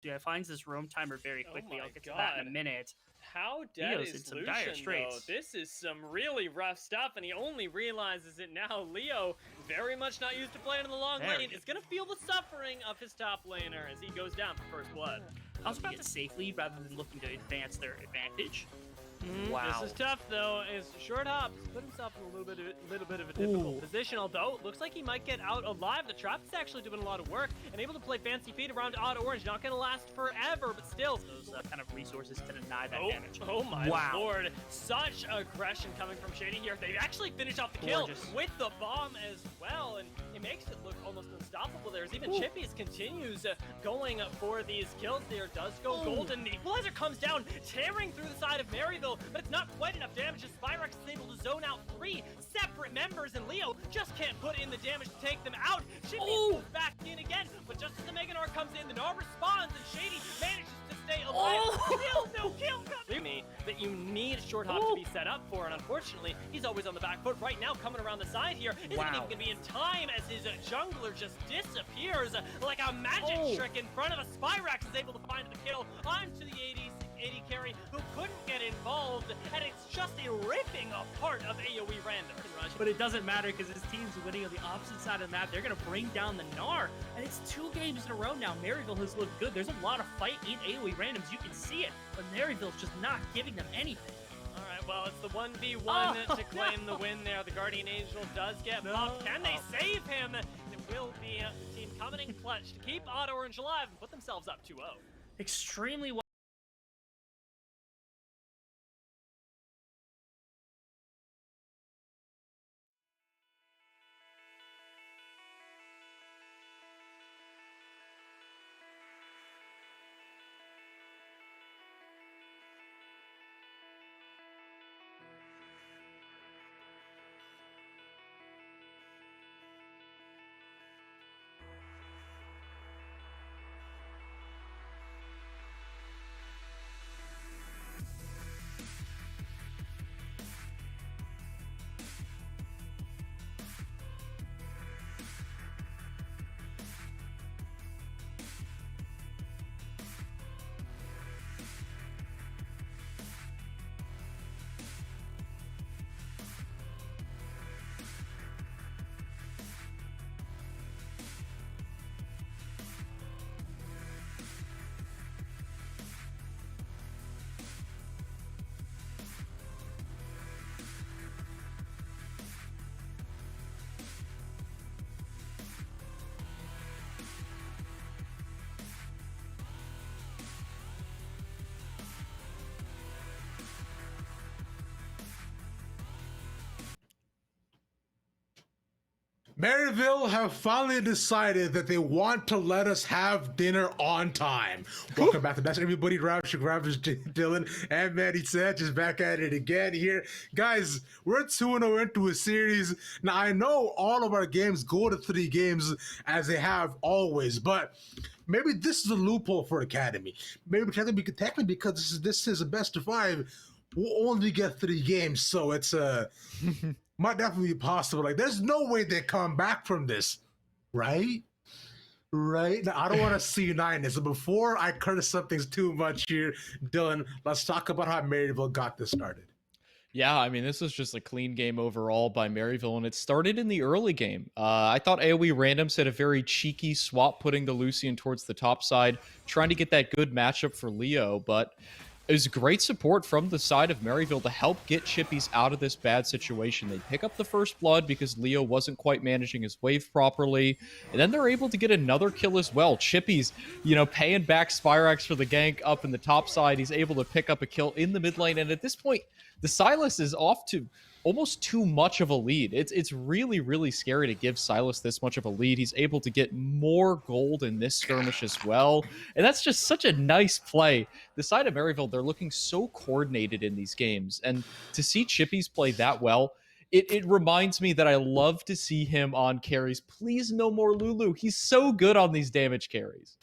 Yeah, it finds this roam timer very quickly. I'll get to that in a minute. How dead Leo's in is some dire Lucian, though? straits. This is some really rough stuff, and he only realizes it now. Leo, very much not used to playing in the long lane, is going to feel the suffering of his top laner as he goes down for first blood. I was about to safe lead rather than looking to advance their advantage. Wow. This is tough, though, as Short Hops put himself in a little bit of a difficult position, although it looks like he might get out alive. The trap is actually doing a lot of work and able to play fancy feet around Odd Orange. Not going to last forever, but still. Those kind of resources to deny that damage. Oh my lord. Such aggression coming from Shady here. They actually finish off the kill with the bomb as well, and it makes it look almost unstoppable. There's even Chippy's continues going for these kills. There does go golden. The equalizer comes down, tearing through the side of Maryville, but it's not quite enough damage as Spyrex is able to zone out 3 separate members, and Leo just can't put in the damage to take them out. Chippy goes back in again, but just as the Mega Gnar comes in, the Gnar responds, and Shady manages to stay alive. Still no kill coming. Me that you need Short Hop to be set up for, and unfortunately, he's always on the back foot right now, coming around the side here. Isn't even going to be in time as his jungler just disappears like a magic trick in front of a Spyrex is able to find the kill onto the AD carry who couldn't get involved, and it's just a ripping apart of AOE random. But it doesn't matter because his team's winning on the opposite side of the map. They're going to bring down the Gnar, and it's 2 games in a row now. Maryville has looked good. There's a lot of fight in AOE randoms. You can see it, but Maryville's just not giving them anything. All right, well, it's the 1v1 to claim the win there. The Guardian Angel does get popped. Can they save him? It will be the team coming in clutch to keep Odd Orange alive and put themselves up 2-0. Extremely well. Maryville have finally decided that they want to let us have dinner on time. Welcome back to That's Everybody. Ravishing Dylan and Manny Sanchez back at it again here. Guys, we're 2-0 into a series. Now, I know all of our games go to 3 games as they have always, but maybe this is a loophole for Academy. Maybe technically because this is a best of 5, we'll only get 3 games, so it's might definitely be possible. Like, there's no way they come back from this, right? Right? Now, I don't want to see this. So before I curse something too much here, Dylan, let's talk about how Maryville got this started. Yeah, I mean, this was just a clean game overall by Maryville, and it started in the early game. I thought AOE Randoms had a very cheeky swap, putting the Lucian towards the top side, trying to get that good matchup for Leo, but it was great support from the side of Maryville to help get Chippies out of this bad situation. They pick up the first blood because Leo wasn't quite managing his wave properly, and then they're able to get another kill as well. Chippies, paying back Spyrex for the gank up in the top side. He's able to pick up a kill in the mid lane, and at this point, the Sylas is off to almost too much of a lead. It's really, really scary to give Sylas this much of a lead. He's able to get more gold in this skirmish as well, and that's just such a nice play. The side of Maryville, they're looking so coordinated in these games, and to see Chippies play that well, it reminds me that I love to see him on carries. Please no more Lulu. He's so good on these damage carries.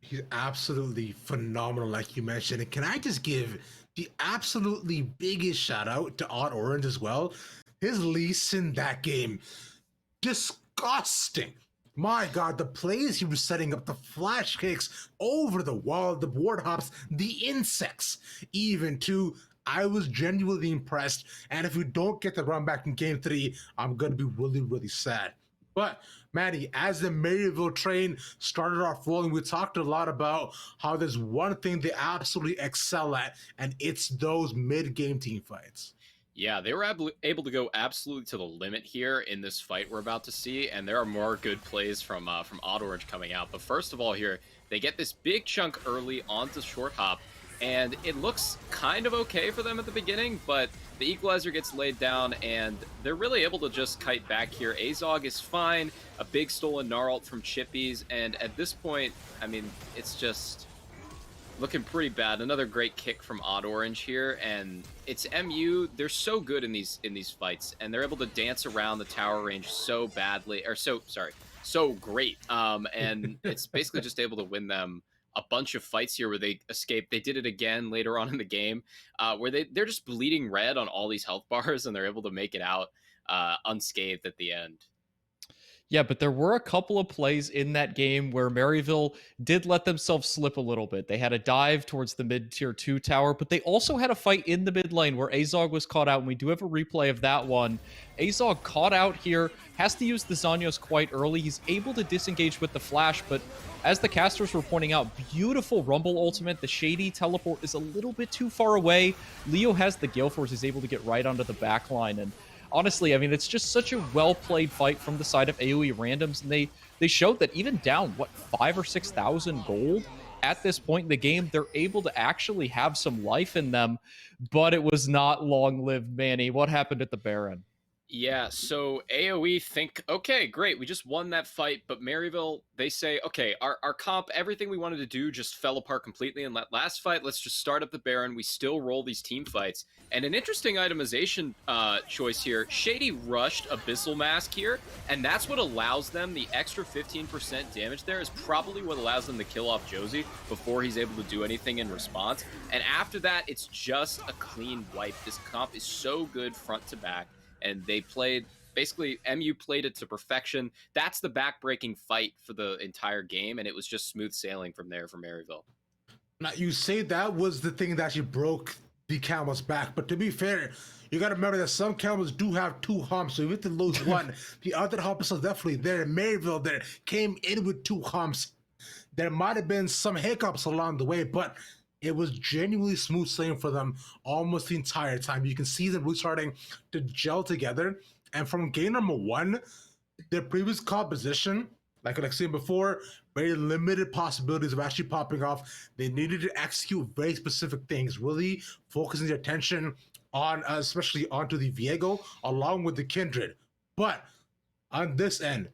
He's absolutely phenomenal, like you mentioned. And can I just give the absolutely biggest shout out to Odd Orange as well? His Lee Sin that game, disgusting. My God, the plays he was setting up, the flash kicks over the wall, the board hops, the insects, even too. I was genuinely impressed. And if we don't get the run back in game 3, I'm going to be really, really sad. But, Maddie, as the Maryville train started off rolling, we talked a lot about how there's one thing they absolutely excel at, and it's those mid game team fights. Yeah, they were able to go absolutely to the limit here in this fight we're about to see, and there are more good plays from Odd Orange coming out. But first of all, here they get this big chunk early onto short hop, and it looks kind of okay for them at the beginning, but the equalizer gets laid down, and they're really able to just kite back here. Azog is fine, a big stolen Gnarlt from Chippies, and at this point, I mean, it's just looking pretty bad. Another great kick from Odd Orange here, and it's MU. They're so good in these fights, and they're able to dance around the tower range so badly, or so great. And it's basically just able to win them a bunch of fights here where they escape. They did it again later on in the game, where they're just bleeding red on all these health bars, and they're able to make it out unscathed at the end. Yeah, but there were a couple of plays in that game where Maryville did let themselves slip a little bit. They had a dive towards the mid tier 2 tower, but they also had a fight in the mid lane where Azog was caught out, and we do have a replay of that one. Azog caught out here, has to use the Zanyos quite early. He's able to disengage with the flash, but as the casters were pointing out, beautiful Rumble ultimate. The Shady teleport is a little bit too far away. Leo has the Gale Force, is able to get right onto the backline, and honestly, I mean, it's just such a well-played fight from the side of AOE randoms, and they showed that even down, what, 5,000 or 6,000 gold at this point in the game, they're able to actually have some life in them, but it was not long-lived, Manny. What happened at the Baron? Yeah, so AOE think, okay, great, we just won that fight, but Maryville, they say, okay, our comp, everything we wanted to do just fell apart completely in that last fight. Let's just start up the Baron. We still roll these team fights. And an interesting itemization choice here, Shady rushed Abyssal Mask here, and that's what allows them, the extra 15% damage there is probably what allows them to kill off Josie before he's able to do anything in response. And after that, it's just a clean wipe. This comp is so good front to back. And they played, basically, MU played it to perfection. That's the back-breaking fight for the entire game, and it was just smooth sailing from there for Maryville. Now, you say that was the thing that actually broke the camel's back, but to be fair, you got to remember that some camels do have 2 humps, so if you lose one, the other hump is definitely there. Maryville there came in with 2 humps. There might have been some hiccups along the way, but it was genuinely smooth sailing for them almost the entire time. You can see them really starting to gel together. And from game number 1, their previous composition, like I said before, very limited possibilities of actually popping off. They needed to execute very specific things, really focusing their attention on, especially onto the Viego, along with the Kindred. But on this end,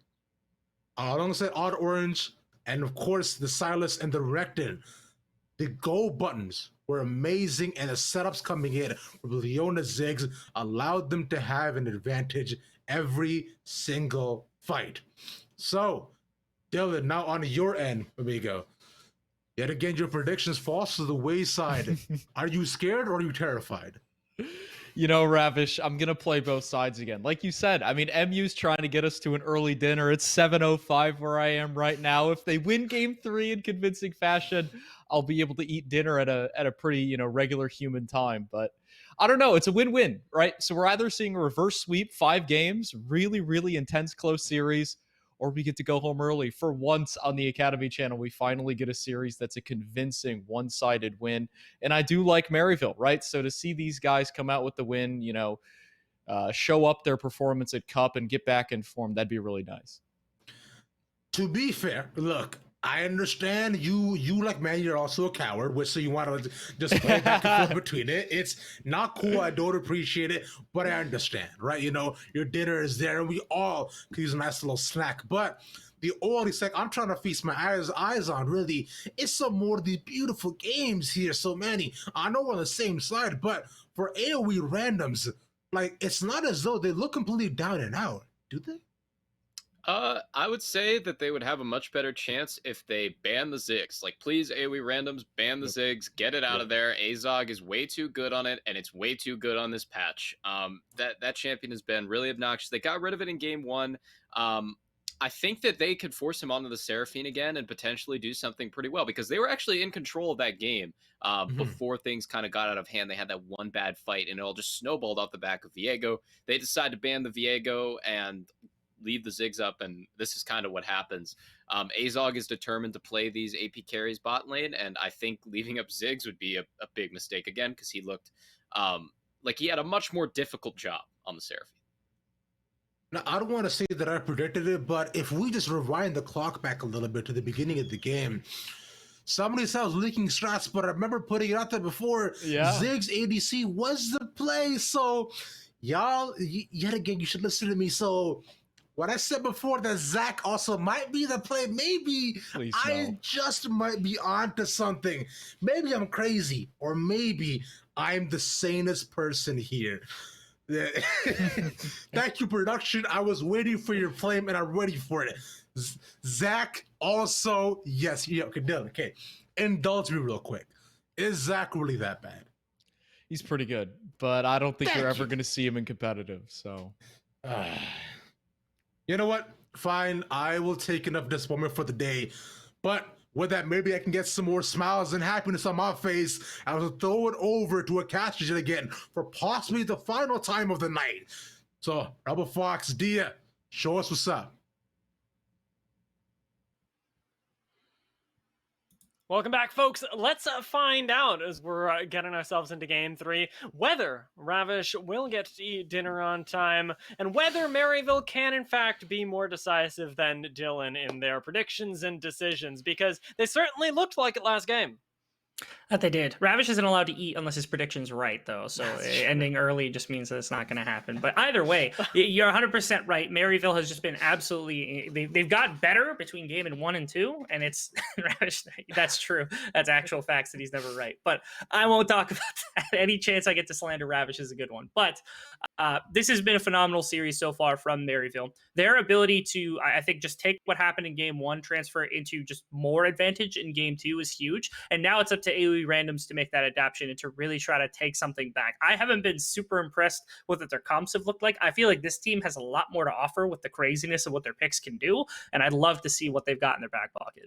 alongside Odd Orange, and of course the Silas and the Rectin, the go buttons were amazing, and the setups coming in with Leona Ziggs allowed them to have an advantage every single fight. So, Dylan, now on your end, amigo. Yet again, your predictions fall to the wayside. Are you scared or are you terrified? You know, Ravish, I'm going to play both sides again. Like you said, I mean, MU's trying to get us to an early dinner. It's 7:05 where I am right now. If they win game 3 in convincing fashion, I'll be able to eat dinner at a pretty, you know, regular human time. But I don't know. It's a win-win, right? So we're either seeing a reverse sweep, 5 games, really, really intense, close series, or we get to go home early. For once on the Academy channel, we finally get a series that's a convincing one-sided win. And I do like Maryville, right? So to see these guys come out with the win, you know, show up their performance at Cup and get back in form, that'd be really nice. To be fair, look, I understand you like man, you're also a coward, which so you want to just play back and forth between it. It's not cool. I don't appreciate it, but I understand, right? You know, your dinner is there, and we all could use a nice little snack. But the only thing I'm trying to feast my eyes on really is some more of these beautiful games here. So many. I know we're on the same side, but for AOE randoms, like it's not as though they look completely down and out, do they? I would say that they would have a much better chance if they ban the Ziggs. Like, please, AoE randoms, ban the Ziggs, get it out of there. Azog is way too good on it, and it's way too good on this patch. That champion has been really obnoxious. They got rid of it in game 1. I think that they could force him onto the Seraphine again and potentially do something pretty well, because they were actually in control of that game Mhm. before things kind of got out of hand. They had that one bad fight, and it all just snowballed off the back of Viego. They decided to ban the Viego and leave the Ziggs up, and this is kind of what happens. Azog is determined to play these AP carries bot lane, and I think leaving up Ziggs would be a big mistake again, because he looked like he had a much more difficult job on the Seraphine. Now, I don't want to say that I predicted it, but if we just rewind the clock back a little bit to the beginning of the game, somebody said I was leaking strats, but I remember putting it out there before. Yeah. Ziggs ADC was the play. So, y'all, yet again, you should listen to me. So, what I said before that Zach also might be the play, maybe Please I no. just might be onto something. Maybe I'm crazy, or maybe I'm the sanest person here. Thank you, production. I was waiting for your claim, and I'm ready for it. Zach also, yes, yeah, okay, Dylan, okay. Indulge me real quick. Is Zach really that bad? He's pretty good, but I don't think Thank you're ever you. going to see him in competitive. So You know what? Fine, I will take enough disappointment for the day. But with that, maybe I can get some more smiles and happiness on my face. I will throw it over to a catch again for possibly the final time of the night. So, Rebel Fox, Dia, show us what's up. Welcome back, folks. Let's find out, as we're getting ourselves into Game 3, whether Ravish will get to eat dinner on time, and whether Maryville can, in fact, be more decisive than Dylan in their predictions and decisions, because they certainly looked like it last game. That they did. Ravish isn't allowed to eat unless his prediction's right, though. So That's true. ending early just means that it's not going to happen. But either way, you're 100% right. Maryville has just been absolutely. They've got better between game and 1 and 2, and it's Ravish. That's true. That's actual facts that he's never right. But I won't talk about that. Any chance I get to slander Ravish is a good one. But this has been a phenomenal series so far from Maryville. Their ability to, I think, just take what happened in game 1, transfer it into just more advantage in game 2 is huge. And now it's up to AOE randoms to make that adaptation and to really try to take something back. I haven't been super impressed with what their comps have looked like. I feel like this team has a lot more to offer with the craziness of what their picks can do, and I'd love to see what they've got in their back pocket.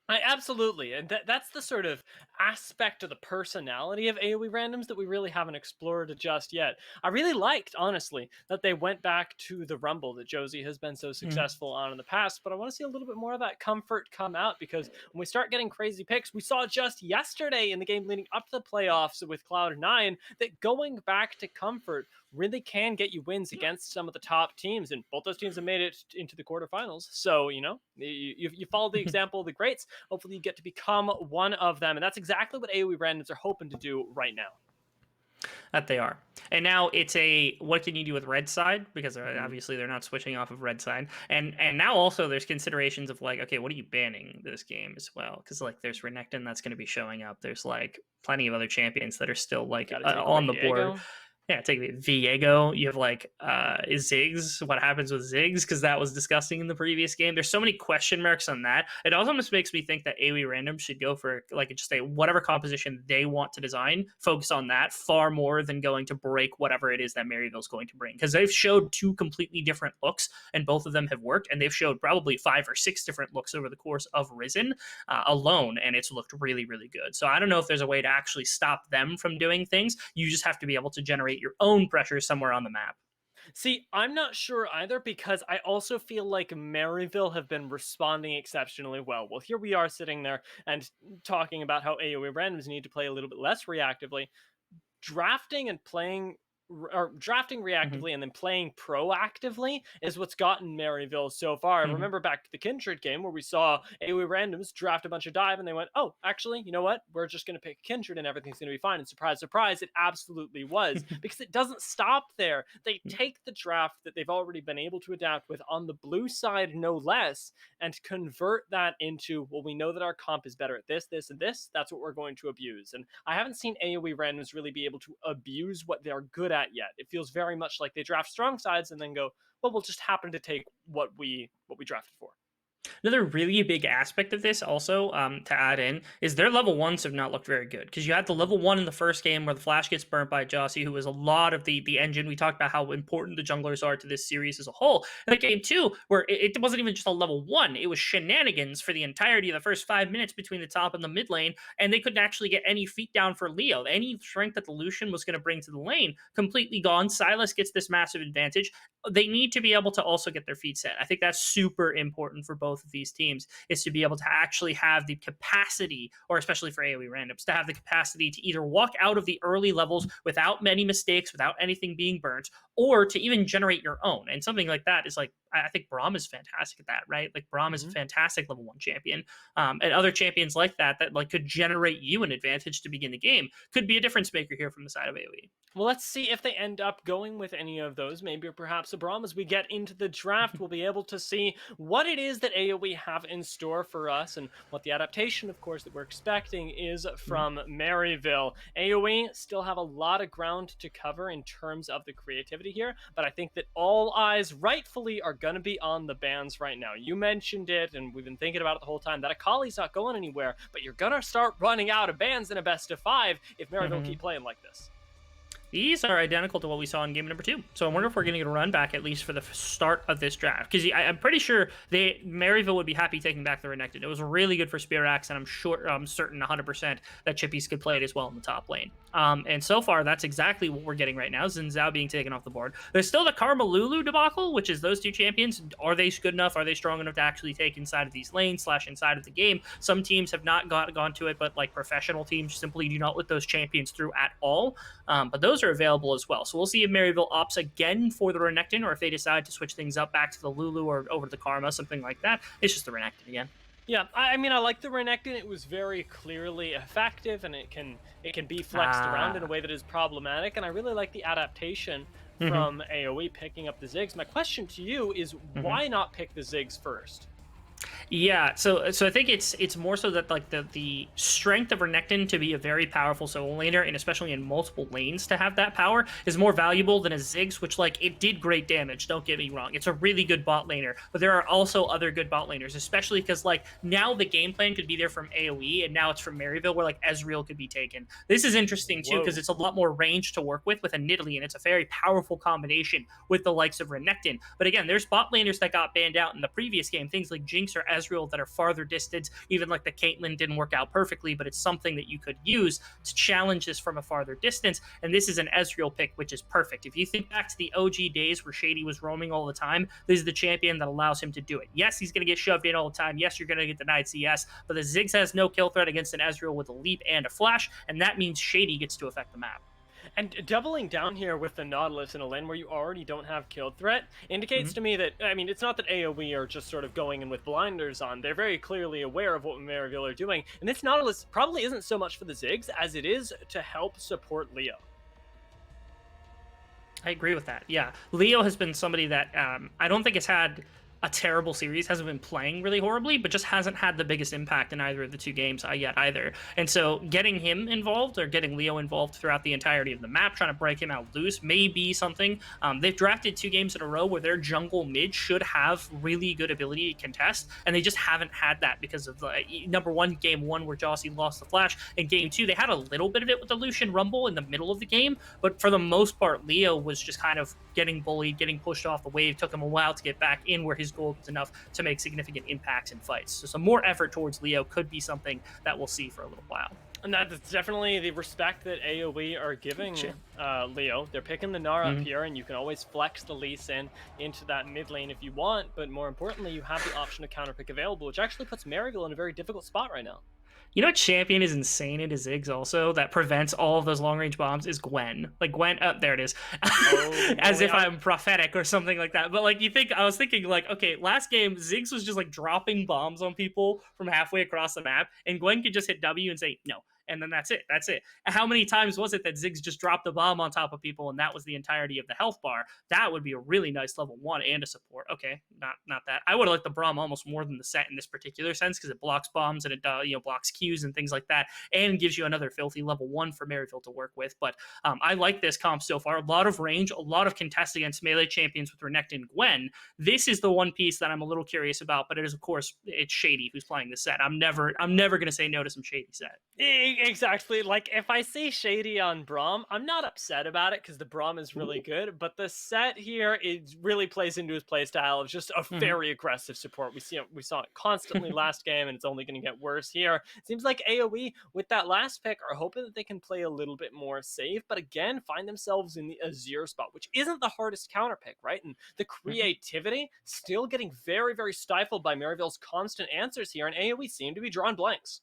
Absolutely, and that's the sort of aspect of the personality of AoE randoms that we really haven't explored just yet. I really liked, honestly, that they went back to the Rumble that Josie has been so successful on in the past, but I want to see a little bit more of that comfort come out, because when we start getting crazy picks, we saw just yesterday in the game leading up to the playoffs with Cloud9 that going back to comfort really can get you wins against some of the top teams, and both those teams have made it into the quarterfinals. So, you know, you follow the example of the greats. Hopefully you get to become one of them, and that's exactly what AoE randoms are hoping to do right now. That they are. And now it's a what can you do with red side, because obviously they're not switching off of red side. And now also there's considerations of like, okay, what are you banning this game as well? Because like there's Renekton that's going to be showing up. There's like plenty of other champions that are still like on the board. Yeah, take Viego. You have like Ziggs. What happens with Ziggs? Because that was disgusting in the previous game. There's so many question marks on that. It also just makes me think that AoE random should go for like just a whatever composition they want to design. Focus on that far more than going to break whatever it is that Maryville's going to bring. Because they've showed 2 completely different looks, and both of them have worked. And they've showed probably 5 or 6 different looks over the course of Risen alone, and it's looked really, really good. So I don't know if there's a way to actually stop them from doing things. You just have to be able to generate your own pressure somewhere on the map. See, I'm not sure either, because I also feel like Maryville have been responding exceptionally well. Well, here we are sitting there and talking about how AoE randoms need to play a little bit less reactively. Drafting and playing, or drafting reactively and then playing proactively is what's gotten Maryville so far. I remember back to the Kindred game where we saw AoE randoms draft a bunch of dive and they went, oh, actually, you know what? We're just going to pick Kindred and everything's going to be fine. And surprise, surprise, it absolutely was. Because it doesn't stop there. They take the draft that they've already been able to adapt with on the blue side, no less, and convert that into, well, we know that our comp is better at this, this, and this. That's what we're going to abuse. And I haven't seen AoE randoms really be able to abuse what they're good at yet. It feels very much like they draft strong sides and then go, well, we'll just happen to take what we drafted for. Another really big aspect of this, also, to add in, is their level ones have not looked very good because you had the level one in the first game where the Flash gets burnt by Jossie, who was a lot of the engine. We talked about how important the junglers are to this series as a whole. And the game two, where it wasn't even just a level one, it was shenanigans for the entirety of the first 5 minutes between the top and the mid lane, and they couldn't actually get any feet down for Leo. Any strength that the Lucian was going to bring to the lane completely gone. Silas gets this massive advantage. They need to be able to also get their feet set. I think that's super important for both of these teams, is to be able to actually have the capacity, or especially for AoE randoms, to have the capacity to either walk out of the early levels without many mistakes, without anything being burnt, or to even generate your own. And something like that is like, I think Braum is fantastic at that, right? Like Braum is a fantastic level one champion. And other champions like that like could generate you an advantage to begin the game could be a difference maker here from the side of AoE. Well, let's see if they end up going with any of those. Maybe perhaps Abram, as we get into the draft, we'll be able to see what it is that AoE have in store for us and what the adaptation, of course, that we're expecting is from Maryville. AoE still have a lot of ground to cover in terms of the creativity here, but I think that all eyes rightfully are going to be on the bans right now. You mentioned it, and we've been thinking about it the whole time, that Akali's not going anywhere, but you're going to start running out of bans in a best of 5 if Maryville keep playing like this. These are identical to what we saw in game number 2. So I wonder if we're going to get a run back, at least for the start of this draft. Because I'm pretty sure Maryville would be happy taking back the Renekton. It was really good for Spirax, and I'm certain 100% that Chippies could play it as well in the top lane. And so far, that's exactly what we're getting right now. Xin Zhao being taken off the board. There's still the Karma Lulu debacle, which is those two champions. Are they good enough? Are they strong enough to actually take inside of these lanes / inside of the game? Some teams have not gone to it, but like professional teams simply do not let those champions through at all. But those are available as well. So we'll see if Maryville opts again for the Renekton, or if they decide to switch things up back to the Lulu or over to the Karma, something like that. It's just the Renekton again. Yeah, I mean, I like the Renekton. It was very clearly effective, and it can be flexed around in a way that is problematic. And I really like the adaptation from AoE picking up the Ziggs. My question to you is, why not pick the Ziggs first? Yeah, so I think it's more so that like the strength of Renekton to be a very powerful solo laner, and especially in multiple lanes to have that power, is more valuable than a Ziggs, which like it did great damage, don't get me wrong. It's a really good bot laner, but there are also other good bot laners, especially because like now the game plan could be there from AoE, and now it's from Maryville where like Ezreal could be taken. This is interesting too because it's a lot more range to work with a Nidalee, and it's a very powerful combination with the likes of Renekton. But again, there's bot laners that got banned out in the previous game, things like Jinx or Ezreal that are farther distance. Even like the Caitlyn didn't work out perfectly, but it's something that you could use to challenge this from a farther distance. And this is an Ezreal pick, which is perfect. If you think back to the OG days where Shady was roaming all the time, this is the champion that allows him to do it. Yes, he's going to get shoved in all the time. Yes, you're going to get denied CS, but the Ziggs has no kill threat against an Ezreal with a leap and a flash, and that means Shady gets to affect the map. And doubling down here with the Nautilus in a lane where you already don't have kill threat indicates to me that, I mean, it's not that AoE are just sort of going in with blinders on. They're very clearly aware of what Maryville are doing. And this Nautilus probably isn't so much for the Ziggs as it is to help support Leo. I agree with that. Yeah. Leo has been somebody that I don't think has had a terrible series, hasn't been playing really horribly, but just hasn't had the biggest impact in either of the two games yet either. And so getting him involved, or getting Leo involved throughout the entirety of the map, trying to break him out loose, may be something. They've drafted 2 games in a row where their jungle mid should have really good ability to contest, and they just haven't had that because of the number one, game 1 where Jossie lost the flash, and game 2 they had a little bit of it with the Lucian Rumble in the middle of the game, but for the most part Leo was just kind of getting bullied, getting pushed off the wave. Took him a while to get back in where his gold was enough to make significant impacts in fights. So some more effort towards Leo could be something that we'll see for a little while. And that's definitely the respect that AoE are giving Leo. They're picking the Nara up here, and you can always flex the Lee Sin into that mid lane if you want, but more importantly, you have the option of counterpick available, which actually puts Maryville in a very difficult spot right now. You know what champion is insane into Ziggs also that prevents all of those long-range bombs is Gwen. Like Gwen, there it is. As if I'm prophetic or something like that. But like I was thinking like, okay, last game Ziggs was just like dropping bombs on people from halfway across the map, and Gwen could just hit W and say no. and then that's it. That's it. How many times was it that Ziggs just dropped the bomb on top of people and that was the entirety of the health bar? That would be a really nice level 1 and a support. Okay, not that. I would have liked the Braum almost more than the set in this particular sense because it blocks bombs and it blocks Qs and things like that, and gives you another filthy level 1 for Maryville to work with. But I like this comp so far. A lot of range, a lot of contest against melee champions with Renekton and Gwen. This is the one piece that I'm a little curious about, but it is, of course, it's Shady who's playing this set. I'm never gonna say no to some Shady set. Exactly. Like, if I see Shady on Braum, I'm not upset about it because the Braum is really good. But the set here, it really plays into his playstyle of just a very aggressive support. We saw it constantly last game, and it's only going to get worse here. It seems like AOE with that last pick are hoping that they can play a little bit more safe, but again find themselves in the Azir spot, which isn't the hardest counter pick, right? And the creativity still getting very, very stifled by Maryville's constant answers here, and AOE seem to be drawing blanks.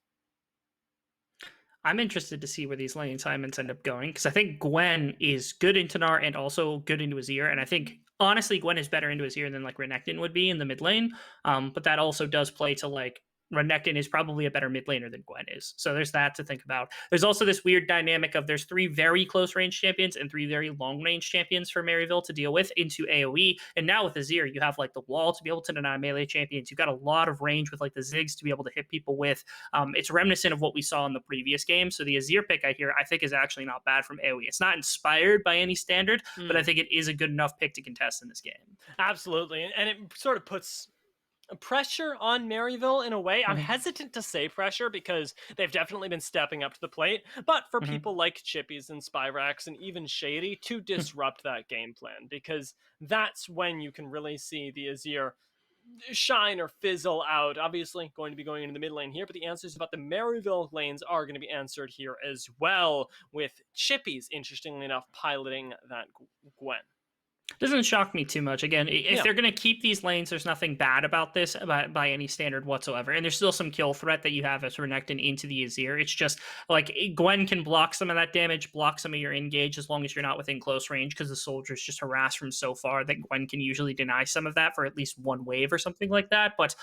I'm interested to see where these lane assignments end up going because I think Gwen is good into Gnar and also good into Azir, and I think honestly Gwen is better into Azir than like Renekton would be in the mid lane. But that also does play to like Renekton is probably a better mid laner than Gwen is. So there's that to think about. There's also this weird dynamic of there's 3 very close range champions and 3 very long range champions for Maryville to deal with into AoE. And now with Azir, you have like the wall to be able to deny melee champions. You've got a lot of range with like the Ziggs to be able to hit people with. It's reminiscent of what we saw in the previous game. So the Azir pick I think is actually not bad from AoE. It's not inspired by any standard, but I think it is a good enough pick to contest in this game. Absolutely. And it sort of puts pressure on Maryville in a way. I'm hesitant to say pressure because they've definitely been stepping up to the plate, but for people like Chippies and Spyrax and even Shady to disrupt that game plan, because that's when you can really see the Azir shine or fizzle out. Obviously going to be going into the mid lane here, but the answers about the Maryville lanes are going to be answered here as well, with Chippies, interestingly enough, piloting that Gwen. Doesn't shock me too much. Again, if they're going to keep these lanes, there's nothing bad about this by any standard whatsoever. And there's still some kill threat that you have as Renekton into the Azir. It's just like Gwen can block some of that damage, block some of your engage as long as you're not within close range, because the soldiers just harass from so far that Gwen can usually deny some of that for at least one wave or something like that. But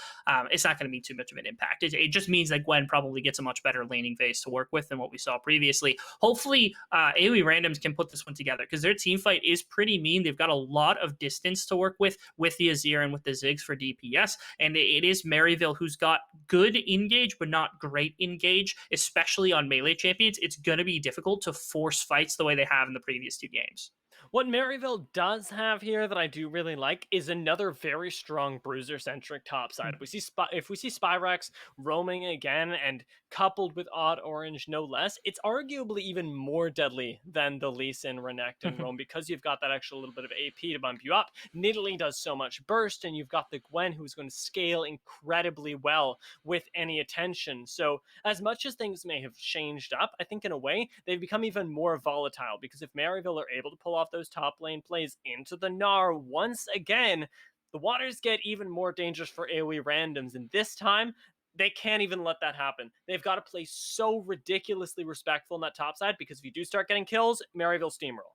it's not going to be too much of an impact. It just means that Gwen probably gets a much better laning phase to work with than what we saw previously. Hopefully, AoE randoms can put this one together because their team fight is pretty mean. They've got a lot of distance to work with the Azir and with the Ziggs for DPS, and it is Maryville who's got good engage but not great engage, especially on melee champions. It's going to be difficult to force fights the way they have in the previous 2 games. What Maryville does have here that I do really like is another very strong bruiser-centric topside. If we see Spyrax roaming again and coupled with Odd Orange no less, it's arguably even more deadly than the Lee Sin, Renekton roam because you've got that extra little bit of AP to bump you up. Nidalee does so much burst, and you've got the Gwen who's going to scale incredibly well with any attention. So as much as things may have changed up, I think in a way they've become even more volatile, because if Maryville are able to pull off those top lane plays into the Gnar once again, the waters get even more dangerous for AoE randoms, and this time they can't even let that happen. They've got to play so ridiculously respectful in that top side, because if you do start getting kills, Maryville steamroll.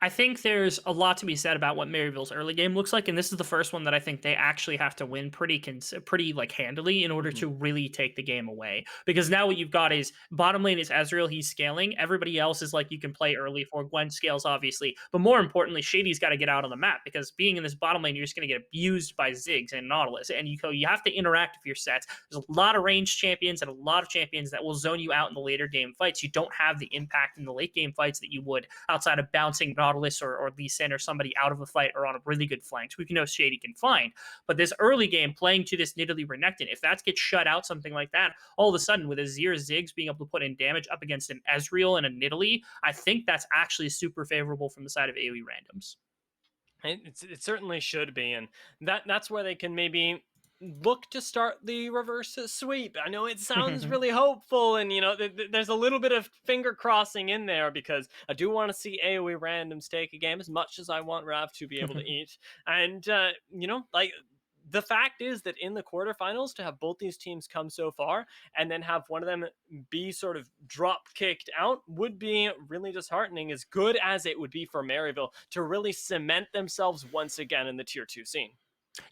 I think there's a lot to be said about what Maryville's early game looks like, and this is the first one that I think they actually have to win pretty like handily in order to really take the game away. Because now what you've got is bottom lane is Ezreal, he's scaling. Everybody else is like you can play early for. Gwen scales obviously, but more importantly, Shady's got to get out on the map, because being in this bottom lane, you're just going to get abused by Ziggs and Nautilus, and you have to interact with your sets. There's a lot of ranged champions and a lot of champions that will zone you out in the later game fights. You don't have the impact in the late game fights that you would outside of bouncing Nautilus or Lee Sin or somebody out of a fight or on a really good flank, which we know Shady can find. But this early game playing to this Nidalee Renekton, if that gets shut out, something like that, all of a sudden with Azir Ziggs being able to put in damage up against an Ezreal and a Nidalee, I think that's actually super favorable from the side of AoE randoms. It certainly should be, and that's where they can maybe look to start the reverse sweep. I know it sounds really hopeful, and there's a little bit of finger crossing in there, because I do want to see AoE randoms take a game as much as I want Rav to be able to eat. And like, the fact is that in the quarterfinals, to have both these teams come so far and then have one of them be sort of drop kicked out would be really disheartening, as good as it would be for Maryville to really cement themselves once again in the tier 2 scene.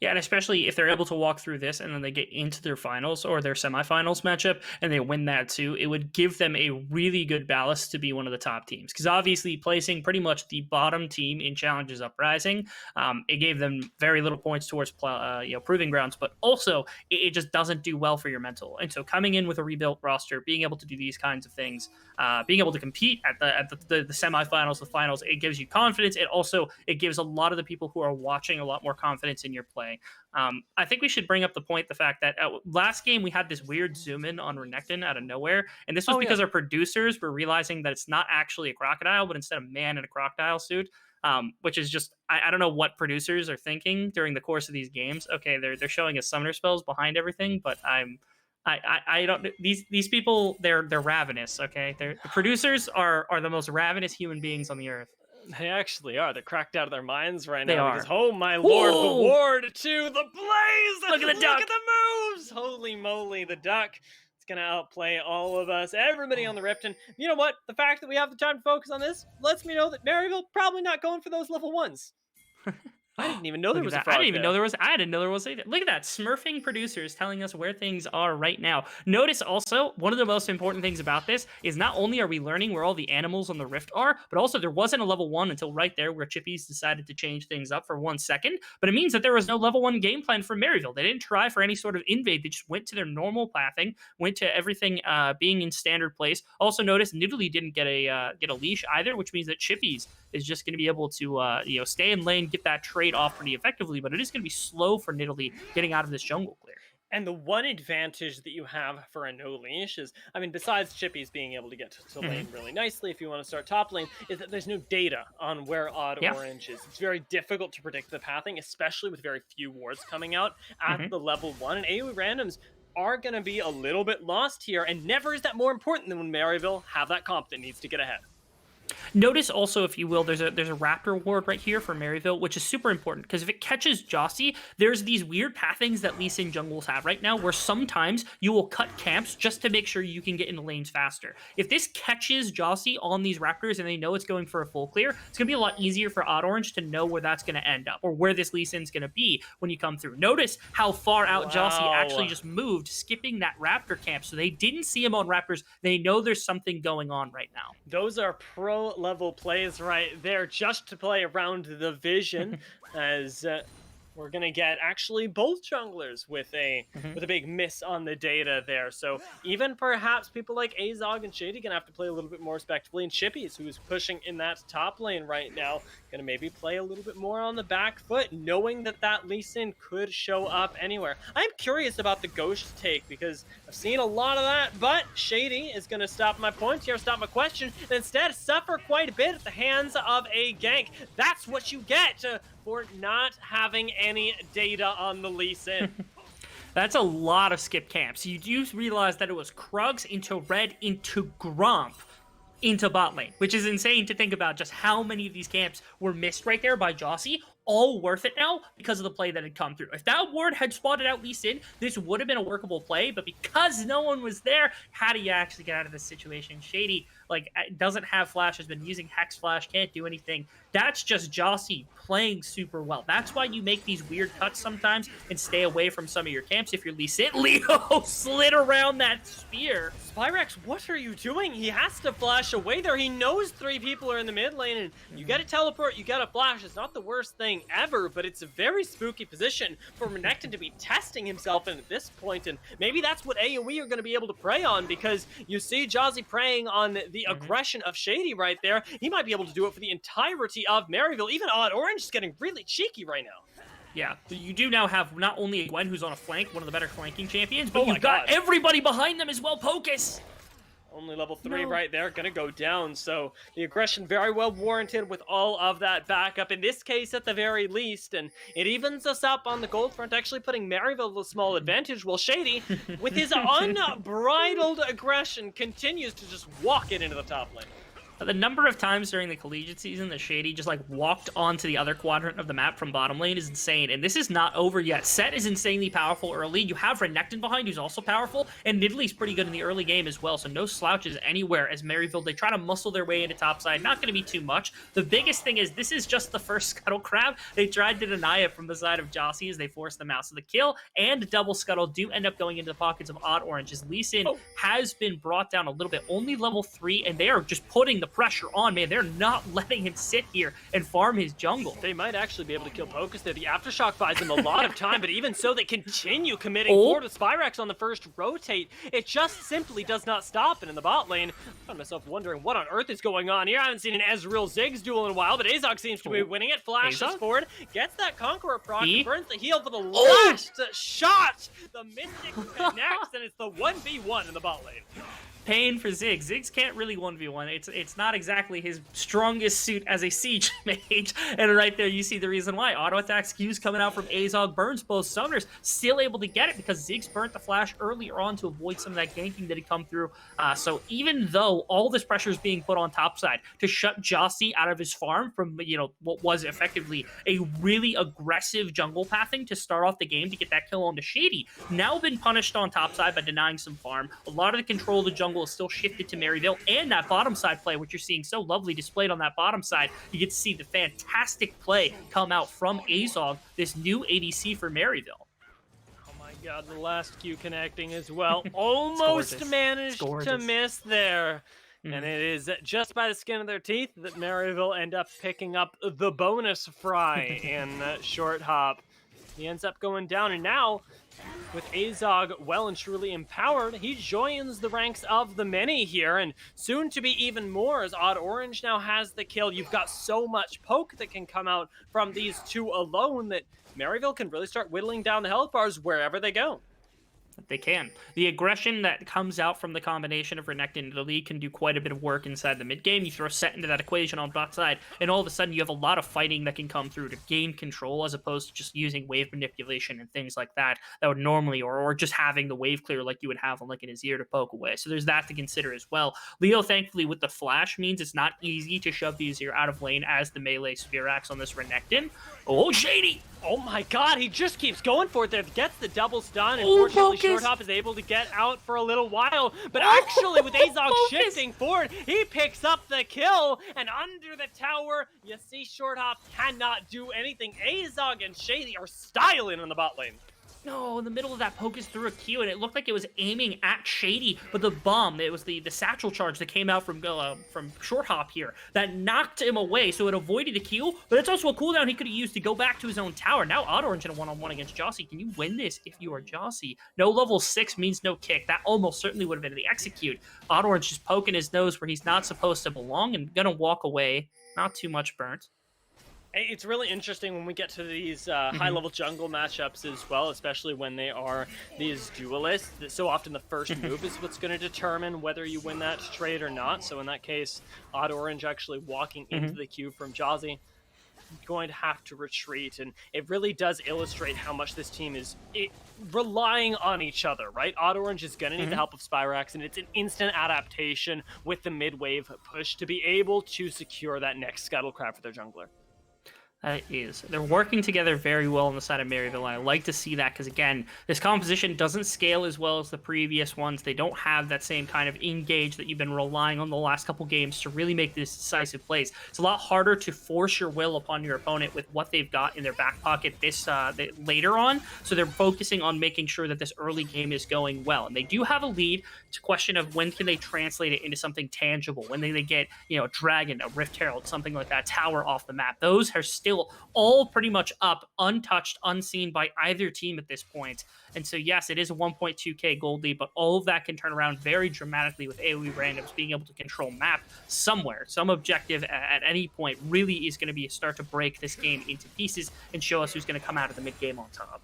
Yeah, and especially if they're able to walk through this and then they get into their finals or their semifinals matchup and they win that too, it would give them a really good ballast to be one of the top teams. Because obviously, placing pretty much the bottom team in Challenges Uprising, it gave them very little points towards proving grounds, but also it just doesn't do well for your mental. And so, coming in with a rebuilt roster, being able to do these kinds of things, being able to compete at the semifinals, the finals, it gives you confidence. It gives a lot of the people who are watching a lot more confidence in your play. I think we should bring up the fact that last game we had this weird zoom in on Renekton out of nowhere, and this was because our producers were realizing that it's not actually a crocodile, but instead a man in a crocodile suit. Which is just I don't know what producers are thinking during the course of these games. Okay, they're showing us summoner spells behind everything, but I don't these people they're ravenous. Okay, the producers are the most ravenous human beings on the earth. They actually are. They're cracked out of their minds right They now. are. Because, oh my lord, Whoa! the ward to the blaze! Look at the duck! Look at the moves! Holy moly, the duck. It's going to outplay all of us. Everybody on the Rift. And you know what? The fact that we have the time to focus on this lets me know that Maryville probably not going for those level 1s. I didn't even know there was a frog I didn't even there. know there was. I didn't know there was. Look at that, smurfing producers telling us where things are right now. Notice also one of the most important things about this is not only are we learning where all the animals on the Rift are, but also there wasn't a level 1 until right there where Chippies decided to change things up for 1 second. But it means that there was no level 1 game plan for Maryville. They didn't try for any sort of invade. They just went to their normal pathing, went to everything being in standard place. Also notice Nidalee didn't get a leash either, which means that Chippies is just going to be able to stay in lane, get that trade off pretty effectively, but it is going to be slow for Nidalee getting out of this jungle clear. And the one advantage that you have for a no leash is, I mean, besides Chippies being able to get to lane really nicely if you want to start top lane, is that there's no data on where Odd Orange is. It's very difficult to predict the pathing, especially with very few wards coming out at the level 1. And AOE randoms are going to be a little bit lost here, and never is that more important than when Maryville have that comp that needs to get ahead. Notice also, if you will, there's a Raptor ward right here for Maryville, which is super important because if it catches Jossie, there's these weird pathings that Lee Sin jungles have right now where sometimes you will cut camps just to make sure you can get into lanes faster. If this catches Jossie on these Raptors and they know it's going for a full clear, it's going to be a lot easier for Odd Orange to know where that's going to end up or where this Lee Sin's going to be when you come through. Notice how far out Jossie actually just moved, skipping that Raptor camp. So they didn't see him on Raptors. They know there's something going on right now. Those are pro-level plays right there just to play around the vision as we're going to get actually both junglers with a big miss on the data there. So even perhaps people like Azog and Shady going to have to play a little bit more respectively. And Chippies, who's pushing in that top lane right now, going to maybe play a little bit more on the back foot, knowing that that Lee Sin could show up anywhere. I'm curious about the Ghost take because I've seen a lot of that, but Shady is going to stop my points here, stop my question, and instead suffer quite a bit at the hands of a gank. That's what you get for not having any data on the Lee Sin. That's a lot of skip camps. You do realize that it was Krugs into Red into Gromp into bot lane, which is insane to think about just how many of these camps were missed right there by Jossie. All worth it now because of the play that had come through. If that ward had spotted out Lee Sin, this would have been a workable play, but because no one was there, how do you actually get out of this situation? Shady, doesn't have flash, has been using Hex Flash, can't do anything. That's just Jossie playing super well. That's why you make these weird cuts sometimes and stay away from some of your camps if you're Lee Sin. Leo slid around that spear. Spyrex, what are you doing? He has to flash away there. He knows 3 people are in the mid lane, and you gotta teleport, you gotta flash. It's not the worst thing ever, but it's a very spooky position for Renekton to be testing himself in at this point, and maybe that's what AOE are going to be able to prey on, because you see Jossie preying on the aggression of Shady right there. He might be able to do it for the entirety of Maryville. Even Odd Orange is getting really cheeky right now. Yeah, you do now have not only a Gwen who's on a flank, one of the better flanking champions, but Oh my you've got God. everybody behind them as well. Pocus! Only level 3 No. right there, gonna go down, so the aggression very well warranted with all of that backup, in this case at the very least, and it evens us up on the gold front, actually putting Maryville at a small advantage, while Shady, with his unbridled aggression, continues to just walk it into the top lane. The number of times during the collegiate season that Shady just like walked onto the other quadrant of the map from bottom lane is insane, and this is not over yet. Set is insanely powerful early. You have Renekton behind, who's also powerful, and Nidalee's pretty good in the early game as well, so no slouches anywhere as Maryville, they try to muscle their way into topside. Not going to be too much. The biggest thing is this is just the first Scuttle Crab. They tried to deny it from the side of Jossie as they forced them out, so the kill and double Scuttle do end up going into the pockets of Odd Orange as Lee Sin has been brought down a little bit, only level 3, and they are just putting the pressure on, man. They're not letting him sit here and farm his jungle. They might actually be able to kill Pocus there. The Aftershock buys them a lot of time, but even so, they continue committing forward with Spyrex on the first rotate. It just simply does not stop, and in the bot lane, I found myself wondering what on earth is going on here. I haven't seen an Ezreal Ziggs duel in a while, but Azog seems to be winning it. Flashes forward, gets that Conqueror proc, burns the heal for the last shot. The Mystic connects, and it's the 1v1 in the bot lane. Pain for Ziggs. Ziggs can't really 1v1. It's not exactly his strongest suit as a siege mage. And right there, you see the reason why. Auto attack skews coming out from Azog, burns both summoners, still able to get it because Ziggs burnt the flash earlier on to avoid some of that ganking that had come through. So even though all this pressure is being put on topside to shut Jossie out of his farm from, you know, what was effectively a really aggressive jungle pathing to start off the game to get that kill onto Shady, now been punished on topside by denying some farm. A lot of the control of the jungle is still shifted to Maryville, and that bottom side play, which you're seeing so lovely displayed on that bottom side, you get to see the fantastic play come out from Azog, this new ADC for Maryville. Oh my god, the last Q connecting as well. Almost managed to miss there. And it is just by the skin of their teeth that Maryville end up picking up the bonus fry in short hop. He ends up going down, and now, with Azog well and truly empowered, he joins the ranks of the many here, and soon to be even more as Odd Orange now has the kill. You've got so much poke that can come out from these two alone that Maryville can really start whittling down the health bars wherever they go. They can. The aggression that comes out from the combination of Renekton and Nidalee can do quite a bit of work inside the mid game. You throw Set into that equation on bot side, and all of a sudden you have a lot of fighting that can come through to gain control, as opposed to just using wave manipulation and things like that would normally, or just having the wave clear like you would have on like an Azir to poke away. So there's that to consider as well. Leo, thankfully, with the flash, means it's not easy to shove the Azir out of lane as the melee Spear Axe on this Renekton. Oh, Shady! Oh my god, he just keeps going for it there. Gets the double stun, and fortunately Short Hop is able to get out for a little while. But actually, with Azog shifting forward, he picks up the kill. And under the tower, you see Short Hop cannot do anything. Azog and Shady are styling in the bot lane. No, in the middle of that, Pocus threw a Q, and it looked like it was aiming at Shady, but the bomb, it was the satchel charge that came out from Short Hop here that knocked him away, so it avoided the Q, but it's also a cooldown he could have used to go back to his own tower. Now Odd Orange in a one-on-one against Jossie. Can you win this if you are Jossie? No level 6 means no kick. That almost certainly would have been the execute. Odd Orange just poking his nose where he's not supposed to belong and gonna walk away. Not too much burnt. It's really interesting when we get to these high-level jungle matchups as well, especially when they are these duelists. So often the first move is what's going to determine whether you win that trade or not. So in that case, Odd Orange actually walking into the queue from Jossie, going to have to retreat. And it really does illustrate how much this team is relying on each other, right? Odd Orange is going to need the help of Spyrex, and it's an instant adaptation with the mid-wave push to be able to secure that next Scuttle Crab for their jungler. They're working together very well on the side of Maryville. I like to see that because, again, this composition doesn't scale as well as the previous ones. They don't have that same kind of engage that you've been relying on the last couple games to really make this decisive plays. It's a lot harder to force your will upon your opponent with what they've got in their back pocket later on. So they're focusing on making sure that this early game is going well. And they do have a lead. It's a question of when can they translate it into something tangible. When they get, a Dragon, a Rift Herald, something like that, tower off the map. Those are still all pretty much up, untouched, unseen by either team at this point. And so, yes, it is a 1.2k gold lead, but all of that can turn around very dramatically with AOE randoms being able to control map somewhere. Some objective at any point really is going to be a start to break this game into pieces and show us who's going to come out of the mid game on top.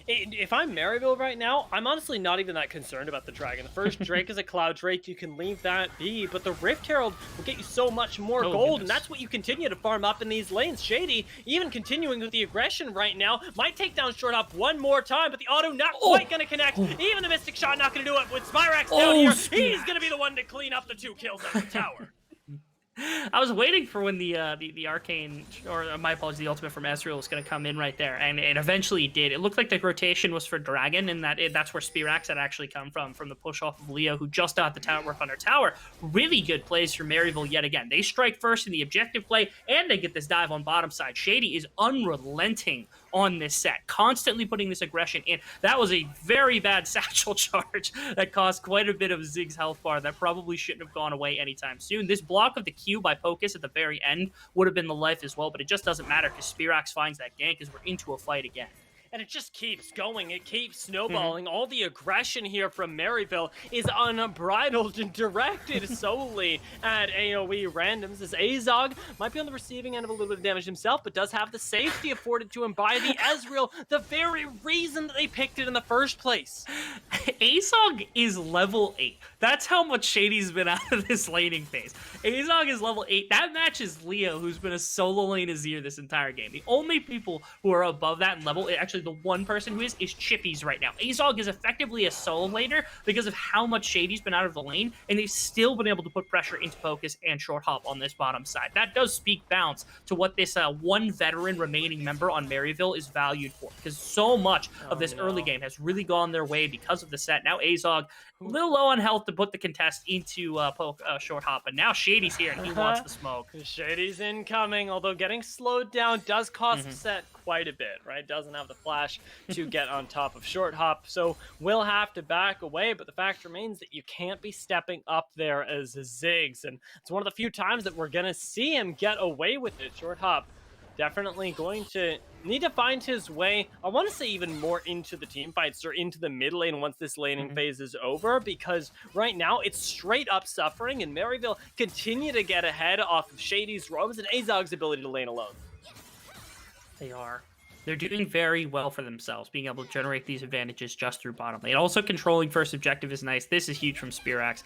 If I'm Maryville right now, I'm honestly not even that concerned about the Dragon. The first Drake is a Cloud Drake, you can leave that be, but the Rift Herald will get you so much more gold, and that's what you continue to farm up in these lanes. Shady, even continuing with the aggression right now, might take down Short Hop one more time, but the auto not quite going to connect. Even the Mystic Shot not going to do it with Spyrex down here. He's going to be the one to clean up the 2 kills at the tower. I was waiting for when the arcane, or my apologies, the ultimate from Ezreal was going to come in right there, and it eventually did. It looked like the rotation was for Dragon, and that's where Spirax had actually come from the push off of Leo, who just got the tower work on her tower. Really good plays for Maryville yet again. They strike first in the objective play, and they get this dive on bottom side. Shady is unrelenting on this set, constantly putting this aggression in. That was a very bad satchel charge that caused quite a bit of Zig's health bar that probably shouldn't have gone away anytime soon. This block of the Q by Pocus at the very end would have been the life as well, but it just doesn't matter because Spirax finds that gank as we're into a fight again. And it just keeps going. It keeps snowballing. All the aggression here from Maryville is unbridled and directed solely at AOE randoms, as Azog might be on the receiving end of a little bit of damage himself, but does have the safety afforded to him by the Ezreal, the very reason that they picked it in the first place. Azog is level 8. That's how much Shady's been out of this laning phase. Azog is level 8. That matches Leo, who's been a solo lane Azir this entire game. The only people who are above that level, actually the one person who is Chippies right now. Azog is effectively a solo laner because of how much Shady's been out of the lane, and they've still been able to put pressure into Focus and Short Hop on this bottom side. That does speak bounds to what this one veteran remaining member on Maryville is valued for, because so much of this early game has really gone their way because of the set. Now Azog, a little low on health to put the contest into Short Hop, but now Shady's here and he wants the smoke. Shady's incoming, although getting slowed down does cost Set quite a bit, right? Doesn't have the flash to get on top of Short Hop, so will have to back away, but the fact remains that you can't be stepping up there as Ziggs, and it's one of the few times that we're gonna see him get away with it. Short Hop definitely going to need to find his way, I want to say even more into the team fights or into the mid lane once this laning phase is over, because right now it's straight up suffering, and Maryville continue to get ahead off of Shady's robes and Azog's ability to lane alone. They are. They're doing very well for themselves, being able to generate these advantages just through bottom lane. Also controlling first objective is nice. This is huge from Spirax.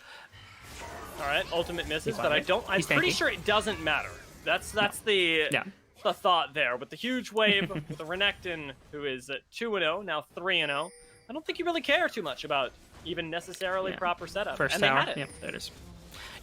All right, ultimate misses, but I'm pretty sure it doesn't matter. That's the thought there. With the huge wave, with the Renekton, who is at 2-0, now 3-0, I don't think you really care too much about even necessarily proper setup. First and tower. They had it. Yeah, there it is.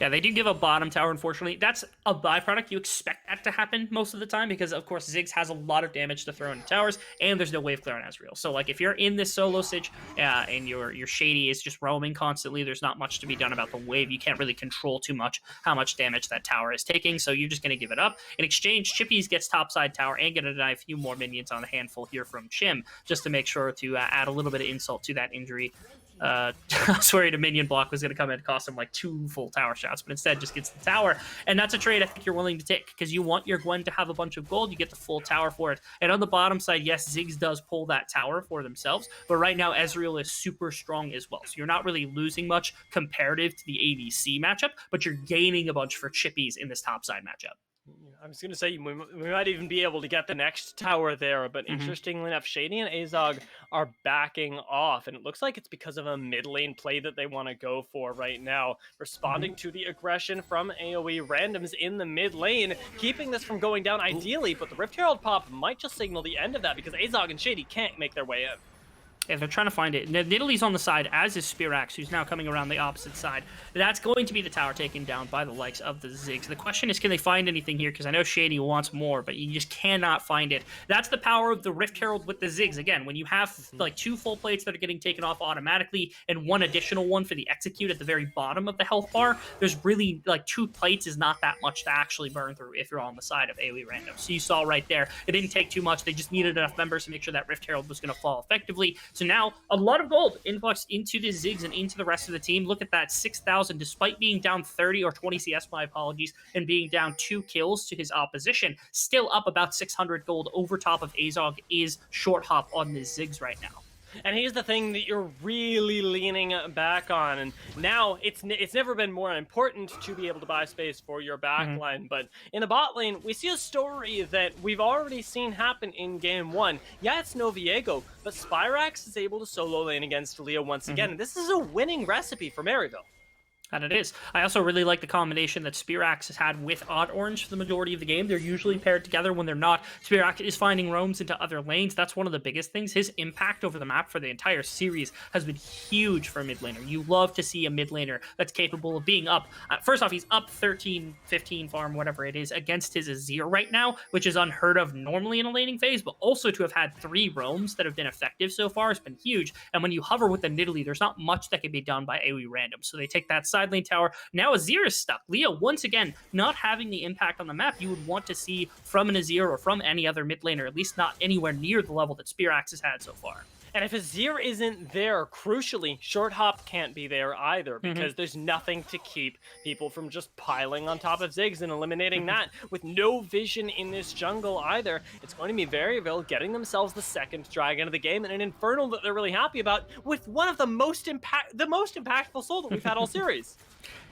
Yeah, they do give a bottom tower, unfortunately. That's a byproduct. You expect that to happen most of the time because, of course, Ziggs has a lot of damage to throw into towers, and there's no wave clear on Ezreal. So, like, if you're in this solo sitch and your Shady is just roaming constantly, there's not much to be done about the wave. You can't really control too much how much damage that tower is taking, so you're just going to give it up. In exchange, Chippies gets topside tower and going to deny a few more minions on the handful here from Chim, just to make sure to add a little bit of insult to that injury. I was worried a minion block was going to come in and cost him like 2 full tower shots, but instead just gets the tower. And that's a trade I think you're willing to take because you want your Gwen to have a bunch of gold. You get the full tower for it. And on the bottom side, yes, Ziggs does pull that tower for themselves, but right now Ezreal is super strong as well. So you're not really losing much comparative to the ADC matchup, but you're gaining a bunch for Chippies in this topside matchup. I was going to say, we might even be able to get the next tower there, but interestingly enough, Shady and Azog are backing off, and it looks like it's because of a mid lane play that they want to go for right now, responding to the aggression from AOE randoms in the mid lane, keeping this from going down ideally, but the Rift Herald pop might just signal the end of that because Azog and Shady can't make their way in. Yeah, they're trying to find it. Nidalee's on the side, as is Spirax, who's now coming around the opposite side. That's going to be the tower taken down by the likes of the Ziggs. The question is, can they find anything here? Because I know Shady wants more, but you just cannot find it. That's the power of the Rift Herald with the Ziggs. Again, when you have like 2 full plates that are getting taken off automatically and 1 additional one for the execute at the very bottom of the health bar, there's really like 2 plates is not that much to actually burn through if you're on the side of AOE random. So you saw right there, it didn't take too much. They just needed enough members to make sure that Rift Herald was going to fall effectively. So now a lot of gold influx into the Ziggs and into the rest of the team. Look at that, 6,000, despite being down 30 or 20 CS, my apologies, and being down 2 kills to his opposition. Still up about 600 gold over top of Azog is Short Hop on the Ziggs right now. And here's the thing that you're really leaning back on, and now it's never been more important to be able to buy space for your backline, but in the bot lane, we see a story that we've already seen happen in Game 1. Yeah, it's no Viego, but Spirax is able to solo lane against Leo once again, and this is a winning recipe for Maryville. And it is. I also really like the combination that Spearaxe has had with Odd Orange for the majority of the game. They're usually paired together. When they're not, Spearaxe is finding roams into other lanes. That's one of the biggest things. His impact over the map for the entire series has been huge for a mid laner. You love to see a mid laner that's capable of being up. First off, he's up 13, 15 farm, whatever it is, against his Azir right now, which is unheard of normally in a laning phase, but also to have had 3 roams that have been effective so far has been huge. And when you hover with the Nidalee, there's not much that can be done by AoE random. So they take that side lane tower. Now Azir is stuck. Leo, once again, not having the impact on the map you would want to see from an Azir or from any other mid laner, at least not anywhere near the level that Spearaxe has had so far. And if Azir isn't there, crucially, Short Hop can't be there either, because there's nothing to keep people from just piling on top of Ziggs and eliminating that. With no vision in this jungle either, it's going to be Maryville getting themselves the second dragon of the game and an Infernal that they're really happy about, with one of the most impactful soul that we've had all series.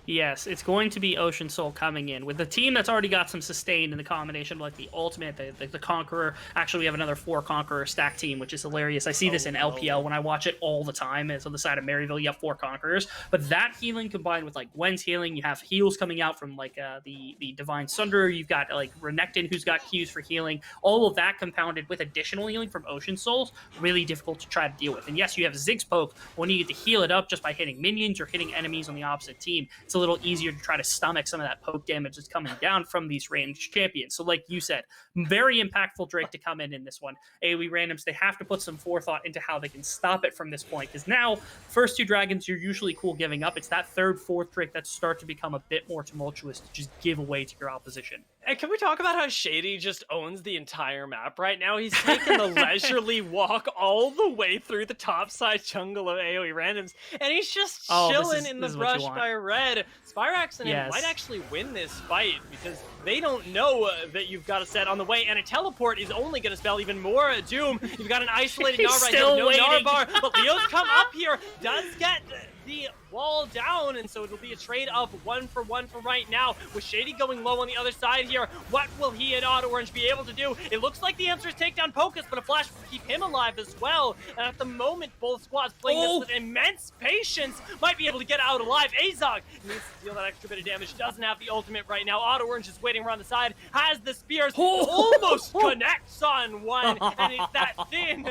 Yes, it's going to be Ocean Soul coming in with the team that's already got some sustain in the combination of like the Ultimate, the Conqueror. Actually, we have another 4 Conqueror stack team, which is hilarious. I see this in LPL when I watch it all the time. It's on the side of Maryville, you have 4 Conquerors. But that healing combined with like Gwen's healing, you have heals coming out from like the Divine Sunderer. You've got like Renekton, who's got Qs for healing. All of that compounded with additional healing from Ocean Souls, really difficult to try to deal with. And yes, you have Ziggs poke when you get to heal it up just by hitting minions or hitting enemies on the opposite team. It's a little easier to try to stomach some of that poke damage that's coming down from these ranged champions. So like you said, very impactful Drake to come in this one. AoE randoms, they have to put some forethought into how they can stop it from this point, because now first 2 dragons you're usually cool giving up. It's that 3rd, 4th Drake that start to become a bit more tumultuous to just give away to your opposition. And can we talk about how Shady just owns the entire map right now? He's taken the leisurely walk all the way through the topside jungle of AoE randoms, and he's just chilling in the brush by red. Spyrax and him might actually win this fight, because they don't know that you've got a set on the way, and a teleport is only going to spell even more doom. You've got an isolated Gnar right here with no Gnar bar, but Leo's come up here, does get the wall down, and so it'll be a trade of 1 for 1 for right now, with Shady going low on the other side here. What will he and Odd Orange be able to do? It looks like the answer is take down Pocus, but a flash will keep him alive as well. And at the moment, both squads playing this with immense patience, might be able to get out alive. Azog needs to deal that extra bit of damage, doesn't have the ultimate right now. Odd Orange is waiting around the side, has the spears, almost connects on one, and it's that thin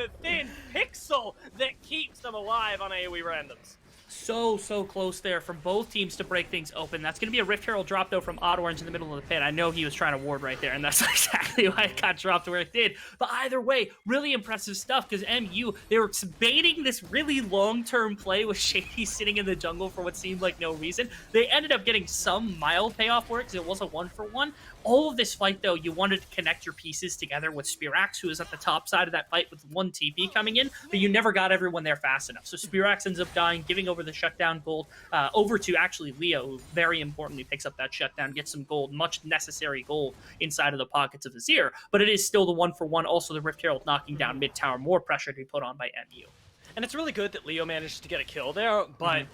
pixel that keeps them alive on AoE randoms. So close there from both teams to break things open. That's going to be a Rift Herald drop, though, from Odd Orange in the middle of the pit. I know he was trying to ward right there, and that's exactly why it got dropped to where it did. But either way, really impressive stuff, because MU, they were baiting this really long-term play with Shady sitting in the jungle for what seemed like no reason. They ended up getting some mild payoff for it, because it was a 1 for 1. All of this fight, though, you wanted to connect your pieces together with Spearaxe, who is at the top side of that fight with 1 TP coming in, but you never got everyone there fast enough. So Spearaxe ends up dying, giving over the shutdown gold over to actually Leo, who very importantly picks up that shutdown, gets some gold, much necessary gold inside of the pockets of Azir, but it is still the 1 for 1. Also, the Rift Herald knocking down mid tower, more pressure to be put on by MU. And it's really good that Leo managed to get a kill there, but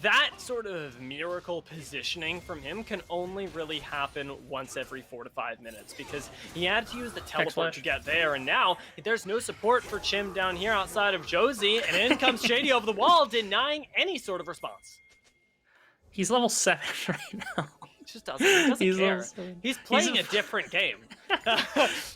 that sort of miracle positioning from him can only really happen once every 4 to 5 minutes, because he had to use the teleport to get there, and now there's no support for Chim down here outside of Josie, and in comes Shady over the wall, denying any sort of response. He's level 7 right now. He just doesn't care. He's playing a different game.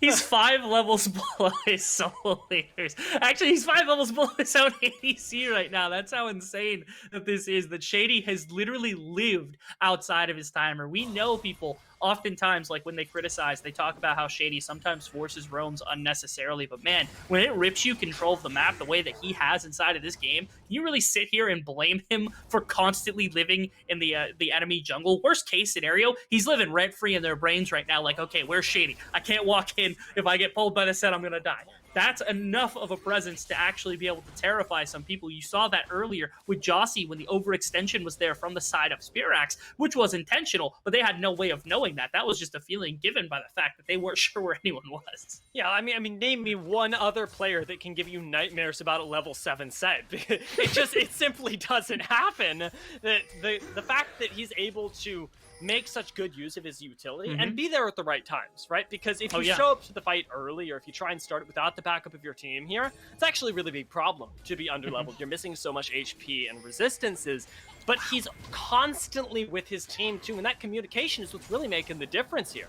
He's 5 levels below his solo leaders. Actually, he's 5 levels below his own ADC right now. That's how insane that this is. That Shady has literally lived outside of his timer. We know people oftentimes, like when they criticize, they talk about how Shady sometimes forces roams unnecessarily, but man, when it rips you control of the map the way that he has inside of this game, can you really sit here and blame him for constantly living in the enemy jungle? Worst case scenario, he's living rent-free in their brains right now, like, okay, where's Shady? I can't walk in. If I get pulled by the set, I'm gonna die. That's enough of a presence to actually be able to terrify some people. You saw that earlier with Jossie when the overextension was there from the side of Spearaxe, which was intentional, but they had no way of knowing that. That was just a feeling given by the fact that they weren't sure where anyone was. Yeah, I mean, name me one other player that can give you nightmares about a level 7 set. It simply doesn't happen. The fact that he's able to make such good use of his utility and be there at the right times, right? Because if you yeah. show up to the fight early, or if you try and start it without the backup of your team here, it's actually a really big problem to be underleveled. You're missing so much HP and resistances, but he's constantly with his team too, and that communication is what's really making the difference here.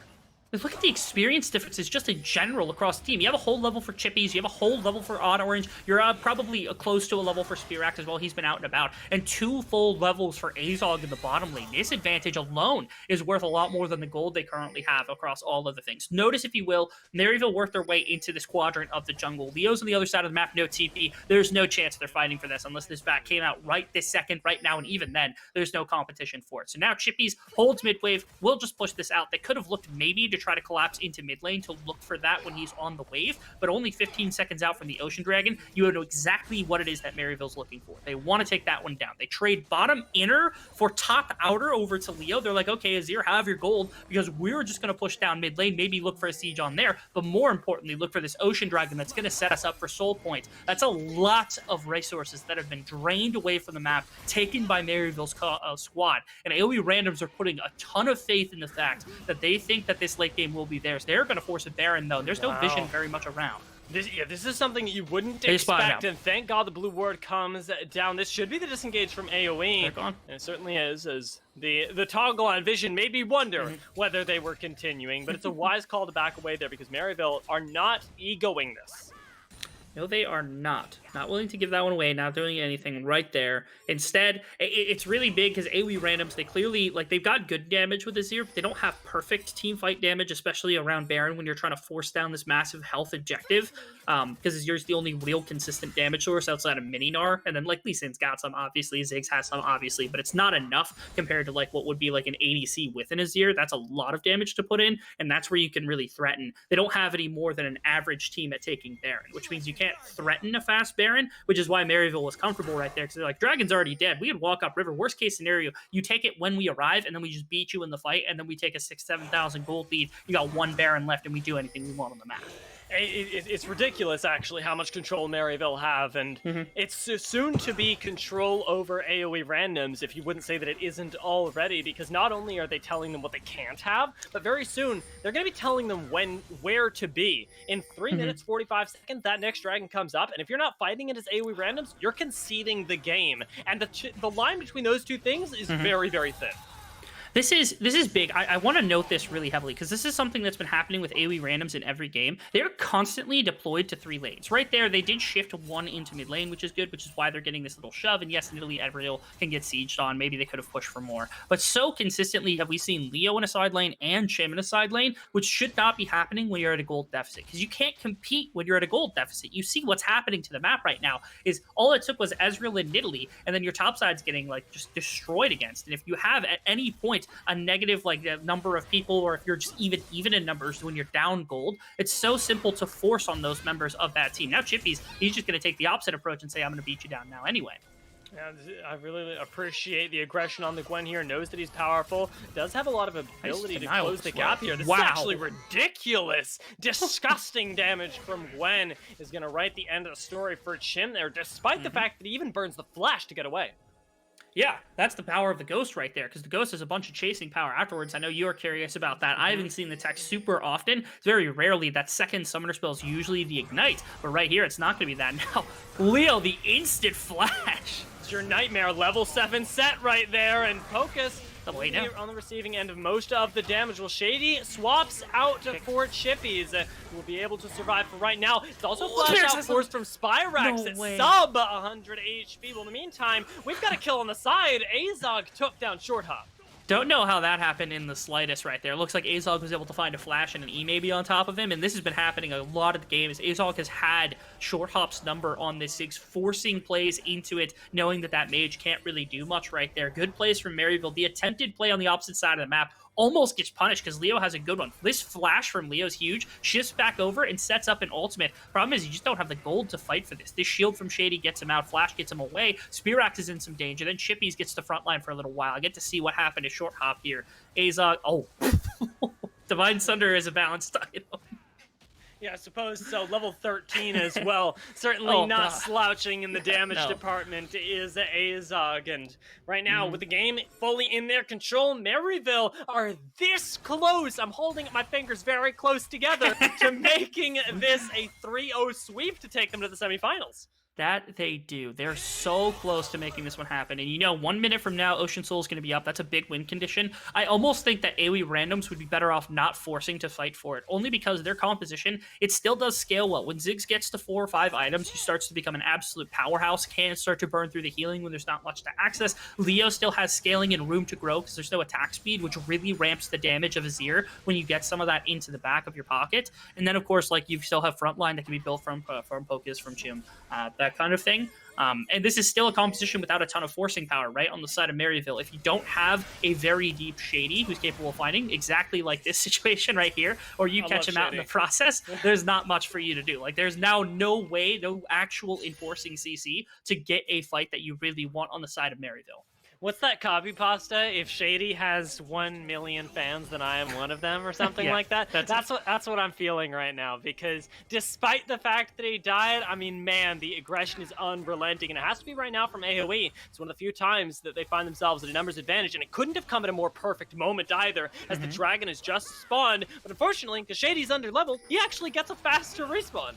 Look at the experience differences just in general across the team. You have a whole level for Chippies, you have a whole level for Odd Orange, you're probably close to a level for Spearax as well, he's been out and about, and 2 full levels for Azog in the bottom lane. This advantage alone is worth a lot more than the gold they currently have across all of the things. Notice, if you will, Maryville worked their way into this quadrant of the jungle. Leo's on the other side of the map, no TP. There's no chance they're fighting for this unless this back came out right this second, right now, and even then, there's no competition for it. So now Chippies holds mid wave, will just push this out. They could have looked maybe to try to collapse into mid lane to look for that when he's on the wave, but only 15 seconds out from the Ocean Dragon, you know exactly what it is that Maryville's looking for. They want to take that one down. They trade bottom inner for top outer over to Leo. They're like, okay, Azir, have your gold, because we're just going to push down mid lane, maybe look for a siege on there, but more importantly, look for this Ocean Dragon that's going to set us up for soul points. That's a lot of resources that have been drained away from the map, taken by Maryville's squad, and AOE randoms are putting a ton of faith in the fact that they think that this late game will be theirs. They're going to force a Baron, though. There's no vision very much around. This is something that you wouldn't expect, and thank God the blue ward comes down. This should be the disengage from AOE, and it certainly is, as the toggle on vision made me wonder whether they were continuing, but it's a wise call to back away there, because Maryville are not egoing this. No, they are not. Not willing to give that one away, not doing anything right there. Instead, it's really big because AoE randoms, they clearly, like, they've got good damage with Azir, but they don't have perfect team fight damage, especially around Baron when you're trying to force down this massive health objective, because Azir's the only real consistent damage source outside of Mininar, and then, like, Lee Sin's got some, obviously, Ziggs has some, obviously, but it's not enough compared to, like, what would be, like, an ADC with an Azir. That's a lot of damage to put in, and that's where you can really threaten. They don't have any more than an average team at taking Baron, which means you can't threaten a fast Baron, which is why Maryville was comfortable right there, because they're like, Dragon's already dead. We can walk up river. Worst case scenario, you take it when we arrive, and then we just beat you in the fight, and then we take a 6,000-7,000 gold lead. You got 1 Baron left, and we do anything we want on the map. It's ridiculous, actually, how much control Maryville have, and it's soon to be control over AoE randoms, if you wouldn't say that it isn't already, because not only are they telling them what they can't have, but very soon, they're going to be telling them where to be. In 3 minutes, 45 seconds, that next dragon comes up, and if you're not fighting it as AoE randoms, you're conceding the game. And the line between those two things is very, very thin. This is big. I want to note this really heavily, because this is something that's been happening with AoE randoms in every game. They're constantly deployed to 3 lanes. Right there, they did shift 1 into mid lane, which is good, which is why they're getting this little shove. And yes, Italy Edreal can get sieged on. Maybe they could have pushed for more. But so consistently have we seen Leo in a side lane and Shim in a side lane, which should not be happening when you're at a gold deficit, because you can't compete when you're at a gold deficit. You see what's happening to the map right now is all it took was Ezreal in Italy, and then your top side's getting, like, just destroyed against. And if you have at any point a negative, like, number of people, or if you're just even in numbers when you're down gold, it's so simple to force on those members of that team. Now Chippy's, he's just going to take the opposite approach and say, I'm going to beat you down now anyway. Yeah, I really appreciate the aggression on the Gwen here. Knows that he's powerful. Does have a lot of ability to close the gap here. This is actually ridiculous. Disgusting damage from Gwen is going to write the end of the story for Chim there, despite the fact that he even burns the flash to get away. Yeah, that's the power of the Ghost right there, because the Ghost has a bunch of chasing power afterwards. I know you're curious about that. I haven't seen the tech super often. It's very rarely. That second summoner spell is usually the Ignite, but right here, it's not going to be that. Now, Leo, the instant flash. It's your nightmare level 7 set right there, and Focus now on the receiving end of most of the damage. Well, Shady swaps out for Chippies. Will be able to survive for right now. It's also flash out force from Spyrax at sub 100 HP. Well, in the meantime, we've got a kill on the side. Azog took down Short Hop. Don't know how that happened in the slightest right there. Looks like Azog was able to find a flash and an E maybe on top of him, and this has been happening a lot of the games. Azog has had Short Hop's number on this Ziggs, forcing plays into it, knowing that that mage can't really do much right there. Good plays from Maryville. The attempted play on the opposite side of the map almost gets punished because Leo has a good one. This flash from Leo's huge, shifts back over and sets up an ultimate. Problem is you just don't have the gold to fight for this. This shield from Shady gets him out, flash gets him away, Spearax is in some danger, then Chippies gets the front line for a little while. I get to see what happened to Short Hop here. Azog, Divine Sunder is a balanced item. Yeah, I suppose so. Level 13 as well. Certainly Oh, not God. slouching in the damage No. department is Azog. And right now, Mhm. with the game fully in their control, Maryville are this close. I'm holding my fingers very close together to making this a 3-0 sweep to take them to the semifinals. That they do. They're so close to making this one happen. And you know, 1 minute from now, Ocean Soul is going to be up. That's a big win condition. I almost think that AoE randoms would be better off not forcing to fight for it, only because their composition, it still does scale well. When Ziggs gets to 4 or 5 items, he starts to become an absolute powerhouse, can start to burn through the healing when there's not much to access. Leo still has scaling and room to grow because there's no attack speed, which really ramps the damage of Azir when you get some of that into the back of your pocket. And then, of course, like, you still have frontline that can be built from Focus, from Chim, that kind of thing. And this is still a composition without a ton of forcing power, right? On the side of Maryville, if you don't have a very deep Shady who's capable of fighting, exactly like this situation right here, or you catch him out in the process, there's not much for you to do. Like, there's now no actual enforcing CC to get a fight that you really want on the side of Maryville. What's that copy pasta? If Shady has 1 million fans, then I am one of them, or something Yeah, like that. That's what I'm feeling right now. Because despite the fact that he died, I mean, man, the aggression is unrelenting, and it has to be right now from AOE. It's one of the few times that they find themselves at a numbers advantage, and it couldn't have come at a more perfect moment either, as the dragon has just spawned. But unfortunately, because Shady's under level, he actually gets a faster respawn.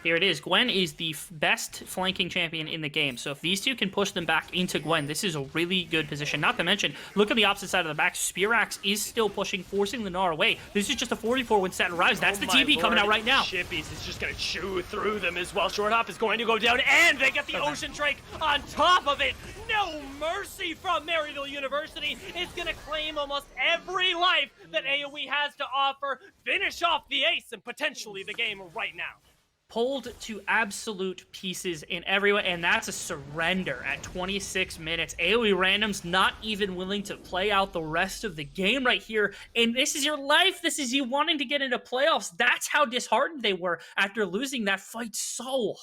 Here it is. Gwen is the best flanking champion in the game. So if these two can push them back into Gwen, this is a really good position. Not to mention, look at the opposite side of the back. Spearaxe is still pushing, forcing the Gnar away. This is just a 44 when Sat arrives. That's the TP coming out right now. Chippies is just going to chew through them as well. Short Hop is going to go down, and they get the Ocean Drake on top of it. No mercy from Maryville University. It's going to claim almost every life that AoE has to offer. Finish off the ace and potentially the game right now. Pulled to absolute pieces in every way, and that's a surrender at 26 minutes. AoE randoms not even willing to play out the rest of the game right here, and this is your life. This is you wanting to get into playoffs. That's how disheartened they were after losing that fight so